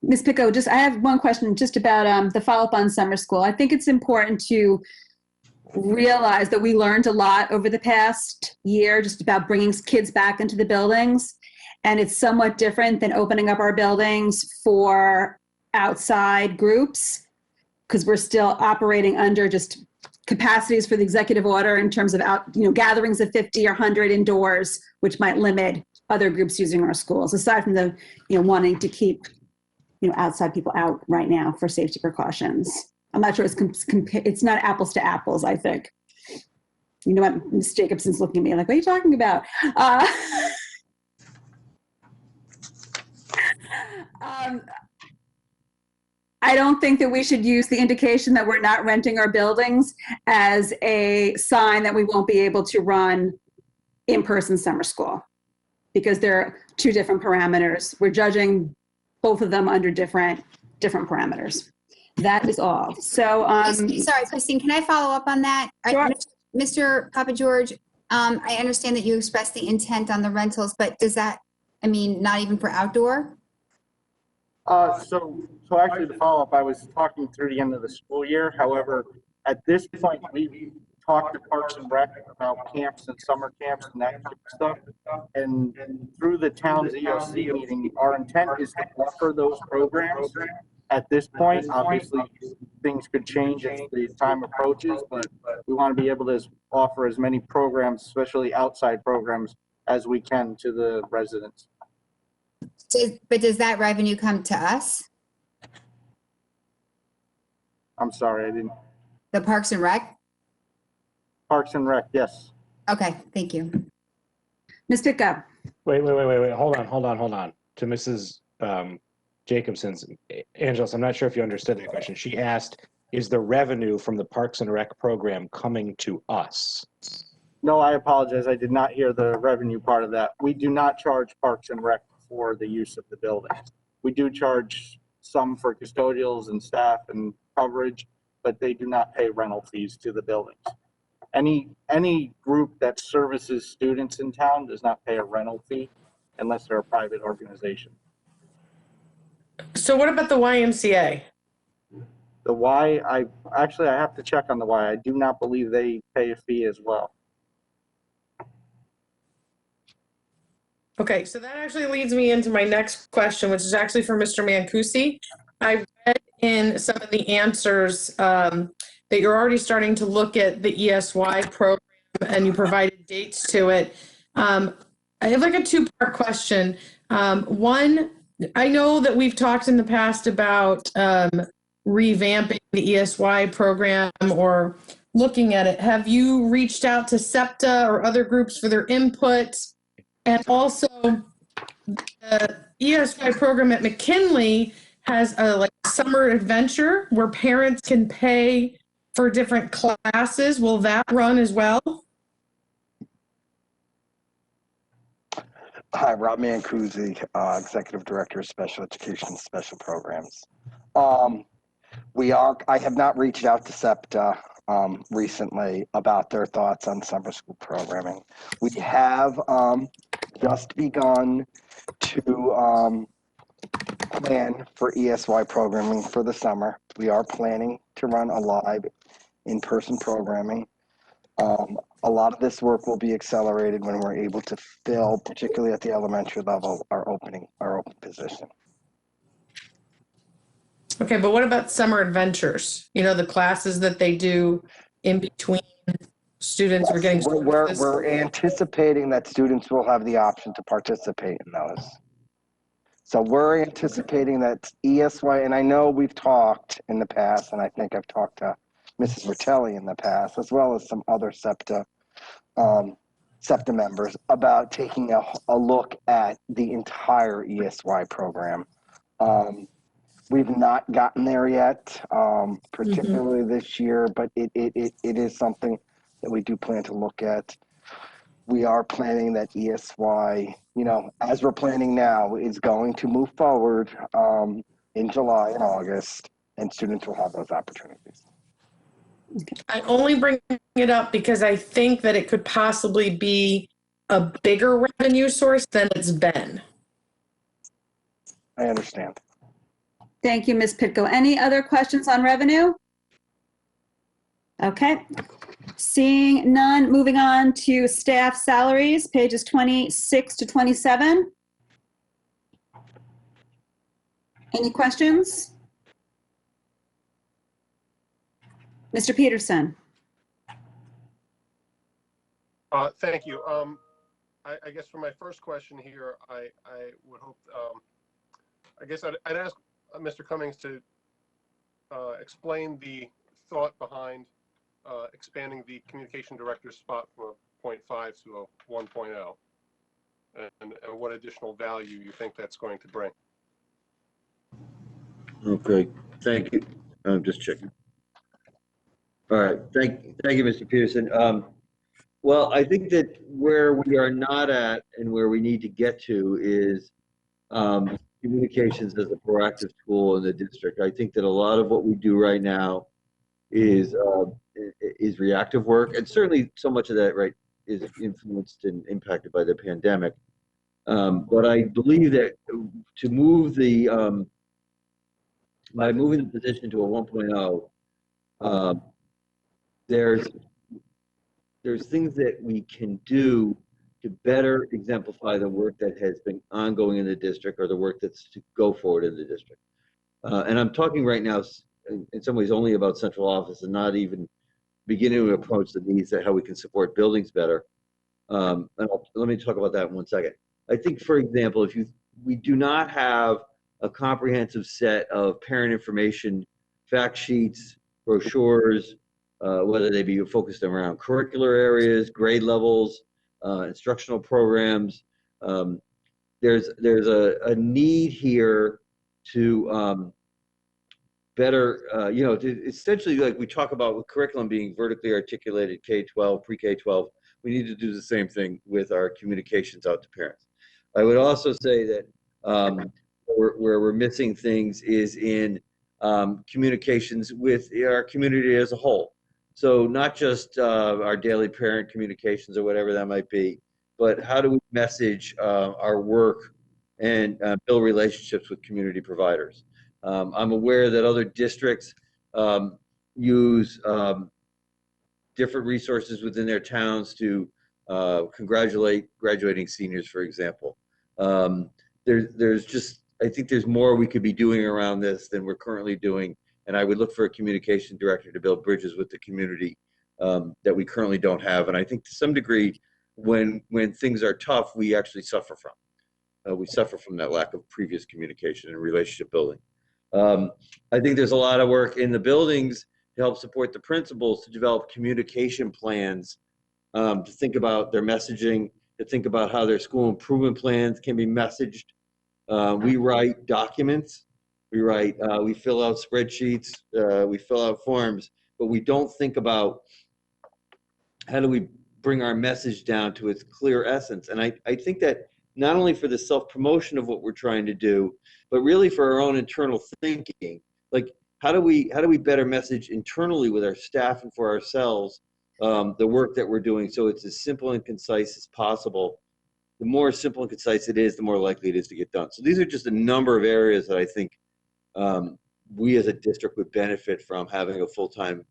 Ms. Picco, I have one question just about the follow-up on summer school. I think it's important to realize that we learned a lot over the past year just about bringing kids back into the buildings. And it's somewhat different than opening up our buildings for outside groups, because we're still operating under just capacities for the executive order in terms of gatherings of 50 or 100 indoors, which might limit other groups using our schools, aside from the wanting to keep outside people out right now for safety precautions. I'm not sure it's not apples to apples, I think. You know what, Ms. Jacobson's looking at me like, what are you talking about? I don't think that we should use the indication that we're not renting our buildings as a sign that we won't be able to run in-person summer school, because they're two different parameters. We're judging both of them under different parameters. That is all. So, sorry, Christine, can I follow up on that? Sure. Mr. Papa George, I understand that you expressed the intent on the rentals, but does that, not even for outdoor? So actually the follow-up, I was talking through the end of the school year. However, at this point, we've talked to Parks and Rec about camps and summer camps and that kind of stuff. And through the town's EOC meeting, our intent is to offer those programs. At this point, obviously, things could change as the time approaches, but we want to be able to offer as many programs, especially outside programs, as we can to the residents. But does that revenue come to us? I'm sorry, I didn't. The Parks and Rec? Parks and Rec, yes. Okay, thank you. Ms. Pitko. Wait. Hold on. To Mrs. Jacobson's, Angelos, I'm not sure if you understood that question. She asked, is the revenue from the Parks and Rec program coming to us? No, I apologize. I did not hear the revenue part of that. We do not charge Parks and Rec for the use of the building. We do charge some for custodials and staff and coverage, but they do not pay rental fees to the buildings. Any group that services students in town does not pay a rental fee unless they're a private organization. So what about the YMCA? The Y, I have to check on the Y. I do not believe they pay a fee as well. Okay, so that actually leads me into my next question, which is actually for Mr. Mancusi. I read in some of the answers that you're already starting to look at the ESY program and you provided dates to it. I have like a two-part question. One, I know that we've talked in the past about revamping the ESY program or looking at it. Have you reached out to SEPTA or other groups for their input? And also, the ESY program at McKinley has a like summer adventure where parents can pay for different classes. Will that run as well? Hi, Rob Mancusi, Executive Director of Special Education and Special Programs. I have not reached out to SEPTA recently about their thoughts on summer school programming. We have just begun to plan for ESY programming for the summer. We are planning to run a live in-person programming. A lot of this work will be accelerated when we're able to fill, particularly at the elementary level, our open position. Okay, but what about summer adventures? You know, the classes that they do in between students are getting services? We're anticipating that students will have the option to participate in those. So we're anticipating that ESY, and I know we've talked in the past, and I think I've talked to Mrs. Ritelli in the past, as well as some other SEPTA members, about taking a look at the entire ESY program. We've not gotten there yet, particularly this year, but it is something that we do plan to look at. We are planning that ESY, as we're planning now, is going to move forward in July and August, and students will have those opportunities. I only bring it up because I think that it could possibly be a bigger revenue source than it's been. I understand. Thank you, Ms. Pitko. Any other questions on revenue? Okay. Seeing none, moving on to staff salaries, pages 26 to 27. Any questions? Mr. Peterson. Thank you. I guess for my first question here, I would hope, I guess I'd ask Mr. Cummings to explain the thought behind expanding the communication director's spot from a 0.5 to a 1.0, and what additional value you think that's going to bring. Okay, thank you. I'm just checking. All right, thank you, Mr. Peterson. Well, I think that where we are not at and where we need to get to is communications as a proactive tool in the district. I think that a lot of what we do right now is reactive work, and certainly so much of that, right, is influenced and impacted by the pandemic. But I believe that to move the by moving the position to a 1.0, there's things that we can do to better exemplify the work that has been ongoing in the district, or the work that's to go forward in the district. And I'm talking right now in some ways only about central office, and not even beginning to approach the needs of how we can support buildings better. And let me talk about that in 1 second. I think, for example, we do not have a comprehensive set of parent information, fact sheets, brochures, whether they be focused around curricular areas, grade levels, instructional programs. There's a need here to better, you know, essentially, like we talk about with curriculum being vertically articulated, K-12, pre-K-12, we need to do the same thing with our communications out to parents. I would also say that where we're missing things is in communications with our community as a whole. So not just our daily parent communications or whatever that might be, but how do we message our work and build relationships with community providers? I'm aware that other districts use different resources within their towns to congratulate graduating seniors, for example. There's just, I think there's more we could be doing around this than we're currently doing. And I would look for a communication director to build bridges with the community that we currently don't have. And I think to some degree, when things are tough, we actually suffer from. We suffer from that lack of previous communication and relationship building. I think there's a lot of work in the buildings to help support the principals to develop communication plans, to think about their messaging, to think about how their school improvement plans can be messaged. We write documents, we fill out spreadsheets, we fill out forms, but we don't think about how do we bring our message down to its clear essence. And I think that not only for the self-promotion of what we're trying to do, but really for our own internal thinking. Like, how do we better message internally with our staff and for ourselves the work that we're doing so it's as simple and concise as possible. The more simple and concise it is, the more likely it is to get done. So these are just a number of areas that I think we as a district would benefit from having a full-time.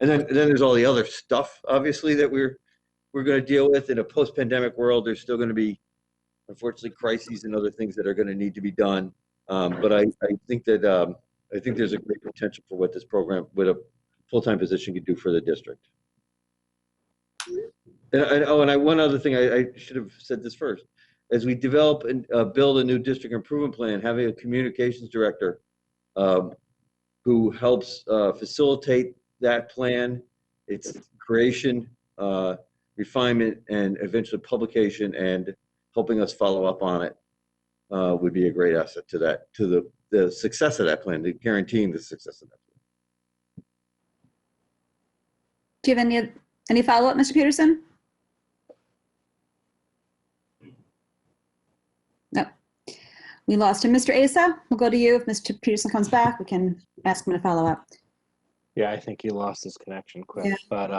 And then there's all the other stuff, obviously, that we're going to deal with. In a post-pandemic world, there's still going to be, unfortunately, crises and other things that are going to need to be done. But I think that I think there's a great potential for what this program with a full-time position could do for the district. And one other thing, I should have said this first. As we develop and build a new district improvement plan, having a communications director who helps facilitate that plan, its creation, refinement, and eventually publication, and helping us follow up on it would be a great asset to that, to the success of that plan, to guaranteeing the success of that plan. Do you have any follow-up, Mr. Peterson? No. We lost him. Mr. Asa, we'll go to you. If Mr. Peterson comes back, we can ask him to follow up. Yeah, I think he lost his connection quick. Yeah. But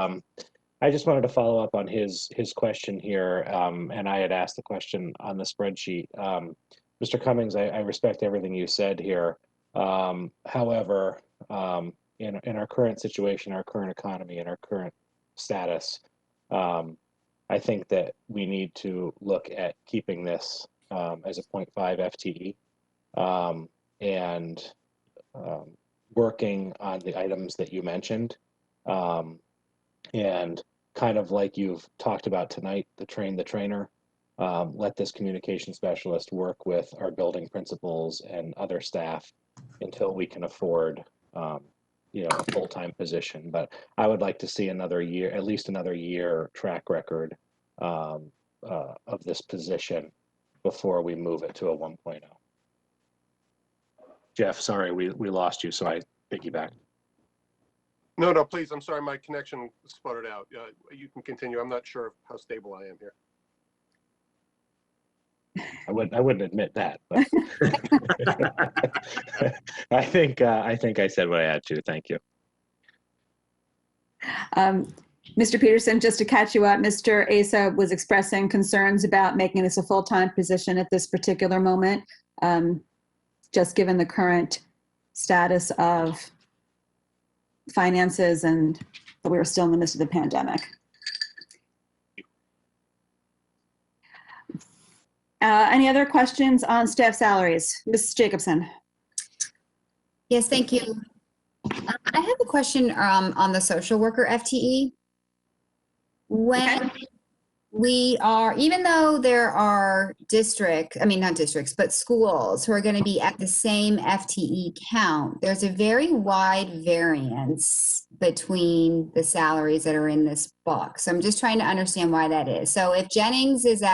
I just wanted to follow up on his question here, and I had asked the question on the spreadsheet. Mr. Cummings, I respect everything you said here. However, in our current situation, our current economy, and our current status, I think that we need to look at keeping this as a 0.5 FTE and working on the items that you mentioned. And kind of like you've talked about tonight, the train the trainer, let this communication specialist work with our building principals and other staff until we can afford you know, a full-time position. But I would like to see another year, at least another year track record of this position before we move it to a 1.0. Jeff, sorry, we lost you, so I piggybacked. No, please. I'm sorry, my connection sputtered out. You can continue. I'm not sure how stable I am here. I wouldn't admit that, but I think I said what I had to. Thank you. Mr. Peterson, just to catch you up, Mr. Asa was expressing concerns about making this a full-time position at this particular moment, just given the current status of finances and that we were still in the midst of the pandemic. Any other questions on staff salaries? Ms. Jacobson. Yes, thank you. I have a question on the social worker FTE. When we are, even though there are not districts, but schools who are going to be at the same FTE count, there's a very wide variance between the salaries that are in this book. So I'm just trying to understand why that is. So if Jennings is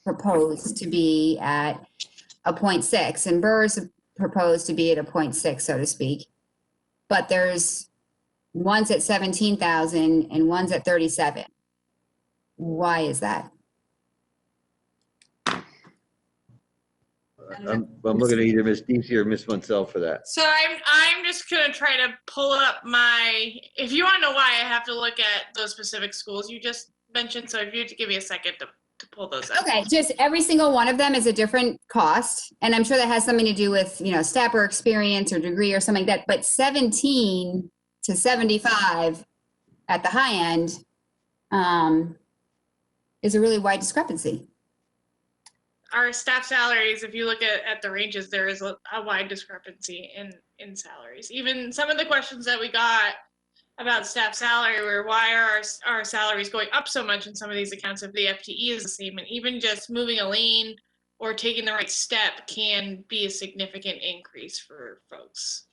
proposed to be at a 0.6 and Burr is proposed to be at a 0.6, so to speak, but there's one's at 17,000 and one's at 37. Why is that? I'm looking at either Ms. Deasy or Ms. Munsell for that. So I'm just gonna try to pull up if you want to know why, I have to look at those specific schools you just mentioned. So if you have to give me a second to pull those up. Okay, just every single one of them is a different cost. And I'm sure that has something to do with, step or experience or degree or something like that. But 17 to 75 at the high end is a really wide discrepancy. Our staff salaries, if you look at the ranges, there is a wide discrepancy in salaries. Even some of the questions that we got about staff salary were, why are our salaries going up so much in some of these accounts if the FTE is the same? And even just moving a lane or taking the right step can be a significant increase for folks.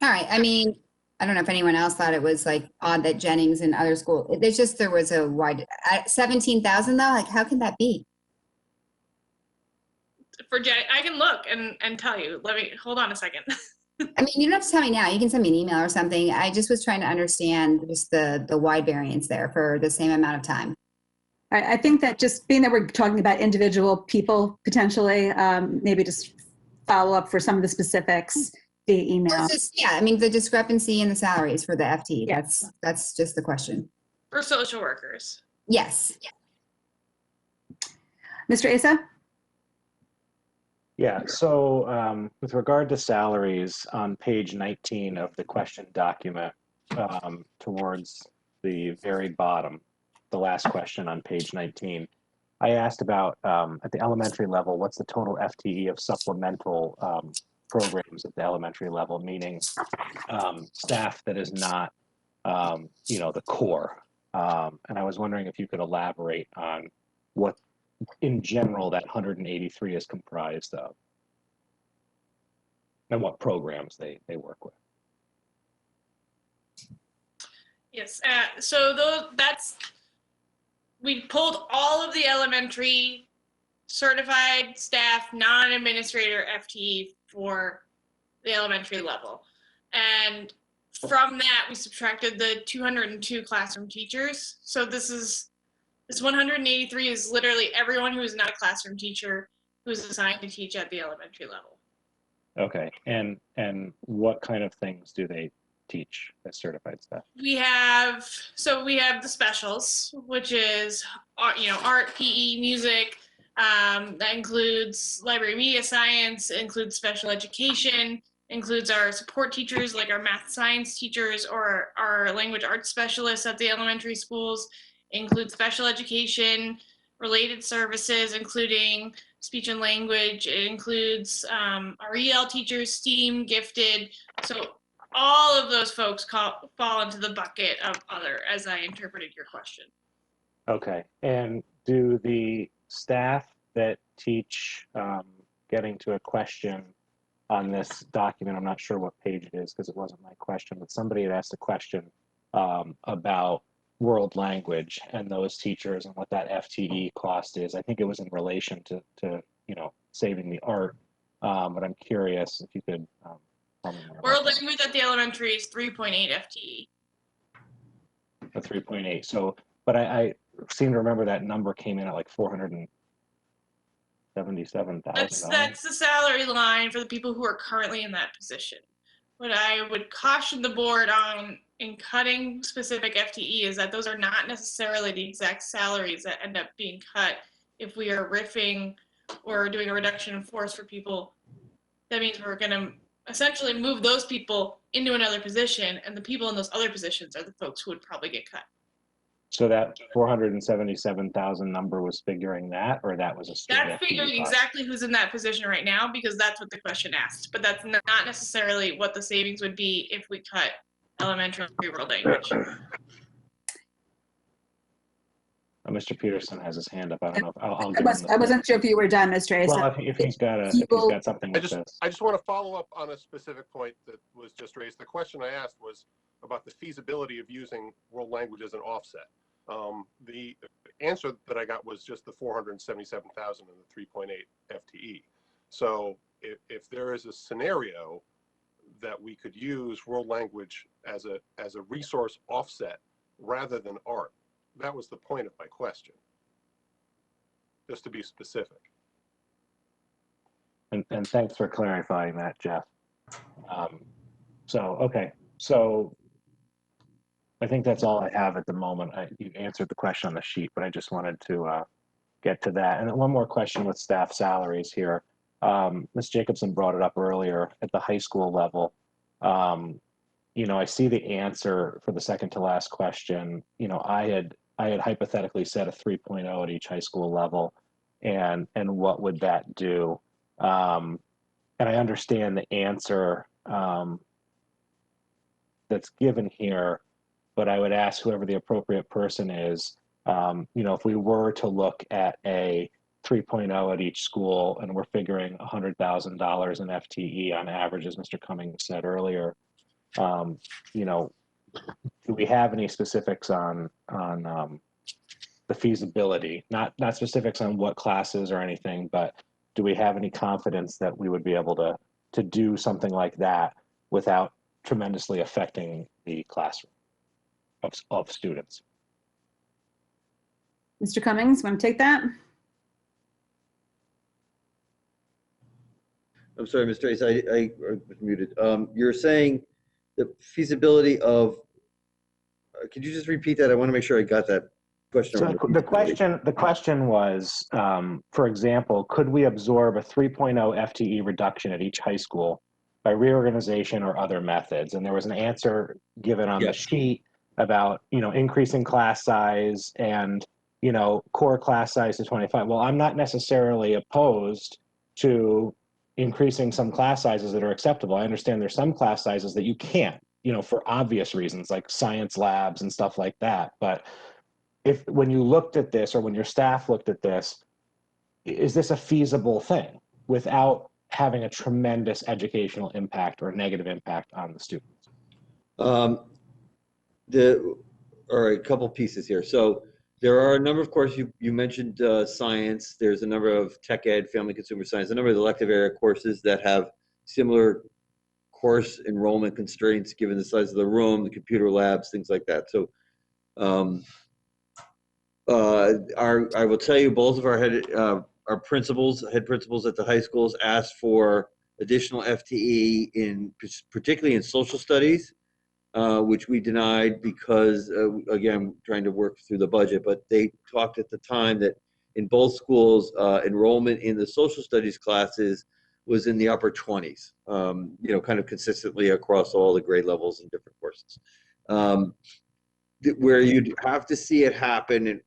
All right, I don't know if anyone else thought it was odd that Jennings and other schools, there was a wide, 17,000 though, how can that be? For I can look and tell you. Hold on a second. You don't have to tell me now. You can send me an email or something. I just was trying to understand just the wide variance there for the same amount of time. All right, I think that just being that we're talking about individual people potentially, maybe just follow up for some of the specifics via email. The discrepancy in the salaries for the FTE. That's just the question. For social workers. Yes. Mr. Asa? Yeah, so with regard to salaries on page 19 of the question document, towards the very bottom, the last question on page 19, I asked about at the elementary level, what's the total FTE of supplemental programs at the elementary level, meaning staff that is not, the core. And I was wondering if you could elaborate on what in general that 183 is comprised of and what programs they work with. Yes, we pulled all of the elementary certified staff non-administrator FTE for the elementary level, and from that we subtracted the 202 classroom teachers. So this 183 is literally everyone who is not a classroom teacher who is assigned to teach at the elementary level. Okay, and what kind of things do they teach as certified staff? We have the specials, which is art, PE, music. That includes library media science, includes special education, includes our support teachers like our math science teachers or our language arts specialists at the elementary schools. Includes special education related services, including speech and language. It includes our EL teachers, STEAM, gifted. So all of those folks fall into the bucket of other, as I interpreted your question. Okay, and do the staff that teach getting to a question on this document, I'm not sure what page it is because it wasn't my question, but somebody had asked a question about world language and those teachers and what that FTE cost is. I think it was in relation to saving the art, but I'm curious if you could tell me more. World language at the elementary is 3.8 FTE. A 3.8. So, but I seem to remember that number came in at like $477,000. That's the salary line for the people who are currently in that position. What I would caution the board on in cutting specific FTE is that those are not necessarily the exact salaries that end up being cut if we are riffing or doing a reduction in force for people. That means we're going to essentially move those people into another position, and the people in those other positions are the folks who would probably get cut. So that 477,000 number was figuring that, or that was a straight That's figuring FTE cost? exactly who's in that position right now, because that's what the question asked. But that's not necessarily what the savings would be if we cut elementary world language. Mr. Peterson has his hand up. I don't know if I'll I give him the floor. wasn't sure if you were done, Mr. Asa. Well, if he's got something I with this. just want to follow up on a specific point that was just raised. The question I asked was about the feasibility of using world language as an offset. The answer that I got was just the 477,000 and the 3.8 FTE. So if there is a scenario that we could use world language as a resource offset rather than art, that was the point of my question, just to be specific. And thanks for clarifying that, Jeff. Okay, so I think that's all I have at the moment. You answered the question on the sheet, but I just wanted to get to that. And then one more question with staff salaries here. Ms. Jacobson brought it up earlier at the high school level. I see the answer for the second to last question. I had hypothetically set a 3.0 at each high school level, and what would that do? And I understand the answer that's given here, but I would ask whoever the appropriate person is, if we were to look at a 3.0 at each school and we're figuring $100,000 in FTE on average, as Mr. Cummings said earlier, do we have any specifics on the feasibility? Not specifics on what classes or anything, but do we have any confidence that we would be able to do something like that without tremendously affecting the classroom of students? Mr. Cummings, want to take that? I'm sorry, Mr. Ace, I was muted. You're saying the feasibility of, could you just repeat that? I want to make sure I got that question. So the question was, for example, could we absorb a 3.0 FTE reduction at each high school by reorganization or other methods? And there was an answer given on the sheet about, increasing class size and, core class size to 25. Well, I'm not necessarily opposed to increasing some class sizes that are acceptable. I understand there's some class sizes that you can't, for obvious reasons, like science labs and stuff like that. But when you looked at this, or when your staff looked at this, is this a feasible thing without having a tremendous educational impact or negative impact on the students? All right, a couple pieces here. So there are a number of courses, you mentioned science. There's a number of tech ed, family consumer science, a number of elective area courses that have similar course enrollment constraints given the size of the room, the computer labs, things like that. So I will tell you, both of our head principals at the high schools asked for additional FTE particularly in social studies, which we denied because, again, trying to work through the budget. But they talked at the time that in both schools, enrollment in the social studies classes was in the upper 20s, kind of consistently across all the grade levels and different courses. Where you'd have to see it happen, and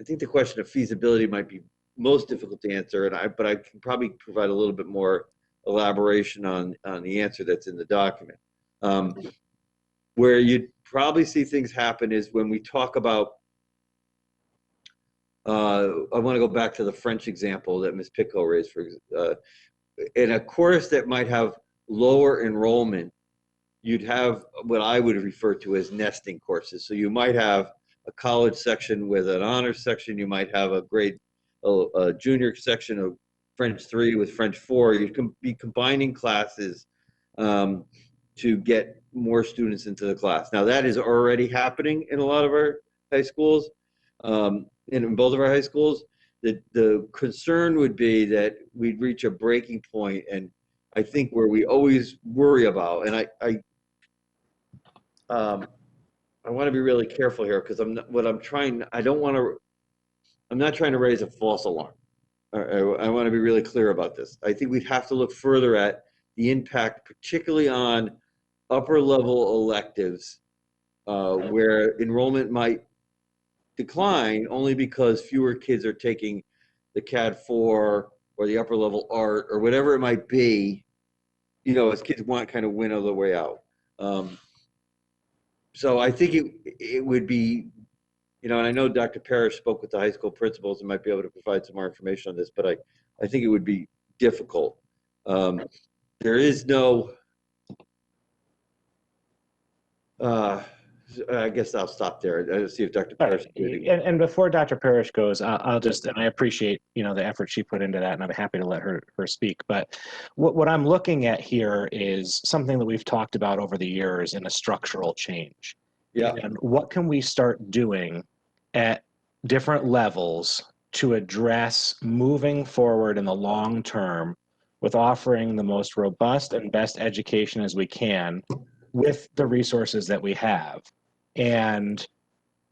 I think the question of feasibility might be most difficult to answer, but I can probably provide a little bit more elaboration on the answer that's in the document. Where you'd probably see things happen is when we talk about, I want to go back to the French example that Ms. Pitko raised. In a course that might have lower enrollment, you'd have what I would refer to as nesting courses. So you might have a college section with an honors section. You might have a junior section of French 3 with French 4. You can be combining classes to get more students into the class. Now that is already happening in a lot of our high schools, and in both of our high schools. The concern would be that we'd reach a breaking point, and I think where we always worry about, and I want to be really careful here because I'm not trying to raise a false alarm. I want to be really clear about this. I think we'd have to look further at the impact, particularly on upper level electives, where enrollment might decline only because fewer kids are taking the CAD 4 or the upper level art or whatever it might be, as kids want kind of winnow the way out. So I think it would be you know, and I know Dr. Parrish spoke with the high school principals and might be able to provide some more information on this, but I think it would be difficult. There is no, I guess I'll stop there. I'll see if Dr. Parrish. And before Dr. Parrish goes, I'll just, and I appreciate, you know, the effort she put into that, and I'm happy to let her speak. But what I'm looking at here is something that we've talked about over the years in a structural change. Yeah. And what can we start doing at different levels to address moving forward in the long term with offering the most robust and best education as we can with the resources that we have, and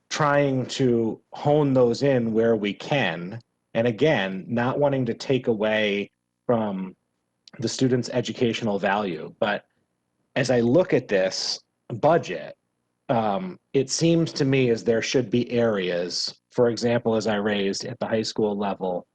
trying to hone those in where we can. And again, not wanting to take away from the student's educational value. But as I look at this budget, it seems to me as there should be areas, for example, as I raised at the high school level,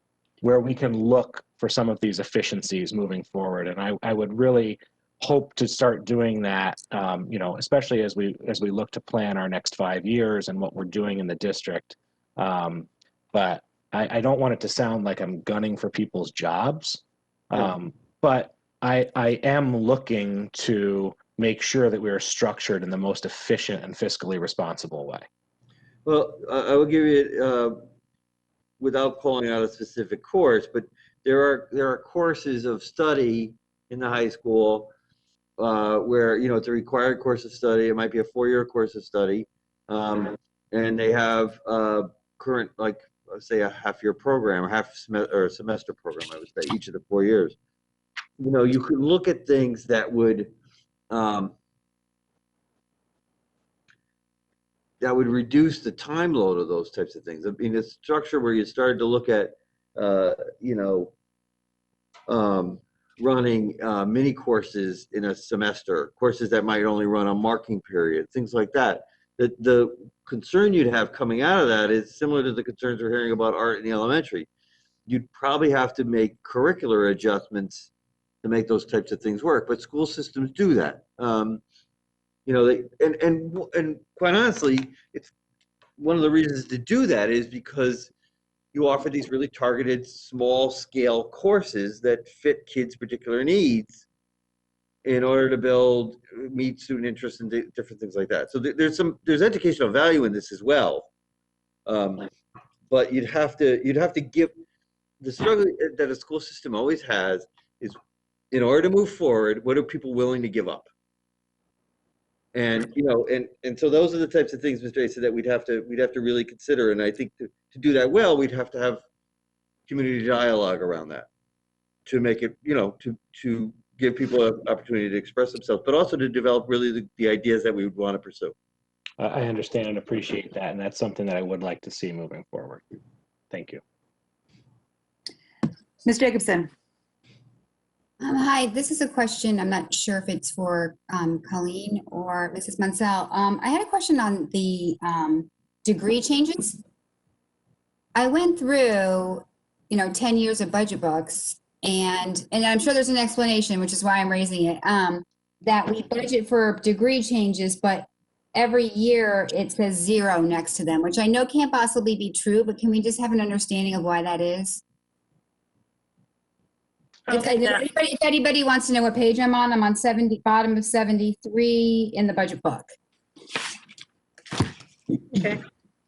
where we can look for some of these efficiencies moving forward. And I would really hope to start doing that, you know, especially as we look to plan our next 5 years and what we're doing in the district. But I don't want it to sound like I'm gunning for people's jobs, but I am looking to make sure that we are structured in the most efficient and fiscally responsible way. Well, I will give you, without calling out a specific course, but there are courses of study in the high school where, you know, it's a required course of study. It might be a 4-year course of study, and they have current, like, say, a half-year program or a semester program, I would say, each of the 4 years. You know, you could look at things that would reduce the time load of those types of things. I mean, a structure where you started to look at, you know, running mini courses in a semester, courses that might only run a marking period, things like that. The concern you'd have coming out of that is similar to the concerns we're hearing about art in the elementary. You'd probably have to make curricular adjustments to make those types of things work, but school systems do that. You know, and quite honestly, it's one of the reasons to do that is because you offer these really targeted small scale courses that fit kids' particular needs in order to meet student interests and different things like that. So there's educational value in this as well. But you'd have to give the struggle that a school system always has is, in order to move forward, what are people willing to give up? And, you know, and so those are the types of things, Mr. A, said that we'd have to really consider. And I think to do that well, we'd have to have community dialogue around that to make it, you know, to give people an opportunity to express themselves, but also to develop really the ideas that we would want to pursue. I understand and appreciate that, and that's something that I would like to see moving forward. Thank you. Ms. Jacobson. Hi, this is a question. I'm not sure if it's for Colleen or Mrs. Mansell. I had a question on the degree changes. I went through, you know, 10 years of budget books, and I'm sure there's an explanation, which is why I'm raising it, that we budget for degree changes, but every year it says 0 next to them, which I know can't possibly be true, but can we just have an understanding of why that is? If anybody wants to know what page I'm on 70, bottom of 73 in the budget book. Okay,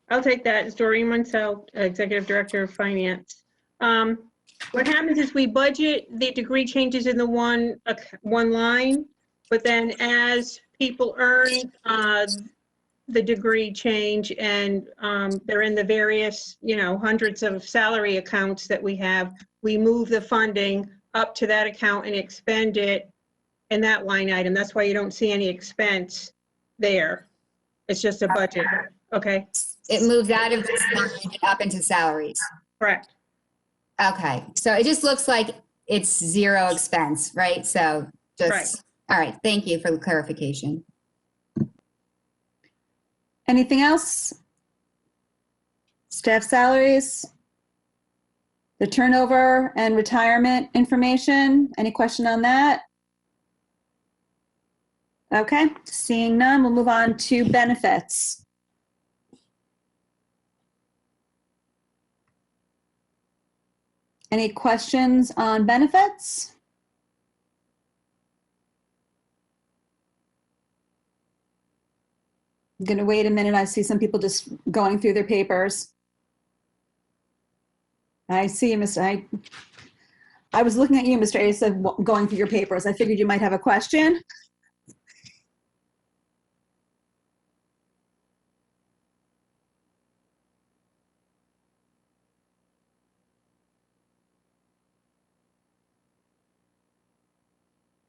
I'll take that. It's Doreen Mansell, Executive Director of Finance. What happens is we budget the degree changes in the one line, but then as people earn the degree change and they're in the various, you know, hundreds of salary accounts that we have, we move the funding up to that account and expend it in that line item. That's why you don't see any expense there. It's just a budget, okay? It moves out of this line and up into salaries. Correct. Okay, so it just looks like it's 0 expense, right? So just, right. All right, thank you for the clarification. Anything else? Staff salaries? The turnover and retirement information, any question on that? Okay, seeing none, we'll move on to benefits. Any questions on benefits? I'm going to wait a minute. I see some people just going through their papers. I see you, Mr. I was looking at you, Mr. Asa, going through your papers. I figured you might have a question.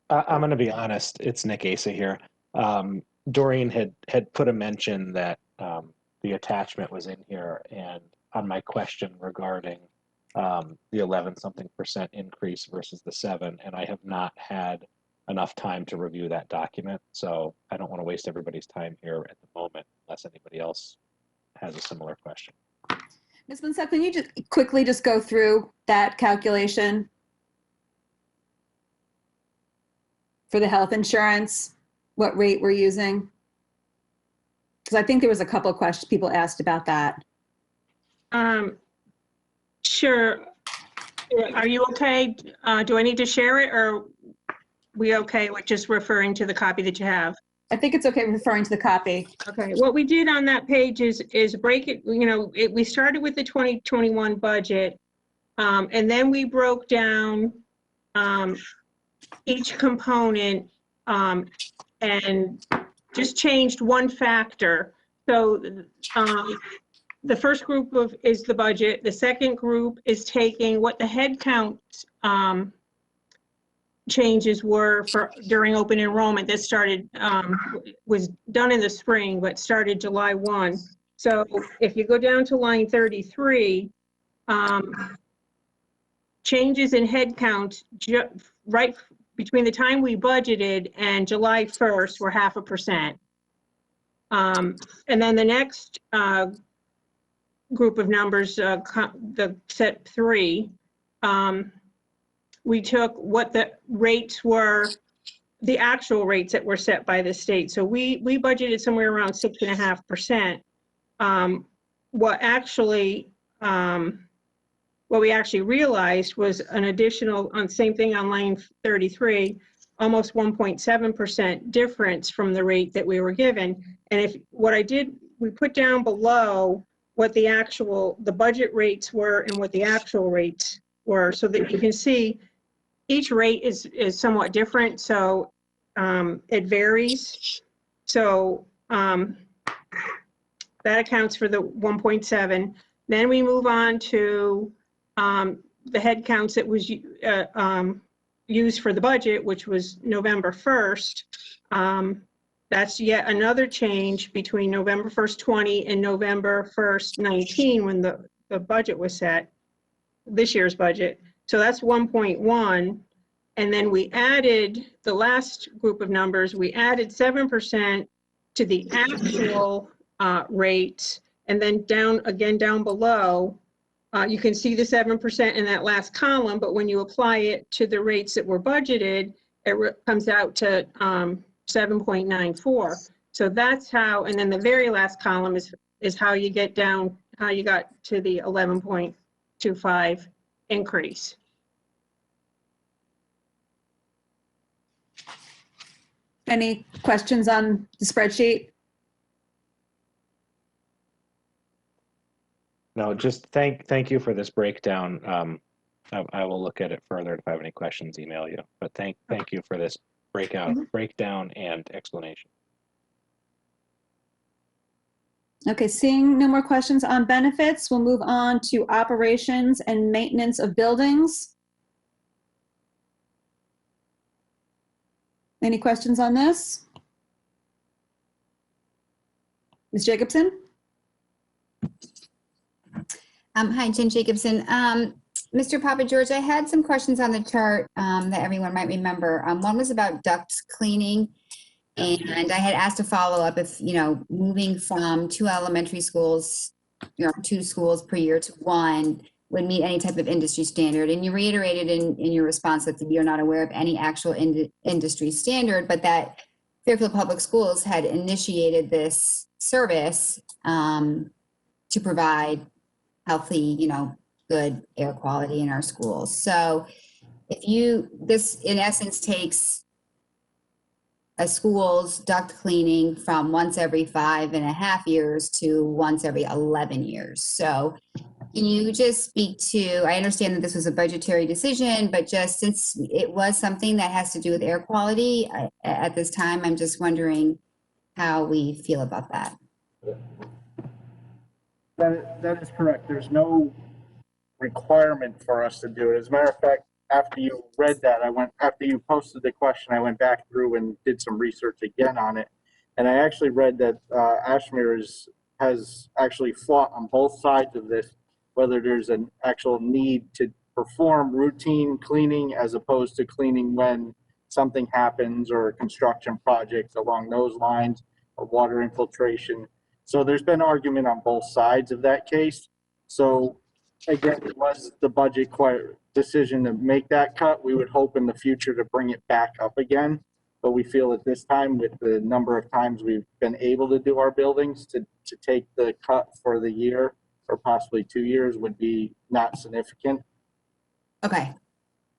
I'm going to be honest. It's Nick Asa here. Doreen had put a mention that the attachment was in here, and on my question regarding the 11-something% increase versus the 7, and I have not had enough time to review that document, so I don't want to waste everybody's time here at the moment unless anybody else has a similar question. Ms. Monsell, can you just quickly just go through that calculation for the health insurance, what rate we're using? Because I think there was a couple of questions people asked about that. Sure. Are you okay? Do I need to share it, or we okay with just referring to the copy that you have? I think it's okay referring to the copy. Okay. What we did on that page is break it. We started with the 2021 budget, and then we broke down each component and just changed one factor. So the first group is the budget. The second group is taking what the head count changes were for during open enrollment that started, was done in the spring, but started July 1. So if you go down to line 33, changes in head count right between the time we budgeted and July 1st were 0.5%. And then the next group of numbers, the set 3, we took what the rates were, the actual rates that were set by the state. So we budgeted somewhere around 6.5%. What we actually realized was an additional, on same thing on line 33, almost 1.7% difference from the rate that we were given. And what I did, we put down below what the budget rates were and what the actual rates were, so that you can see each rate is somewhat different, so it varies. So that accounts for the 1.7. Then we move on to the head counts that was used for the budget, which was November 1st. That's yet another change between November 1st, 20 and November 1st, 19, when the budget was set, this year's budget. So that's 1.1. And then we added the last group of numbers, we added 7% to the actual rates. And then down below, you can see the 7% in that last column, but when you apply it to the rates that were budgeted, it comes out to 7.94. So that's how, and then the very last column is how you get down, how you got to the 11.25 increase. Any questions on the spreadsheet? No, just thank you for this breakdown. I will look at it further. If I have any questions, email you. But thank you for this breakdown and explanation. Okay, seeing no more questions on benefits, we'll move on to operations and maintenance of buildings. Any questions on this? Ms. Jacobson? Hi, Jen Jacobson. Mr. Papa George, I had some questions on the chart that everyone might remember. One was about duct cleaning, and I had asked a follow-up if, moving from 2 elementary schools, 2 schools per year to 1 would meet any type of industry standard. And you reiterated in your response that you're not aware of any actual industry standard, but that Fairfield Public Schools had initiated this service to provide healthy, good air quality in our schools. So this in essence takes a school's duct cleaning from once every 5.5 years to once every 11 years. So can you just speak to, I understand that this was a budgetary decision, but just since it was something that has to do with air quality at this time, I'm just wondering how we feel about that. That is correct. There's no requirement for us to do it. As a matter of fact, after you read that, after you posted the question, I went back through and did some research again on it. And I actually read that Ashmere has actually fought on both sides of this, whether there's an actual need to perform routine cleaning as opposed to cleaning when something happens or construction projects along those lines or water infiltration. So there's been argument on both sides of that case. So again, it was the budget decision to make that cut. We would hope in the future to bring it back up again. But we feel at this time, with the number of times we've been able to do our buildings, to take the cut for the year or possibly 2 years would be not significant. Okay.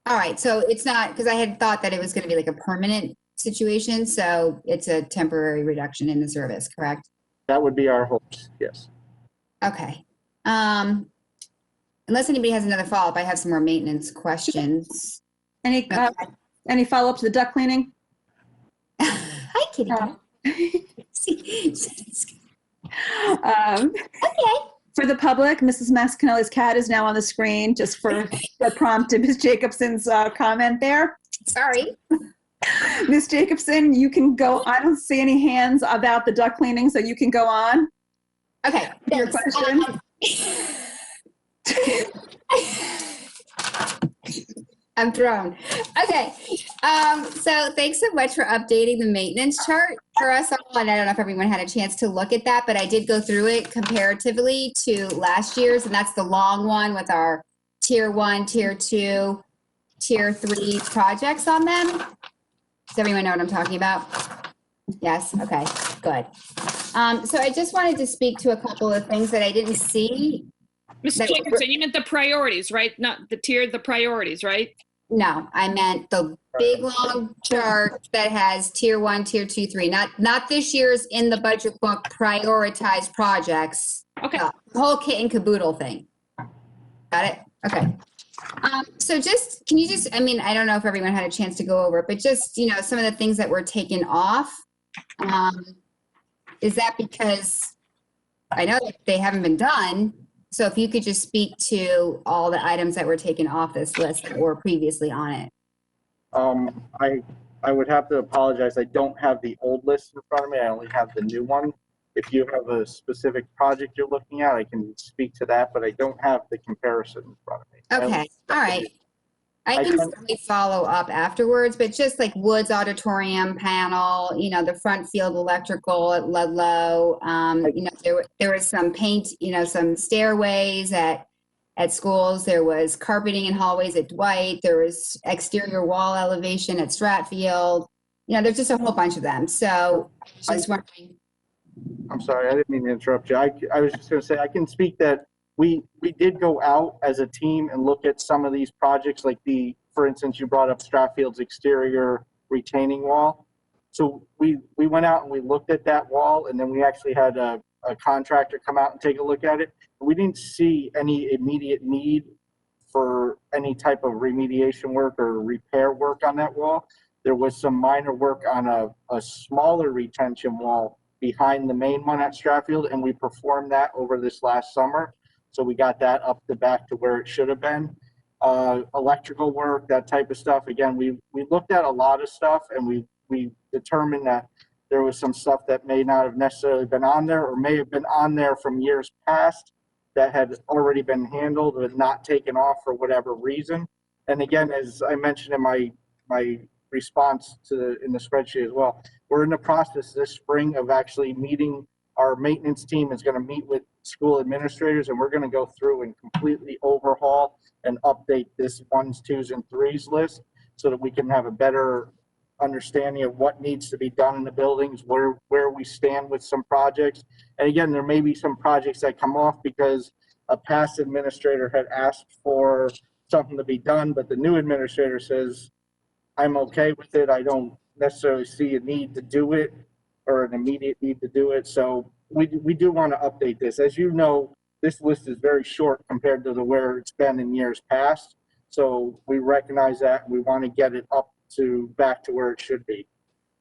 All right. So it's not, because I had thought that it was going to be like a permanent situation. So it's a temporary reduction in the service, correct? That would be our hopes, yes. Okay. Unless anybody has another follow-up, I have some more maintenance questions. Any follow-up to the duct cleaning? Hi, Kitty. Okay. For the public, Mrs. Mascanelli's cat is now on the screen, just for the prompt to Ms. Jacobson's comment there. Sorry. Ms. Jacobson, you can go. I don't see any hands about the duct cleaning, so you can go on. Okay. Your question. I'm thrown. Okay. So thanks so much for updating the maintenance chart for us all. And I don't know if everyone had a chance to look at that, but I did go through it comparatively to last year's, and that's the long one with our tier 1, tier 2, tier 3 projects on them. Does everyone know what I'm talking about? Yes. Okay, good. So I just wanted to speak to a couple of things that I didn't see. Mrs. Jacobson, you meant the priorities, right? Not the tier, the priorities, right? No, I meant the big long chart that has tier 1, tier 2, 3. Not this year's in the budget book prioritized projects. Okay. The whole kit and caboodle thing. Got it? Okay. So just, can you just, I mean, I don't know if everyone had a chance to go over it, but just, you know, some of the things that were taken off. Is that because I know that they haven't been done? So if you could just speak to all the items that were taken off this list that were previously on it. I would have to apologize. I don't have the old list in front of me. I only have the new one. If you have a specific project you're looking at, I can speak to that, but I don't have the comparison in front of me. Okay, all right. I can certainly follow up afterwards, but just like Woods Auditorium panel, you know, the front field electrical at Ludlow, you know, there was some paint, you know, some stairways at schools. There was carpeting in hallways at Dwight. There was exterior wall elevation at Stratfield. You know, there's just a whole bunch of them. So I was wondering. I'm sorry, I didn't mean to interrupt you. I was just going to say, I can speak that we did go out as a team and look at some of these projects, like for instance, you brought up Stratfield's exterior retaining wall. So we went out and we looked at that wall, and then we actually had a contractor come out and take a look at it. We didn't see any immediate need for any type of remediation work or repair work on that wall. There was some minor work on a smaller retention wall behind the main one at Stratfield, and we performed that over this last summer. So we got that up to back to where it should have been. Electrical work, that type of stuff. Again, we looked at a lot of stuff, and we determined that there was some stuff that may not have necessarily been on there, or may have been on there from years past that had already been handled but not taken off for whatever reason. And again, as I mentioned in my response in the spreadsheet as well, we're in the process this spring of actually meeting. Our maintenance team is going to meet with school administrators, and we're going to go through and completely overhaul and update this 1s, 2s, and 3s list so that we can have a better understanding of what needs to be done in the buildings, where we stand with some projects. And again, there may be some projects that come off because a past administrator had asked for something to be done, but the new administrator says, I'm okay with it. I don't necessarily see a need to do it or an immediate need to do it. So we do want to update this. As you know, this list is very short compared to where it's been in years past. So we recognize that, and we want to get it up to back to where it should be.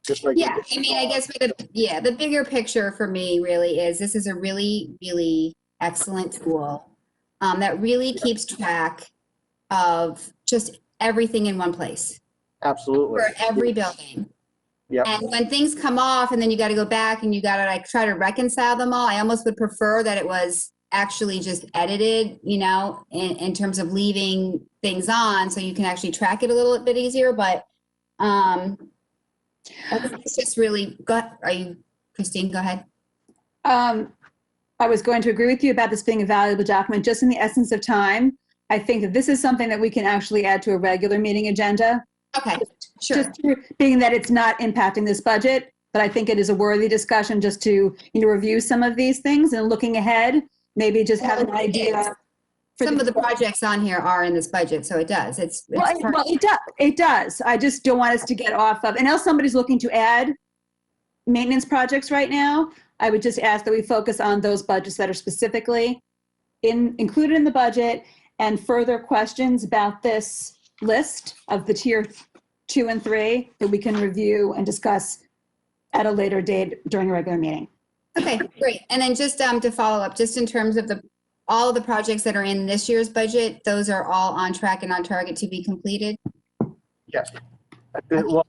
Just like Yeah, I mean, I guess the bigger picture for me really is this is a really, really excellent tool that really keeps track of just everything in one place. Absolutely. For every building. Yeah. And when things come off and then you got to go back and you got to like try to reconcile them all, I almost would prefer that it was actually just edited, you know, in terms of leaving things on so you can actually track it a little bit easier. But it's just really good. Are you, Christine, go ahead. I was going to agree with you about this being a valuable document. Just in the essence of time, I think that this is something that we can actually add to a regular meeting agenda. Okay, sure. Just being that it's not impacting this budget, but I think it is a worthy discussion just to, you know, review some of these things and looking ahead, maybe just have an idea. Some of the projects on here are in this budget, so it does. It does. I just don't want us to get off of, unless somebody's looking to add maintenance projects right now, I would just ask that we focus on those budgets that are specifically included in the budget, and further questions about this list of the tier 2 and 3 that we can review and discuss at a later date during a regular meeting. Okay, great. And then just to follow up, just in terms of all of the projects that are in this year's budget, those are all on track and on target to be completed? Yes. Well,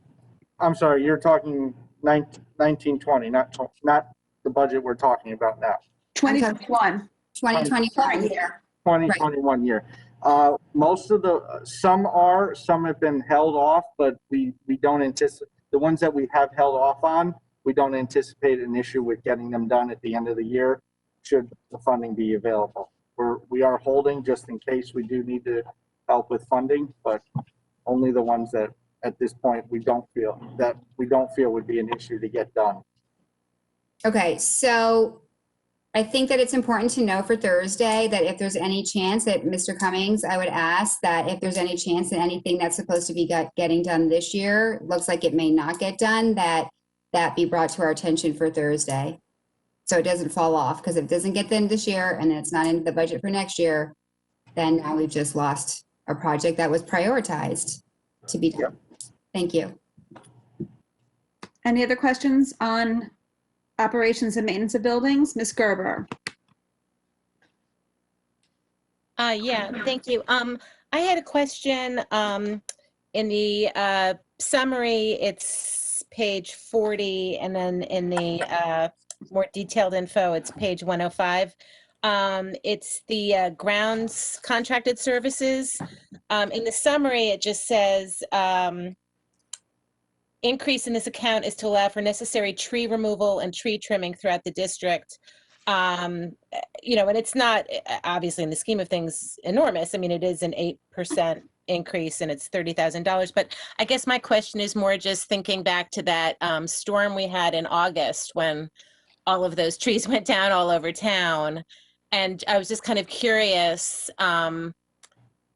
I'm sorry, you're talking 1920, not the budget we're talking about now. 2021. 2021 year. 2021 year. Most of some have been held off, but we don't anticipate, the ones that we have held off on, we don't anticipate an issue with getting them done at the end of the year, should the funding be available. We are holding just in case we do need to help with funding, but only the ones that at this point we don't feel would be an issue to get done. Okay, so I think that it's important to know for Thursday that if there's any chance that Mr. Cummings, I would ask that if there's any chance that anything that's supposed to be getting done this year, looks like it may not get done, that be brought to our attention for Thursday. So it doesn't fall off, because if it doesn't get done this year and it's not in the budget for next year, then now we've just lost a project that was prioritized to be done. Thank you. Any other questions on operations and maintenance of buildings? Ms. Gerber. Yeah, thank you. I had a question in the summary. It's page 40, and then in the more detailed info, it's page 105. It's the grounds contracted services. In the summary, it just says increase in this account is to allow for necessary tree removal and tree trimming throughout the district. You know, and it's not obviously in the scheme of things enormous. I mean, it is an 8% increase and it's $30,000. But I guess my question is more just thinking back to that storm we had in August when all of those trees went down all over town. And I was just kind of curious,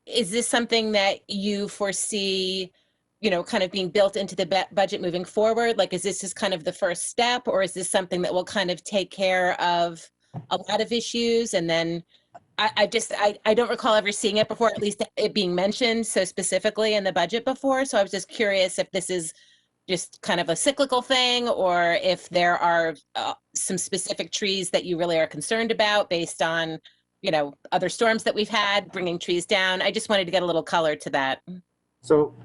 is this something that you foresee, you know, kind of being built into the budget moving forward? Like, is this just kind of the first step, or is this something that will kind of take care of a lot of issues? And then I don't recall ever seeing it before, at least it being mentioned so specifically in the budget before. So I was just curious if this is just kind of a cyclical thing, or if there are some specific trees that you really are concerned about based on, you know, other storms that we've had bringing trees down. I just wanted to get a little color to that. So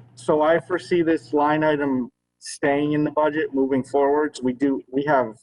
I foresee this line item staying in the budget moving forwards. We have,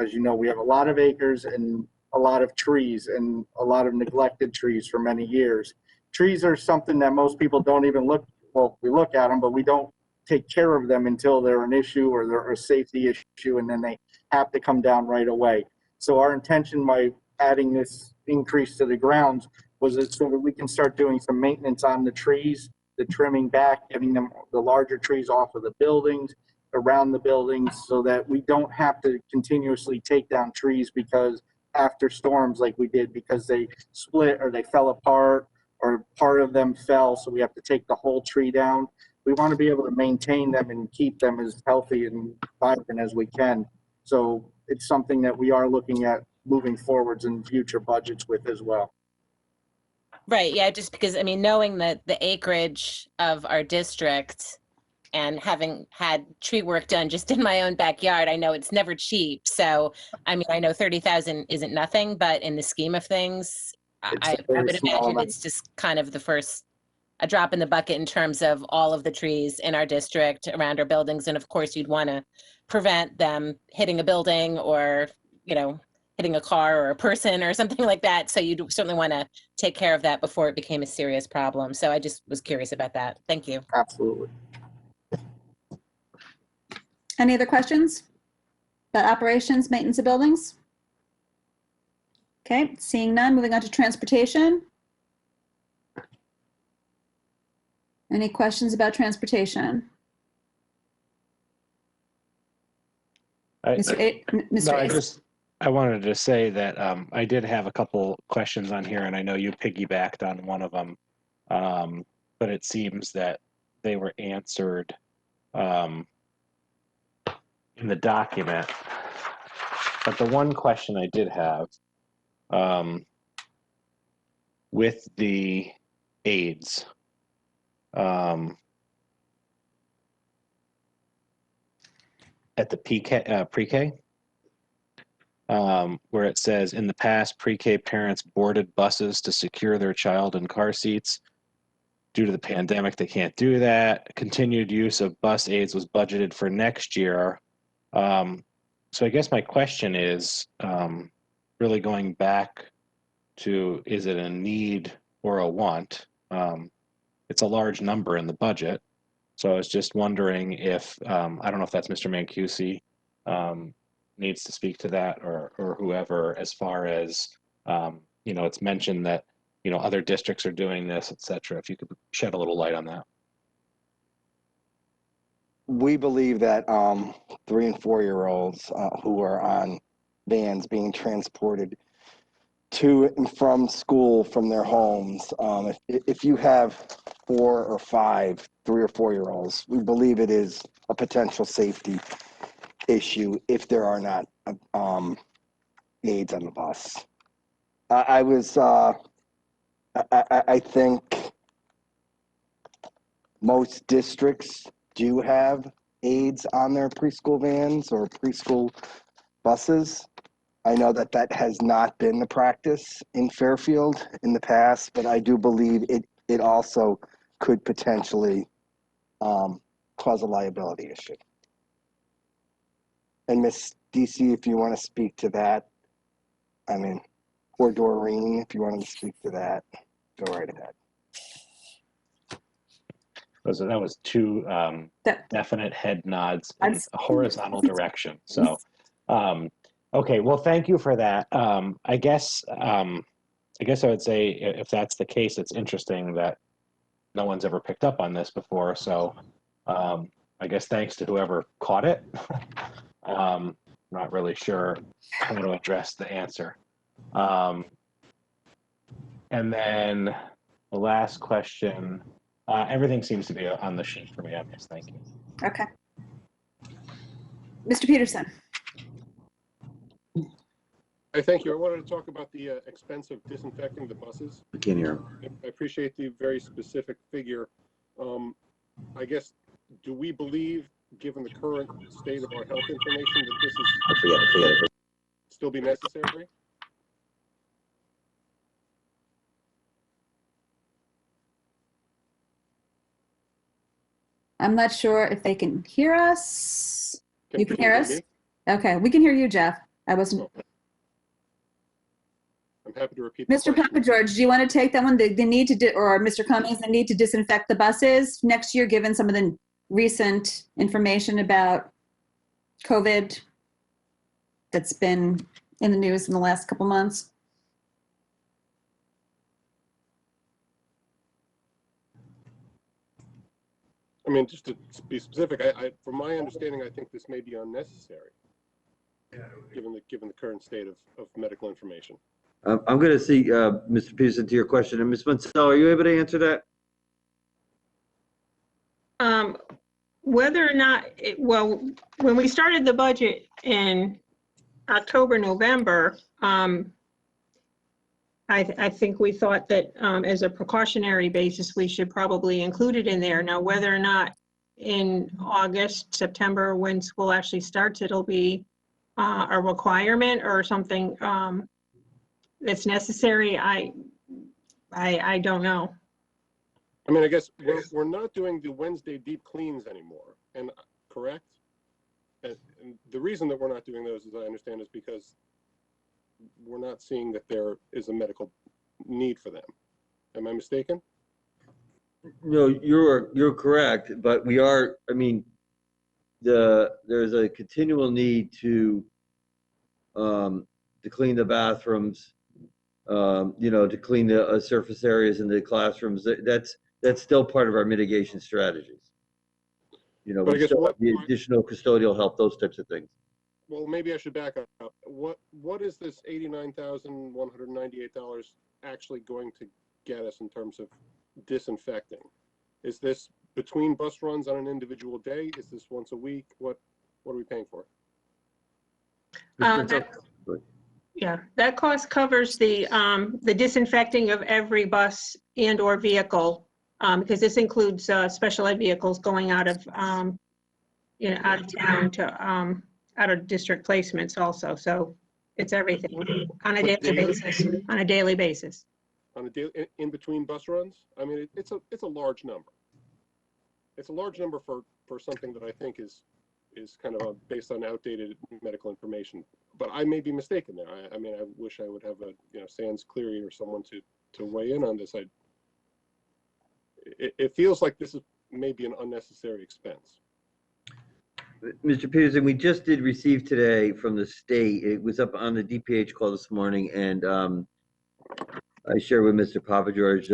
as you know, we have a lot of acres and a lot of trees and a lot of neglected trees for many years. Trees are something that most people don't even look, well, we look at them, but we don't take care of them until they're an issue or they're a safety issue, and then they have to come down right away. So our intention by adding this increase to the grounds was so that we can start doing some maintenance on the trees, the trimming back, getting them, the larger trees off of the buildings, around the buildings, so that we don't have to continuously take down trees because after storms like we did because they split or they fell apart or part of them fell, so we have to take the whole tree down. We want to be able to maintain them and keep them as healthy and vibrant as we can. So it's something that we are looking at moving forwards in future budgets with as well. Right, yeah, just because, I mean, knowing that the acreage of our district and having had tree work done just in my own backyard, I know it's never cheap. So, I mean, I know 30,000 isn't nothing, but in the scheme of things, I would imagine it's just kind of a drop in the bucket in terms of all of the trees in our district around our buildings. And of course, you'd want to prevent them hitting a building or, you know, hitting a car or a person or something like that. So you'd certainly want to take care of that before it became a serious problem. So I just was curious about that. Thank you. Absolutely. Any other questions about operations, maintenance of buildings? Okay, seeing none, moving on to transportation. Any questions about transportation? I wanted to say that I did have a couple questions on here, and I know you piggybacked on one of them, but it seems that they were answered in the document. But the one question I did have with the aides, at the pre-K, where it says, in the past, pre-K parents boarded buses to secure their child in car seats. Due to the pandemic, they can't do that. Continued use of bus aids was budgeted for next year. So I guess my question is really going back to, is it a need or a want? It's a large number in the budget. So I was just wondering if, I don't know if that's Mr. Mancusi needs to speak to that or whoever, as far as, you know, it's mentioned that, you know, other districts are doing this, et cetera. If you could shed a little light on that. We believe that 3 and 4 year olds who are on vans being transported to and from school from their homes, if you have 4 or 5 3 or 4 year olds, we believe it is a potential safety issue if there are not aides on the bus. I think most districts do have aides on their preschool vans or preschool buses. I know that that has not been the practice in Fairfield in the past, but I do believe it also could potentially cause a liability issue. And Ms. DC, if you want to speak to that, I mean, or Doreen, if you wanted to speak to that, go right ahead. So that was two definite head nods in a horizontal direction. So, okay, well, thank you for that. I guess I would say if that's the case, it's interesting that no one's ever picked up on this before. So I guess thanks to whoever caught it. Not really sure how to address the answer. And then the last question, everything seems to be on the sheet for me, I guess. Thank you. Okay. Mr. Peterson. Hey, thank you. I wanted to talk about the expense of disinfecting the buses. I can't hear him. I appreciate the very specific figure. I guess, do we believe, given the current state of our health information, that this is Forget it. still be necessary? I'm not sure if they can hear us. You can hear us? me? Okay, we can hear you, Jeff. I wasn't. I'm happy to repeat. Mr. Papa George, do you want to take that one? The need to, or Mr. Cummings, the need to disinfect the buses next year, given some of the recent information about COVID that's been in the news in the last couple months? I mean, just to be specific, from my understanding, I think this may be unnecessary. given the current state of medical information. I'm going to see Mr. Peterson to your question, and Ms. Mansell, are you able to answer that? Whether or not, well, when we started the budget in October, November, I think we thought that as a precautionary basis, we should probably include it in there. Now, whether or not in August, September, when school actually starts, it'll be a requirement or something that's necessary, I don't know. I mean, I guess we're not doing the Wednesday deep cleans anymore, and correct? And the reason that we're not doing those, as I understand, is because we're not seeing that there is a medical need for them. Am I mistaken? No, you're correct, but we are. I mean, there's a continual need to clean the bathrooms, to clean the surface areas in the classrooms. That's still part of our mitigation strategies. But I guess the additional custodial help, those types of things. Well, maybe I should back up. What is this $89,198 actually going to get us in terms of disinfecting? Is this between bus runs on an individual day? Is this once a week? What are we paying for? Yeah, that cost covers the disinfecting of every bus and or vehicle, because this includes special ed vehicles going out of out of town to out of district placements also. So it's everything on a daily basis. On a daily basis. On a daily, in between bus runs? I mean, it's a large number. It's a large number for something that I think is kind of based on outdated medical information. But I may be mistaken there. I mean, I wish I would have a Sans Cleary or someone to weigh in on this. It feels like this is maybe an unnecessary expense. Mr. Peterson, we just did receive today from the state. It was up on the DPH call this morning, and I shared with Mr. Papageorge.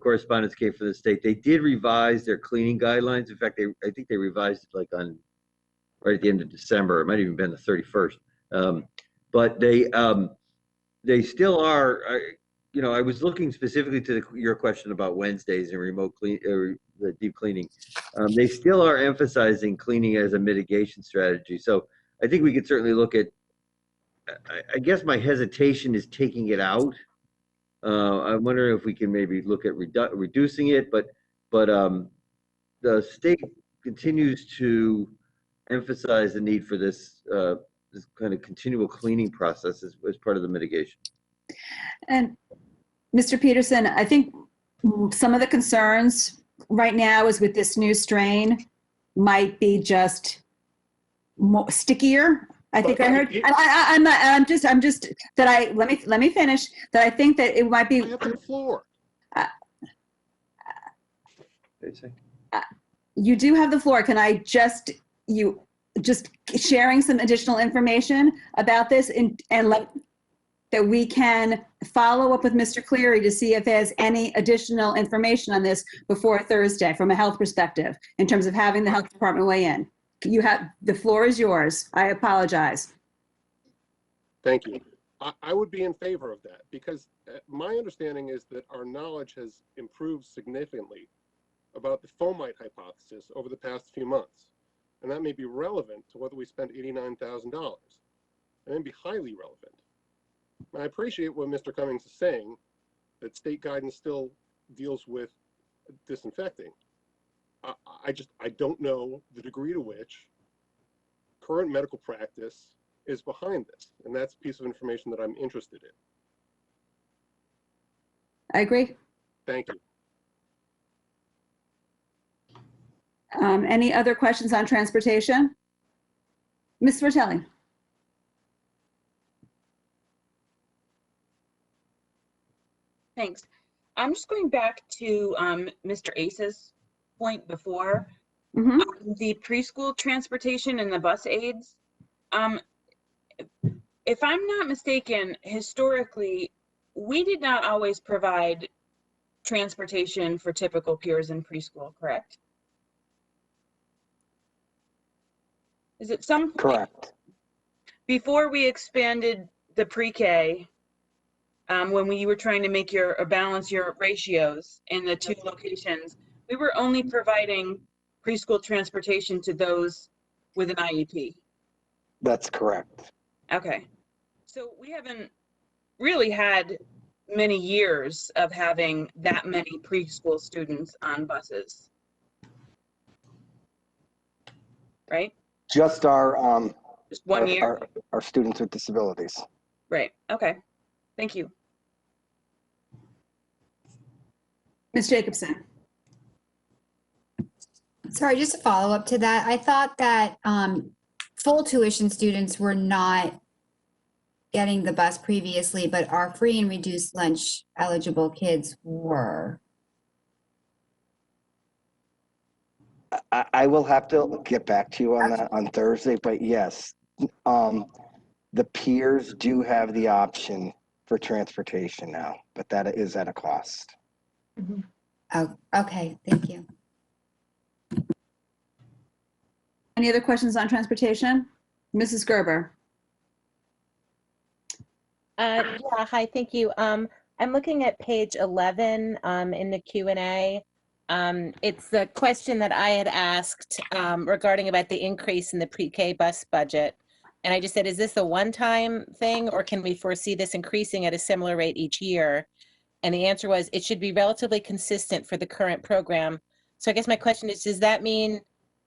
Correspondence came from the state. They did revise their cleaning guidelines. In fact, I think they revised it like right at the end of December. It might have even been the 31st. But they still are. I was looking specifically to your question about Wednesdays and remote clean or the deep cleaning. They still are emphasizing cleaning as a mitigation strategy. So I think we could certainly look at. I guess my hesitation is taking it out. I'm wondering if we can maybe look at reducing it, but the state continues to emphasize the need for this kind of continual cleaning process as part of the mitigation. And Mr. Peterson, I think some of the concerns right now is with this new strain might be just more stickier. I think I heard. Let me finish. That I think that it might be. I have the floor. You do have the floor. Can I just sharing some additional information about this and let that we can follow up with Mr. Cleary to see if there's any additional information on this before Thursday from a health perspective in terms of having the health department weigh in. You have the floor is yours. I apologize. Thank you. I would be in favor of that because my understanding is that our knowledge has improved significantly about the fomite hypothesis over the past few months. And that may be relevant to whether we spend $89,000. And it may be highly relevant. And I appreciate what Mr. Cummings is saying, that state guidance still deals with disinfecting. I don't know the degree to which current medical practice is behind this. And that's a piece of information that I'm interested in. I agree. Thank you. Any other questions on transportation? Ms. Fratelli. Thanks. I'm just going back to Mr. Ace's point before, the preschool transportation and the bus aids. If I'm not mistaken, historically, we did not always provide transportation for typical peers in preschool, correct? Is it some point? Correct. before we expanded the pre-K, when you were trying to make or balance your ratios in the two locations, we were only providing preschool transportation to those with an IEP. That's correct. Okay. So we haven't really had many years of having that many preschool students on buses. Right? Just our Just 1 year? Our students with disabilities. Right. Okay. Thank you. Ms. Jacobson. Sorry, just a follow up to that. I thought that full tuition students were not getting the bus previously, but our free and reduced lunch eligible kids were. I will have to get back to you on that on Thursday, but yes, the peers do have the option for transportation now, but that is at a cost. Mm-hmm. Oh, okay, thank you. Any other questions on transportation? Mrs. Gerber. Yeah, hi, thank you. I'm looking at page 11 in the Q&A. It's the question that I had asked regarding about the increase in the pre-K bus budget. And I just said, is this a one-time thing, or can we foresee this increasing at a similar rate each year? And the answer was, it should be relatively consistent for the current program. So I guess my question is, does that mean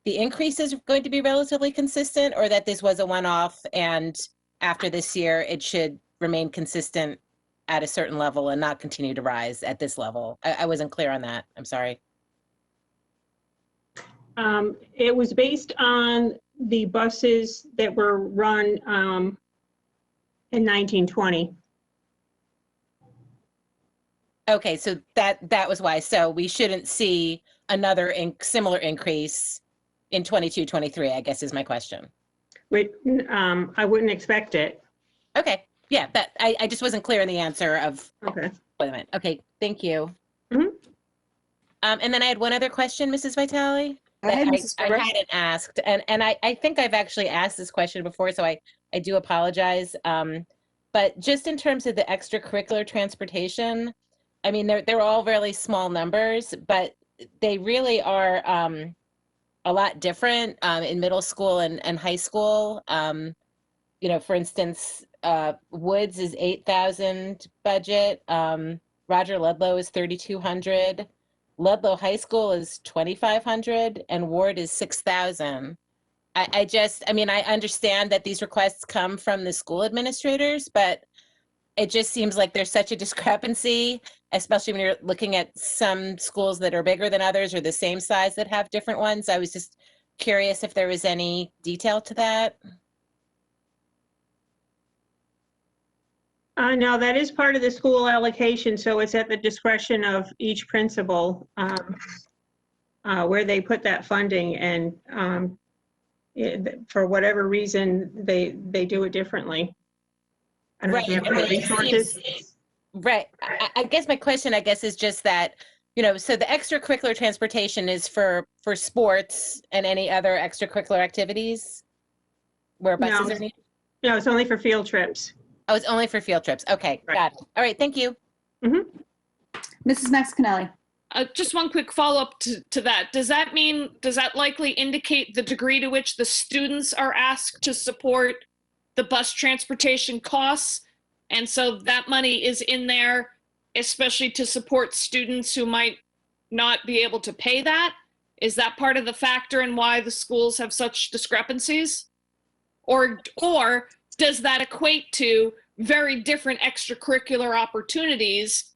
the increase is going to be relatively consistent, or that this was a one-off and after this year, it should remain consistent at a certain level and not continue to rise at this level? I wasn't clear on that. I'm sorry. It was based on the buses that were run in 1920. Okay, so that was why. So we shouldn't see another similar increase in 22, 23, I guess is my question. Wait, I wouldn't expect it. Okay, yeah, that I just wasn't clear in the answer of. Okay. Wait a minute. Okay, thank you. Mm-hmm. And then I had one other question, Mrs. Vitale. Go ahead, that Mrs. I Gerber. hadn't asked, and I think I've actually asked this question before, so I do apologize. But just in terms of the extracurricular transportation, I mean, they're all really small numbers, but they really are a lot different in middle school and high school. You know, for instance, Woods is 8,000 budget. Roger Ludlow is 3,200. Ludlow High School is 2,500 and Ward is 6,000. I mean, I understand that these requests come from the school administrators, but it just seems like there's such a discrepancy, especially when you're looking at some schools that are bigger than others or the same size that have different ones. I was just curious if there was any detail to that. No, that is part of the school allocation, so it's at the discretion of each principal where they put that funding, and for whatever reason, they do it differently. I don't know if you have the resources. Right. I guess my question, is just that, you know, so the extracurricular transportation is for sports and any other extracurricular activities where buses are needed? No, it's only for field trips. Oh, it's only for field trips. Okay, got it. All right, thank you. Mm-hmm. Mrs. Maxcanelli. Just one quick follow-up to that. Does that likely indicate the degree to which the students are asked to support the bus transportation costs? And so that money is in there, especially to support students who might not be able to pay that? Is that part of the factor in why the schools have such discrepancies? Or does that equate to very different extracurricular opportunities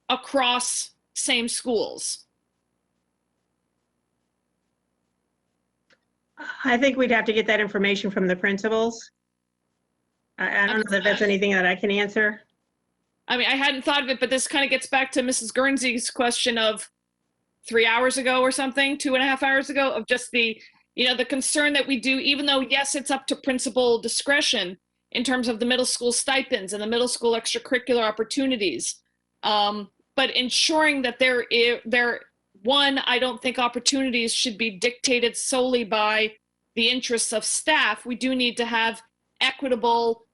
across same schools? I think we'd have to get that information from the principals. I don't know if that's anything that I can answer. I mean, I hadn't thought of it, but this kind of gets back to Mrs. Guernsey's question of 3 hours ago or something, 2.5 hours ago, of just the concern that we do, even though, yes, it's up to principal discretion in terms of the middle school stipends and the middle school extracurricular opportunities. But ensuring that I don't think opportunities should be dictated solely by the interests of staff. We do need to have equitable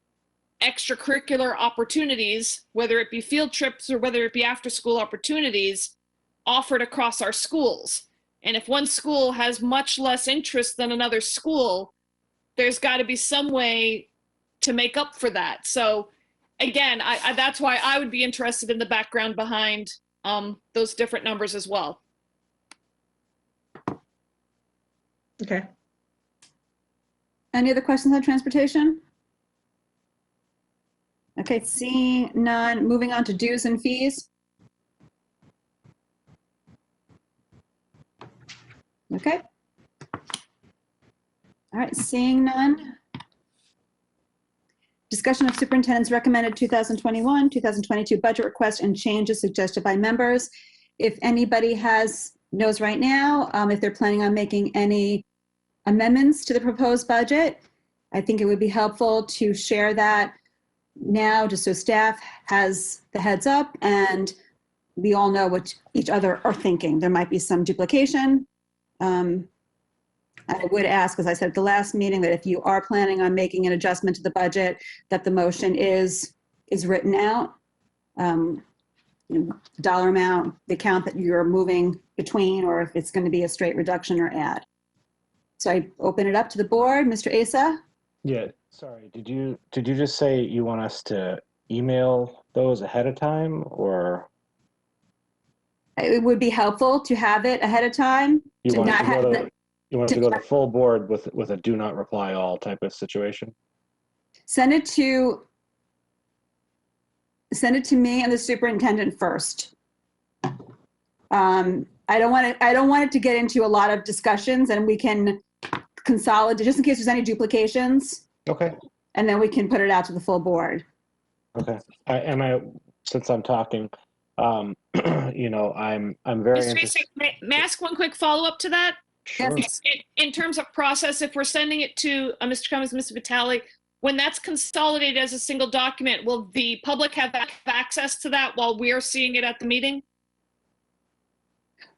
extracurricular opportunities, whether it be field trips or whether it be after school opportunities, offered across our schools. And if one school has much less interest than another school, there's got to be some way to make up for that. So again, that's why I would be interested in the background behind those different numbers as well. Okay. Any other questions on transportation? Okay, seeing none, moving on to dues and fees. Okay. All right, seeing none. Discussion of superintendent's recommended 2021-2022 budget request and changes suggested by members. If anybody knows right now, if they're planning on making any amendments to the proposed budget, I think it would be helpful to share that now, just so staff has the heads up and we all know what each other are thinking. There might be some duplication. I would ask, as I said at the last meeting, that if you are planning on making an adjustment to the budget, that the motion is written out. Dollar amount, the account that you're moving between, or if it's going to be a straight reduction or add. So I open it up to the board. Mr. Asa? Yeah, sorry, did you just say you want us to email those ahead of time, or? It would be helpful to have it ahead of time. You want to go to full board with a do not reply all type of situation? Send it to me and the superintendent first. I don't want it to get into a lot of discussions, and we can consolidate just in case there's any duplications. Okay. And then we can put it out to the full board. Okay. Since I'm talking, I'm very Mr. interested. Asa, may I ask one quick follow-up to that? Sure. In terms of process, if we're sending it to Mr. Cummings, Mr. Vitale, when that's consolidated as a single document, will the public have access to that while we're seeing it at the meeting?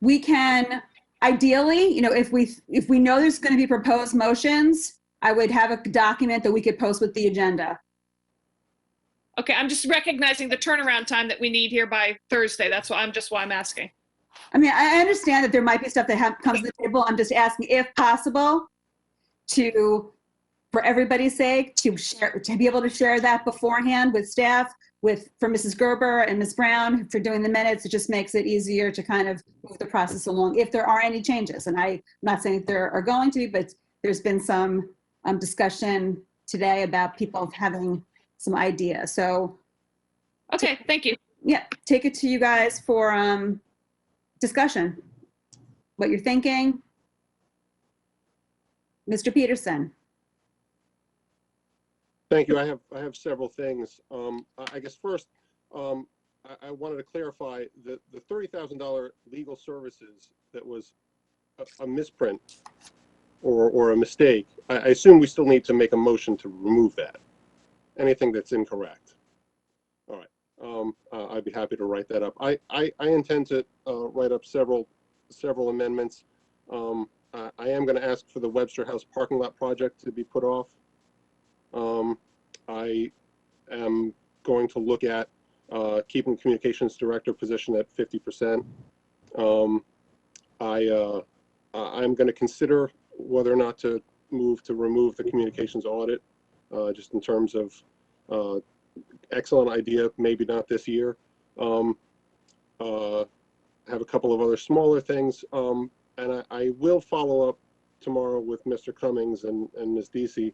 We can, ideally, if we know there's going to be proposed motions, I would have a document that we could post with the agenda. Okay, I'm just recognizing the turnaround time that we need here by Thursday. That's why I'm asking. I mean, I understand that there might be stuff that comes to the table. I'm just asking, if possible, for everybody's sake, to be able to share that beforehand with staff, for Mrs. Gerber and Ms. Brown for doing the minutes. It just makes it easier to kind of move the process along if there are any changes. And I'm not saying that there are going to be, but there's been some discussion today about people having some ideas. So, okay, thank you. Yeah, take it to you guys for discussion. What you're thinking. Mr. Peterson. Thank you. I have several things. I guess first, I wanted to clarify that the $30,000 legal services that was a misprint or a mistake. I assume we still need to make a motion to remove that. Anything that's incorrect. All right. I'd be happy to write that up. I intend to write up several amendments. I am going to ask for the Webster House parking lot project to be put off. I am going to look at keeping the communications director position at 50%. I'm going to consider whether or not to remove the communications audit, just in terms of excellent idea, maybe not this year. Have a couple of other smaller things, and I will follow up tomorrow with Mr. Cummings and Ms. Deasy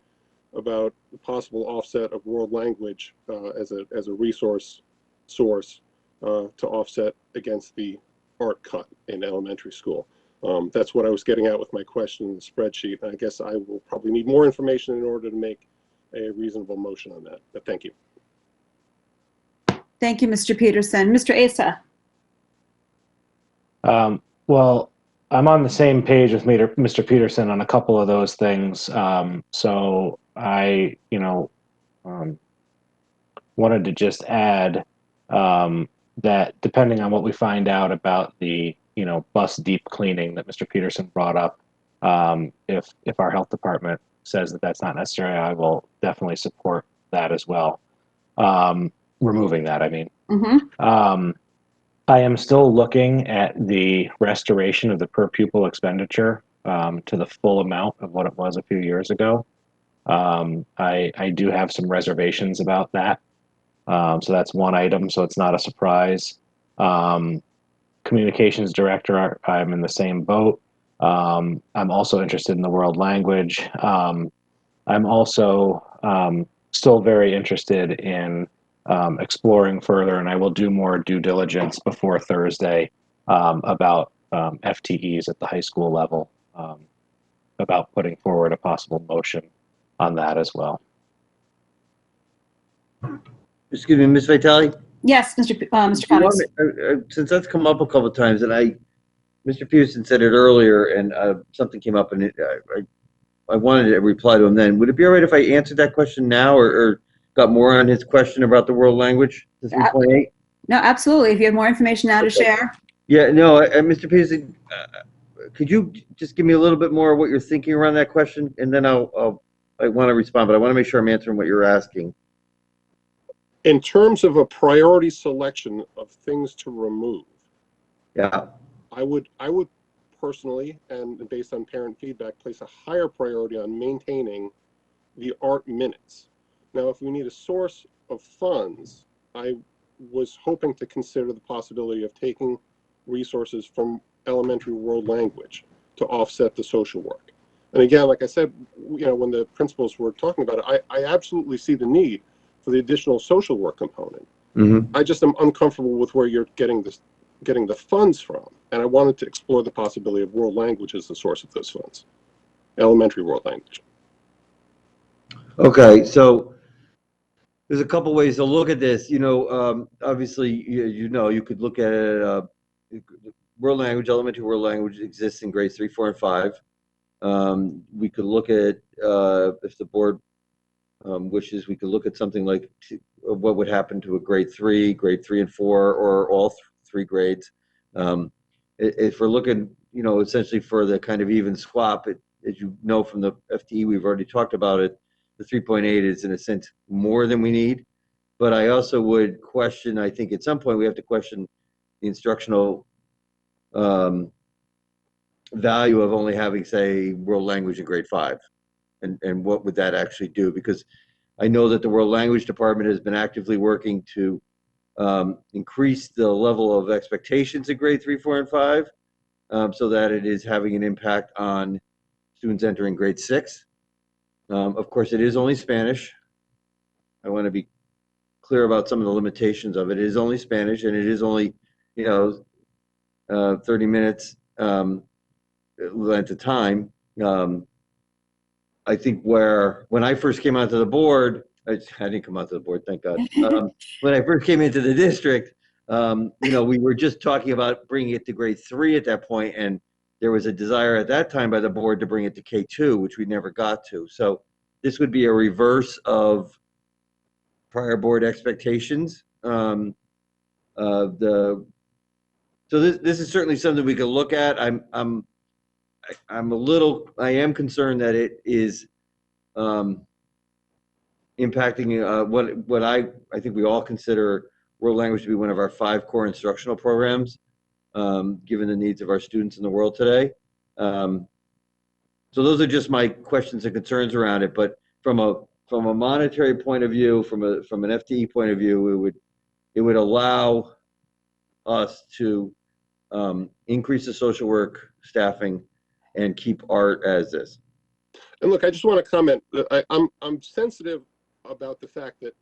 about the possible offset of world language as a resource source to offset against the art cut in elementary school. That's what I was getting at with my question in the spreadsheet. I guess I will probably need more information in order to make a reasonable motion on that, but thank you. Thank you, Mr. Peterson. Mr. Asa. Well, I'm on the same page with Mr. Peterson on a couple of those things. So I, wanted to just add that depending on what we find out about the, bus deep cleaning that Mr. Peterson brought up, if our health department says that that's not necessary, I will definitely support that as well. Removing that, I mean. I am still looking at the restoration of the per pupil expenditure to the full amount of what it was a few years ago. I do have some reservations about that. So that's one item, so it's not a surprise. Communications director, I'm in the same boat. I'm also interested in the world language. I'm also still very interested in exploring further, and I will do more due diligence before Thursday about FTEs at the high school level, about putting forward a possible motion on that as well. Excuse me, Ms. Vitale? Yes, Mr. Connors. Since that's come up a couple of times, and Mr. Peterson said it earlier, and something came up, and I wanted to reply to him then. Would it be all right if I answered that question now, or got more on his question about the world language, the 3.8? No, absolutely. If you have more information now to share. Yeah, no, Mr. Peterson, could you just give me a little bit more of what you're thinking around that question, and then I want to respond, but I want to make sure I'm answering what you're asking. In terms of a priority selection of things to remove, yeah, I would personally, and based on parent feedback, place a higher priority on maintaining the art minutes. Now, if we need a source of funds, I was hoping to consider the possibility of taking resources from elementary world language to offset the social work. And again, like I said, when the principals were talking about it, I absolutely see the need for the additional social work component. I just am uncomfortable with where you're getting the funds from, and I wanted to explore the possibility of world language as the source of those funds, elementary world language. Okay, so there's a couple ways to look at this. Obviously, you could look at it. World language, elementary world language exists in grades 3, 4, and 5. We could look at, if the board wishes, we could look at something like what would happen to a grade 3 and 4, or all 3 grades. If we're looking, essentially for the kind of even swap, as you know from the FTE, we've already talked about it, the 3.8 is in a sense more than we need. But I also would question, I think at some point we have to question the instructional value of only having, say, world language in grade 5. And what would that actually do? Because I know that the world language department has been actively working to increase the level of expectations in grade 3, 4, and 5, so that it is having an impact on students entering grade 6. Of course, it is only Spanish. I want to be clear about some of the limitations of it. It is only Spanish, and it is only, 30 minutes length of time. I think when I first came onto the board, I didn't come onto the board, thank God. When I first came into the district, we were just talking about bringing it to grade 3 at that point, and there was a desire at that time by the board to bring it to K2, which we never got to. So this would be a reverse of prior board expectations. So this is certainly something we could look at. I am concerned that it is impacting what I think we all consider world language to be one of our 5 core instructional programs, given the needs of our students in the world today. So those are just my questions and concerns around it. But from a monetary point of view, from an FTE point of view, it would allow us to increase the social work staffing and keep art as is. And look, I just want to comment that I'm sensitive about the fact that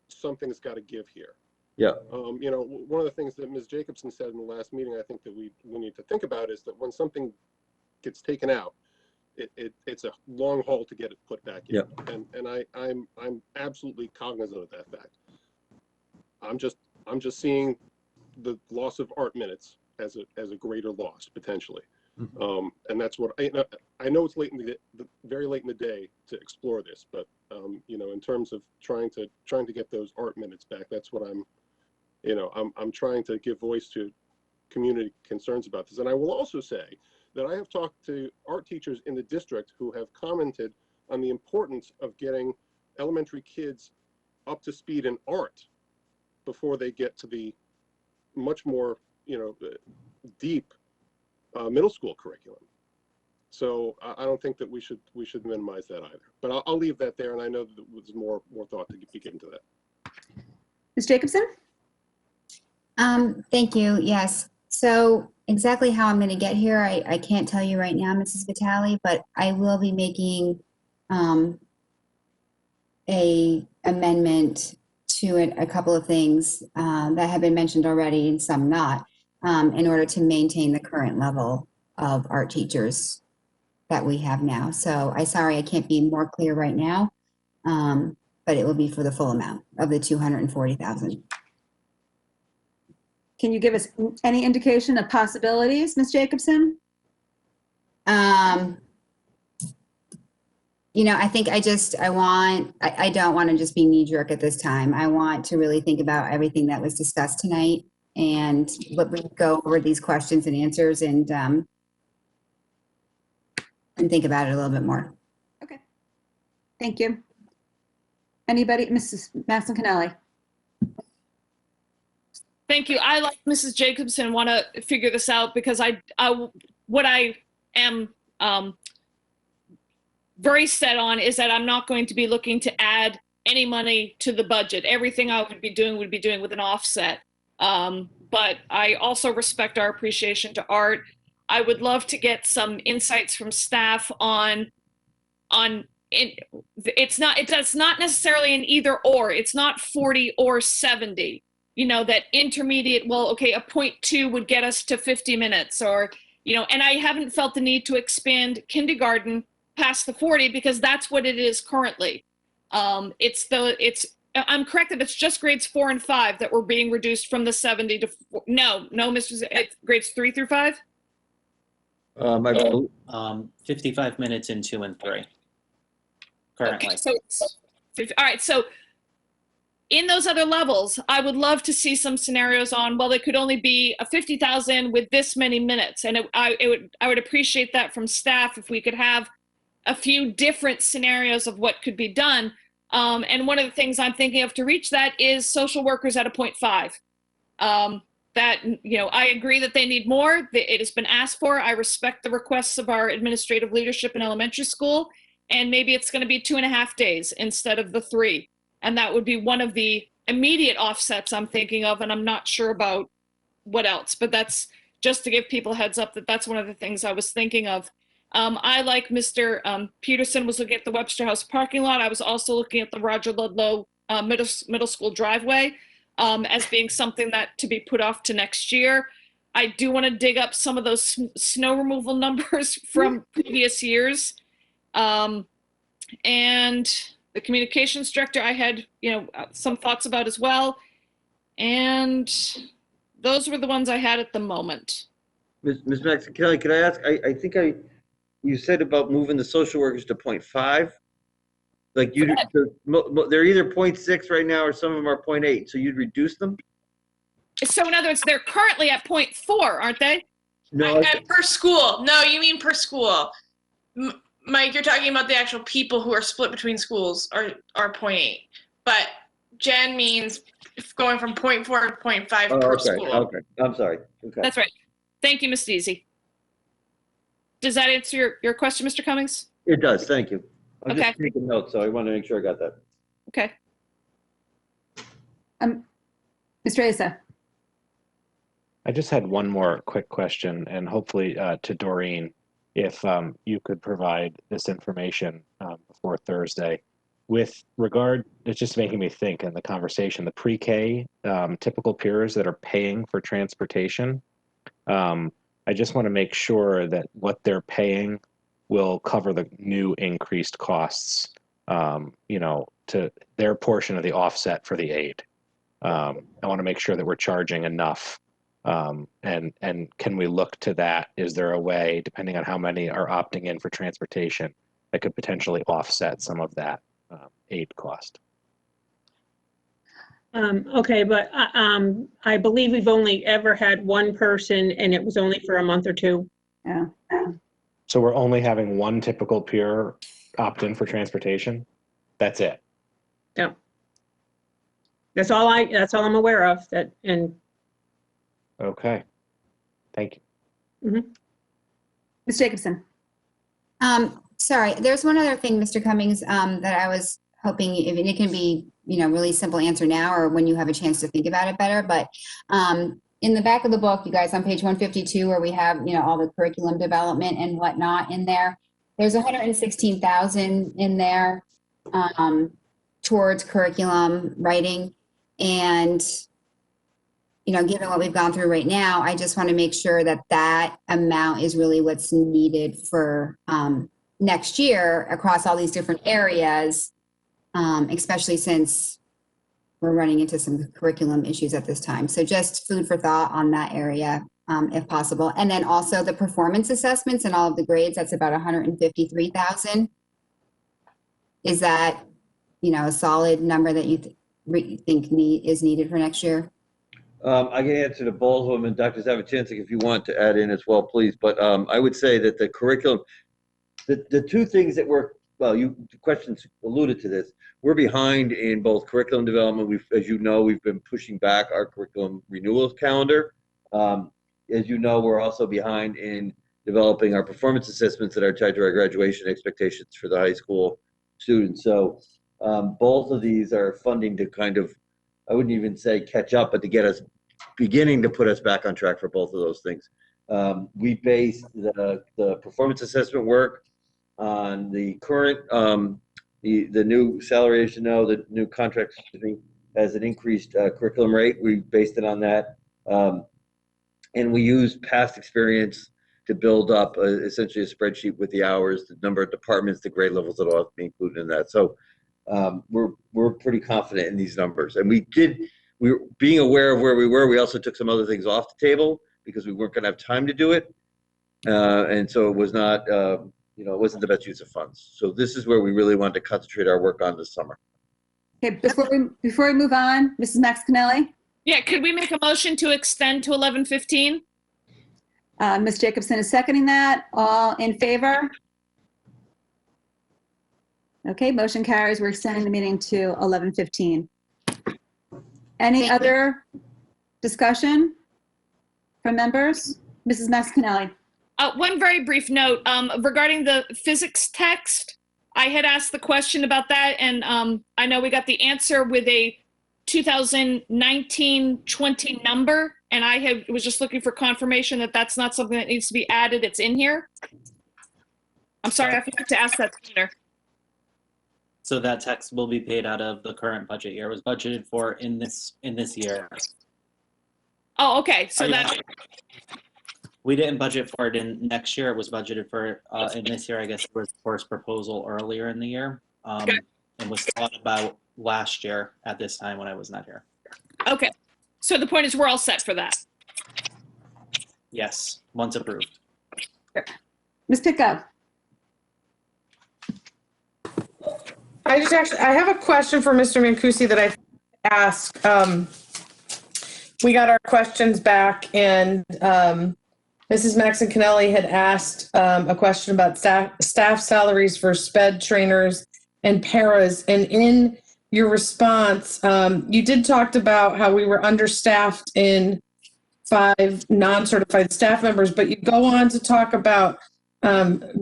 something's got to give here. Yeah. One of the things that Ms. Jacobson said in the last meeting, I think that we need to think about is that when something gets taken out, it's a long haul to get it put back in. Yeah. And I'm absolutely cognizant of that fact. I'm just seeing the loss of art minutes as a greater loss potentially. And that's what I know it's late in very late in the day to explore this, but in terms of trying to get those art minutes back, that's what I'm trying to give voice to community concerns about this. And I will also say that I have talked to art teachers in the district who have commented on the importance of getting elementary kids up to speed in art before they get to the much more, deep middle school curriculum. So I don't think that we should minimize that either. But I'll leave that there, and I know that there's more thought to be given to that. Ms. Jacobson? Thank you. Yes. So exactly how I'm going to get here, I can't tell you right now, Mrs. Vitale, but I will be making a amendment to a couple of things that have been mentioned already and some not, in order to maintain the current level of art teachers that we have now. So sorry, I can't be more clear right now, but it will be for the full amount of the 240,000. Can you give us any indication of possibilities, Ms. Jacobson? I think I don't want to just be knee jerk at this time. I want to really think about everything that was discussed tonight and let me go over these questions and answers and think about it a little bit more. Okay. Thank you. Anybody? Mrs. Masson-Cannelli? Thank you. I, like Mrs. Jacobson, want to figure this out because what I am very set on is that I'm not going to be looking to add any money to the budget. Everything I would be doing with an offset. But I also respect our appreciation to art. I would love to get some insights from staff on it's not necessarily an either or. It's not 40 or 70. That intermediate, well, okay, a 0.2 would get us to 50 minutes or, and I haven't felt the need to expand kindergarten past the 40 because that's what it is currently. I'm correct that it's just grades 4 and 5 that were being reduced from the 70 to, no, it's grades 3 through 5? 55 minutes in 2 and 3 currently. Okay, so it's 50, all right, so in those other levels, I would love to see some scenarios on, well, it could only be a 50,000 with this many minutes. And I would appreciate that from staff if we could have a few different scenarios of what could be done. And one of the things I'm thinking of to reach that is social workers at a 0.5. I agree that they need more. It has been asked for. I respect the requests of our administrative leadership in elementary school. And maybe it's going to be 2.5 days instead of the 3. And that would be one of the immediate offsets I'm thinking of, and I'm not sure about what else, but that's just to give people a heads up that that's one of the things I was thinking of. I, like Mr. Peterson, was looking at the Webster House parking lot. I was also looking at the Roger Ludlow middle school driveway as being something that to be put off to next year. I do want to dig up some of those snow removal numbers from previous years. And the communications director, I had, some thoughts about as well. And those were the ones I had at the moment. Ms. Maxon-Kelly, could I ask, I think you said about moving the social workers to 0.5? Like they're either 0.6 right now or some of them are 0.8. So you'd reduce them? So in other words, they're currently at 0.4, aren't they? No. Per school. No, you mean per school. Mike, you're talking about the actual people who are split between schools are 0.8. But Jen means going from 0.4 to 0.5 per school. Okay, I'm sorry. Okay. That's right. Thank you, Ms. Deasy. Does that answer your question, Mr. Cummings? It does, thank you. I'm Okay. just taking notes, so I want to make sure I got that. Okay. Mr. Asa. I just had one more quick question, and hopefully to Doreen, if you could provide this information before Thursday. With regard, it's just making me think in the conversation, the pre-K typical peers that are paying for transportation, I just want to make sure that what they're paying will cover the new increased costs, to their portion of the offset for the aid. I want to make sure that we're charging enough. And can we look to that? Is there a way, depending on how many are opting in for transportation, that could potentially offset some of that aid cost? Okay, but I believe we've only ever had one person and it was only for a month or two. Yeah. So we're only having one typical peer opt in for transportation. That's it. Yeah. That's all I'm aware of, that, and. Okay. Thank you. Mhm. Ms. Jacobson. Sorry, there's one other thing, Mr. Cummings, that I was hoping, if it can be, really simple answer now or when you have a chance to think about it better, but in the back of the book, you guys, on page 152, where we have, all the curriculum development and whatnot in there, there's 116,000 in there towards curriculum writing. And, given what we've gone through right now, I just want to make sure that that amount is really what's needed for next year across all these different areas, especially since we're running into some curriculum issues at this time. So just food for thought on that area, if possible. And then also the performance assessments and all of the grades, that's about 153,000. Is that, a solid number that you think is needed for next year? I can answer to both of them, and Dr. Zavachinsky, if you want to add in as well, please. But I would say that the curriculum, the two things that the questions alluded to this. We're behind in both curriculum development. As you know, we've been pushing back our curriculum renewal calendar. As you know, we're also behind in developing our performance assessments that are tied to our graduation expectations for the high school students. So both of these are funding to kind of, I wouldn't even say catch up, but to get us beginning to put us back on track for both of those things. We based the performance assessment work on the current, the new salary, as you know, the new contract has an increased curriculum rate. We based it on that. And we used past experience to build up essentially a spreadsheet with the hours, the number of departments, the grade levels that will have to be included in that. So we're pretty confident in these numbers. And we were being aware of where we were. We also took some other things off the table because we weren't going to have time to do it. And so it was not, it wasn't the best use of funds. So this is where we really wanted to concentrate our work on this summer. Okay, before we move on, Mrs. Max Cannelli. Yeah, could we make a motion to extend to 11:15? Ms. Jacobson is seconding that. All in favor? Okay, motion carries. We're extending the meeting to 11:15. Any other discussion from members? Mrs. Max Cannelli. One very brief note regarding the physics text. I had asked the question about that, and I know we got the answer with a 2019-20 number, and I was just looking for confirmation that that's not something that needs to be added. It's in here. I'm sorry, I forgot to ask that sooner. So that text will be paid out of the current budget year. It was budgeted for in this year. Oh, okay. So We didn't budget for it in next year. It was budgeted for in this year. I guess it was first proposal earlier in the year, and was thought about last year at this time when I was not here. Okay. So the point is we're all set for that. Yes, once approved. Ms. Pickup. I have a question for Mr. Mancusi that I asked. We got our questions back, and Mrs. Maxon Cannelli had asked a question about staff salaries for SPED trainers and paras. And in your response, you did talk about how we were understaffed in 5 non-certified staff members, but you go on to talk about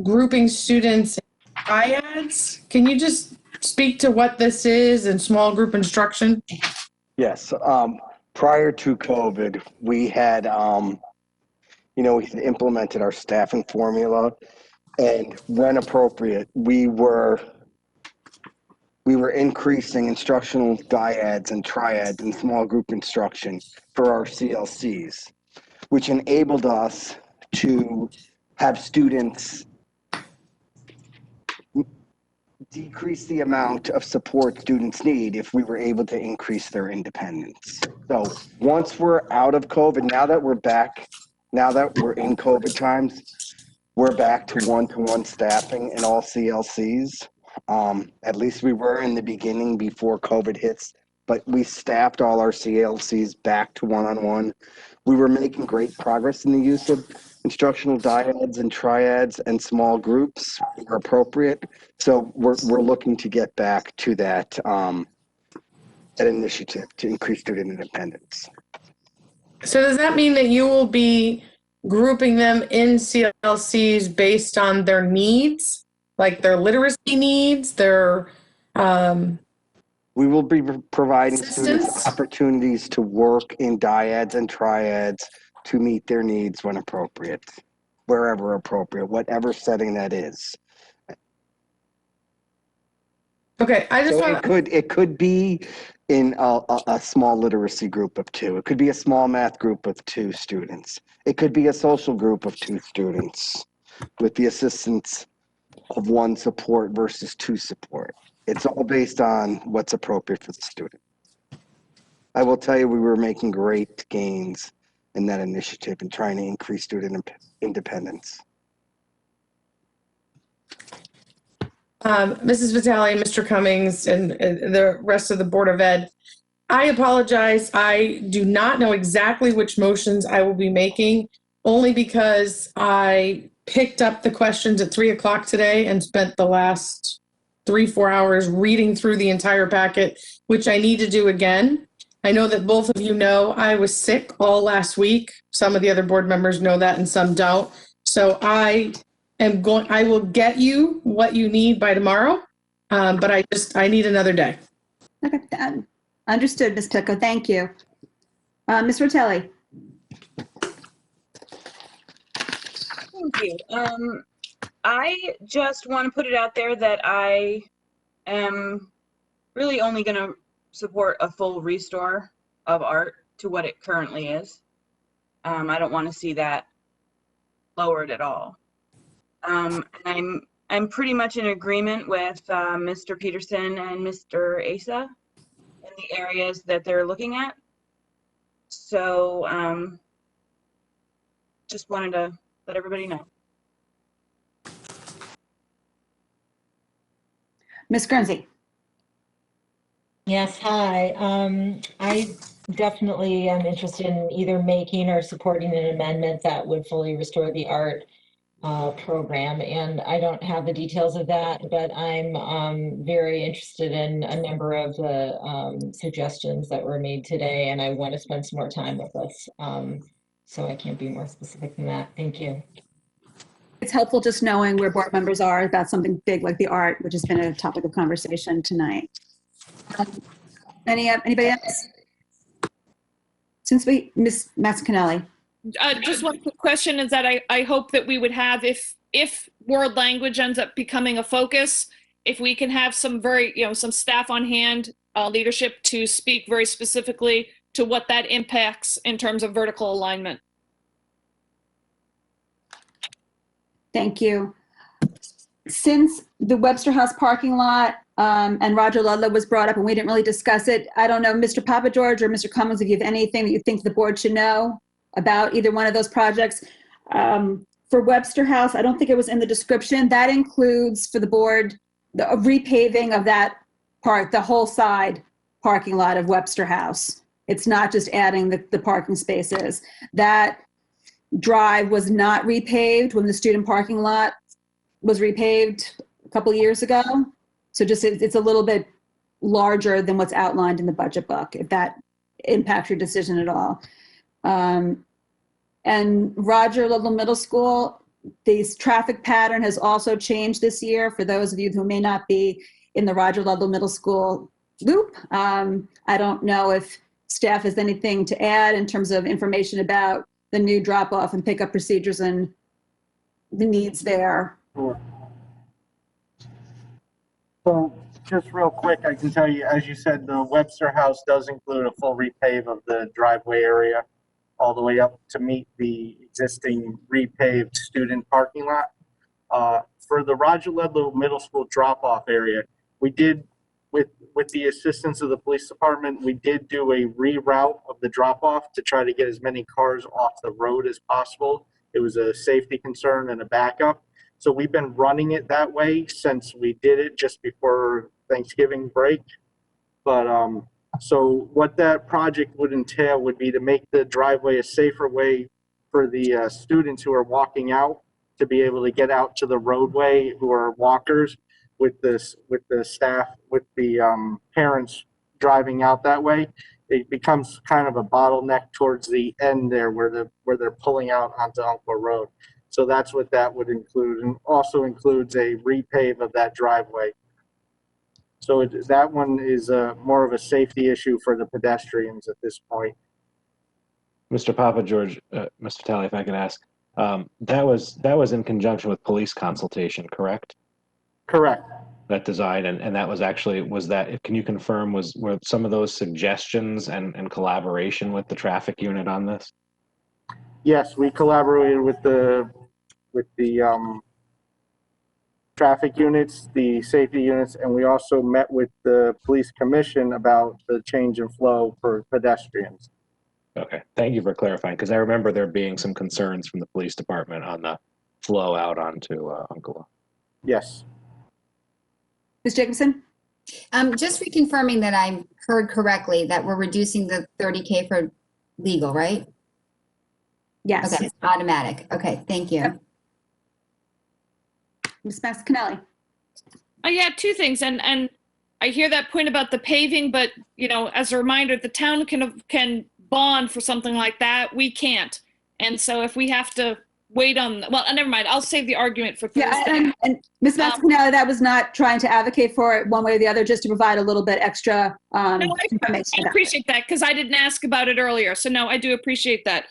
grouping students in triads. Can you just speak to what this is and small group instruction? Yes. Prior to COVID, we had, we had implemented our staffing formula, and when appropriate, we were increasing instructional dyads and triads and small group instruction for our CLCs, which enabled us to have students decrease the amount of support students need if we were able to increase their independence. So once we're out of COVID, now that we're in COVID times, we're back to one-to-one staffing in all CLCs. At least we were in the beginning before COVID hits, but we staffed all our CLCs back to one-on-one. We were making great progress in the use of instructional dyads and triads and small groups are appropriate. So we're looking to get back to that, that initiative to increase student independence. So does that mean that you will be grouping them in CLCs based on their needs, like their literacy needs, their We will be providing assistance? students opportunities to work in dyads and triads to meet their needs when appropriate, wherever appropriate, whatever setting that is. Okay, I just So want it could be in a small literacy group of 2. It could be a small math group of 2 students. It could be a social group of 2 students with the assistance of 1 support versus 2 support. It's all based on what's appropriate for the student. I will tell you, we were making great gains in that initiative and trying to increase student independence. Mrs. Vitale, Mr. Cummings, and the rest of the Board of Ed, I apologize. I do not know exactly which motions I will be making, only because I picked up the questions at 3 o'clock today and spent the last 3-4 hours reading through the entire packet, which I need to do again. I know that both of you know I was sick all last week. Some of the other board members know that and some don't. So I will get you what you need by tomorrow, but I need another day. Okay, understood, Ms. Picco. Thank you. Ms. Rotelli. Thank you. I just want to put it out there that I am really only going to support a full restore of art to what it currently is. I don't want to see that lowered at all. I'm pretty much in agreement with Mr. Peterson and Mr. Asa in the areas that they're looking at. So just wanted to let everybody know. Ms. Guernsey. Yes, hi. I definitely am interested in either making or supporting an amendment that would fully restore the art program. And I don't have the details of that, but I'm very interested in a number of the suggestions that were made today, and I want to spend some more time with us. So I can't be more specific than that. Thank you. It's helpful just knowing where board members are about something big like the art, which has been a topic of conversation tonight. Anybody else? Since Ms. Mazzucchelli. Just one quick question is that I hope that we would have, if world language ends up becoming a focus, if we can have some some staff on hand, leadership to speak very specifically to what that impacts in terms of vertical alignment. Thank you. Since the Webster House parking lot and Roger Ludlow was brought up and we didn't really discuss it, I don't know, Mr. Papageorge or Mr. Cummings, if you have anything that you think the board should know about either one of those projects. For Webster House, I don't think it was in the description. That includes for the board, the repaving of that part, the whole side parking lot of Webster House. It's not just adding the parking spaces. That drive was not repaved when the student parking lot was repaved a couple of years ago. So just it's a little bit larger than what's outlined in the budget book, if that impacts your decision at all. And Roger Ludlow Middle School, the traffic pattern has also changed this year. For those of you who may not be in the Roger Ludlow Middle School loop, I don't know if staff has anything to add in terms of information about the new drop-off and pickup procedures and the needs there. Sure. So just real quick, I can tell you, as you said, the Webster House does include a full repave of the driveway area all the way up to meet the existing repaved student parking lot. For the Roger Ludlow Middle School drop-off area, we did, with the assistance of the police department, we did do a reroute of the drop-off to try to get as many cars off the road as possible. It was a safety concern and a backup. So we've been running it that way since we did it just before Thanksgiving break. But so what that project would entail would be to make the driveway a safer way for the students who are walking out to be able to get out to the roadway who are walkers with the staff, with the parents driving out that way. It becomes kind of a bottleneck towards the end there where they're pulling out onto Ucla Road. So that's what that would include, and also includes a repave of that driveway. So that one is more of a safety issue for the pedestrians at this point. Mr. Papa George, Mr. Talley, if I could ask, that was in conjunction with police consultation, correct? Correct. That design, and that was actually, can you confirm, were some of those suggestions and collaboration with the traffic unit on this? Yes, we collaborated with the traffic units, the safety units, and we also met with the police commission about the change in flow for pedestrians. Okay, thank you for clarifying, because I remember there being some concerns from the police department on the flow out onto Ucla. Yes. Ms. Jacobson? Just reconfirming that I heard correctly, that we're reducing the 30K for legal, right? Yes. Okay, automatic. Okay, thank you. Yep. Ms. Mascanelli? Yeah, two things, and I hear that point about the paving, but as a reminder, the town can bond for something like that. We can't, and so if we have to wait on, well, never mind. I'll save the argument for Thursday. Yeah, and Ms. Mascanelli, that was not trying to advocate for it one way or the other, just to provide a little bit extra information. I appreciate that because I didn't ask about it earlier, so no, I do appreciate that.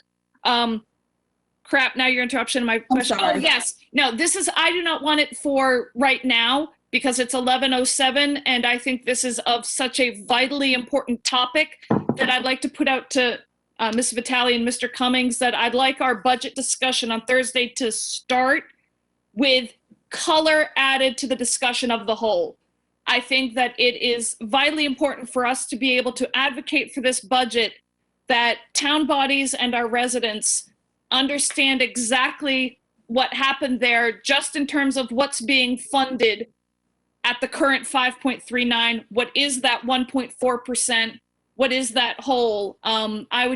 Crap, now your interruption of my question. Oh, yes. No, I do not want it for right now because it's 11:07, and I think this is of such a vitally important topic that I'd like to put out to Ms. Vitale and Mr. Cummings that I'd like our budget discussion on Thursday to start with color added to the discussion of the whole. I think that it is vitally important for us to be able to advocate for this budget, that town bodies and our residents understand exactly what happened there, just in terms of what's being funded at the current 5.39. What is that 1.4%? What is that whole? I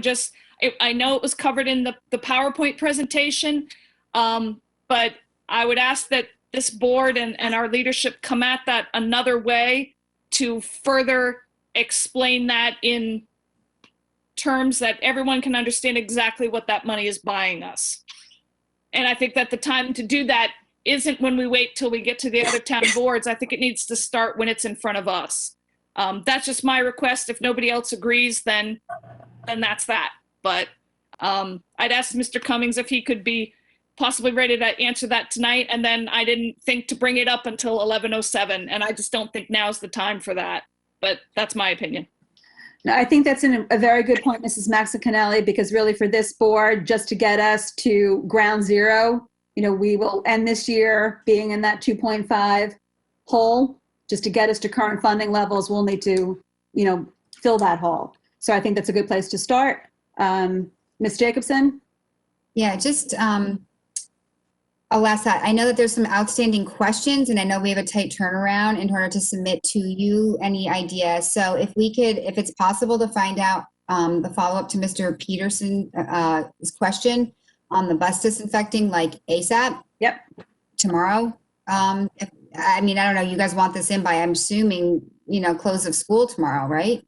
know it was covered in the PowerPoint presentation, but I would ask that this board and our leadership come at that another way to further explain that in terms that everyone can understand exactly what that money is buying us. And I think that the time to do that isn't when we wait till we get to the other town boards. I think it needs to start when it's in front of us. That's just my request. If nobody else agrees, then that's that. But I'd ask Mr. Cummings if he could be possibly ready to answer that tonight. And then I didn't think to bring it up until 11:07. And I just don't think now's the time for that. But that's my opinion. No, I think that's a very good point, Mrs. Mascanelli, because really for this board, just to get us to ground zero, we will end this year being in that 2.5 hole. Just to get us to current funding levels, we'll need to, fill that hole. So I think that's a good place to start. Ms. Jacobson? Yeah, just I'll ask that. I know that there's some outstanding questions, and I know we have a tight turnaround in order to submit to you any ideas. So if it's possible to find out the follow-up to Mr. Peterson's question on the bus disinfecting, like ASAP. Yep. Tomorrow. I don't know, you guys want this in by, I'm assuming, close of school tomorrow, right?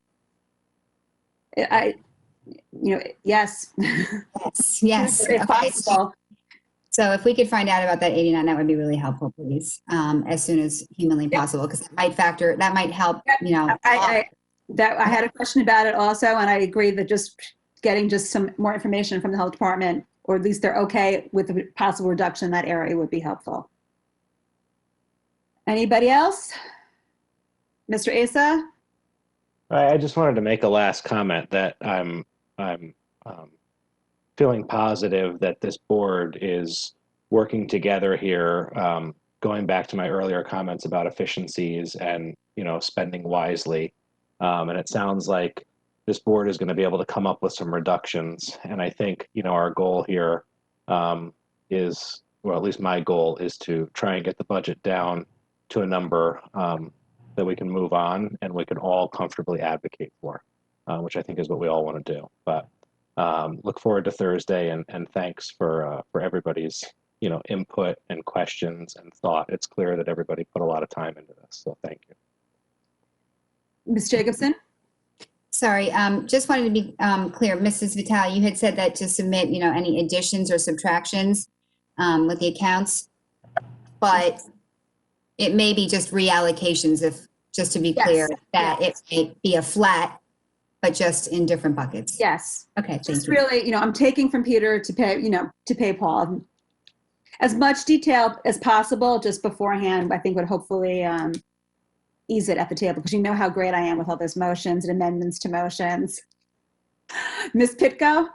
Yes. Yes. If Okay. possible. So if we could find out about that 89, that would be really helpful, please, as soon as humanly possible, because that might help, I had a question about it also, and I agree that just getting some more information from the health department, or at least they're okay with the possible reduction in that area, would be helpful. Anybody else? Mr. Asa? I just wanted to make a last comment that I'm feeling positive that this board is working together here, going back to my earlier comments about efficiencies and, spending wisely. And it sounds like this board is going to be able to come up with some reductions. And I think, our goal here is, well, at least my goal is to try and get the budget down to a number that we can move on and we can all comfortably advocate for, which I think is what we all want to do. But Look forward to Thursday, and thanks for everybody's input and questions and thought. It's clear that everybody put a lot of time into this, so thank you. Ms. Jacobson? Sorry, just wanted to be clear. Mrs. Vitale, you had said that to submit, any additions or subtractions with the accounts, but it may be just reallocations, just to be clear, that it may be a flat, but just in different buckets. Yes. Okay, Just thank you. really, I'm taking from Peter to pay, to pay Paul. As much detail as possible just beforehand, I think would hopefully ease it at the table, because you know how great I am with all those motions and amendments to motions. Ms. Pitko?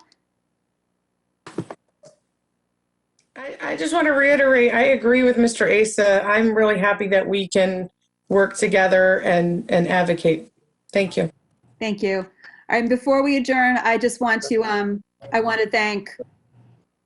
I just want to reiterate, I agree with Mr. Asa. I'm really happy that we can work together and advocate. Thank you. Thank you. All right, before we adjourn, I just want to, I want to thank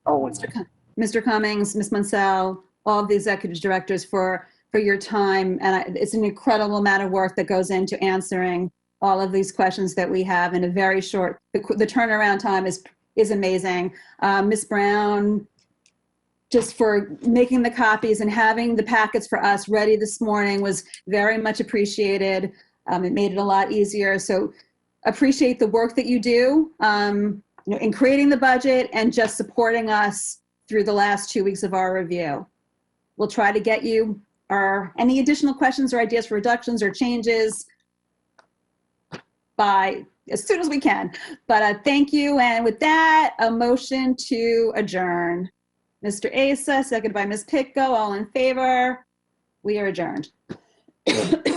Mr. Cummings, Ms. Munsell, all of the executive directors for your time. And it's an incredible amount of work that goes into answering all of these questions that we have in a very short, the turnaround time is amazing. Ms. Brown, just for making the copies and having the packets for us ready this morning was very much appreciated. It made it a lot easier. So appreciate the work that you do in creating the budget and just supporting us through the last 2 weeks of our review. We'll try to get you any additional questions or ideas for reductions or changes by as soon as we can. But thank you. And with that, a motion to adjourn. Mr. Asa, seconded by Ms. Pitko, all in favor. We are adjourned. I'm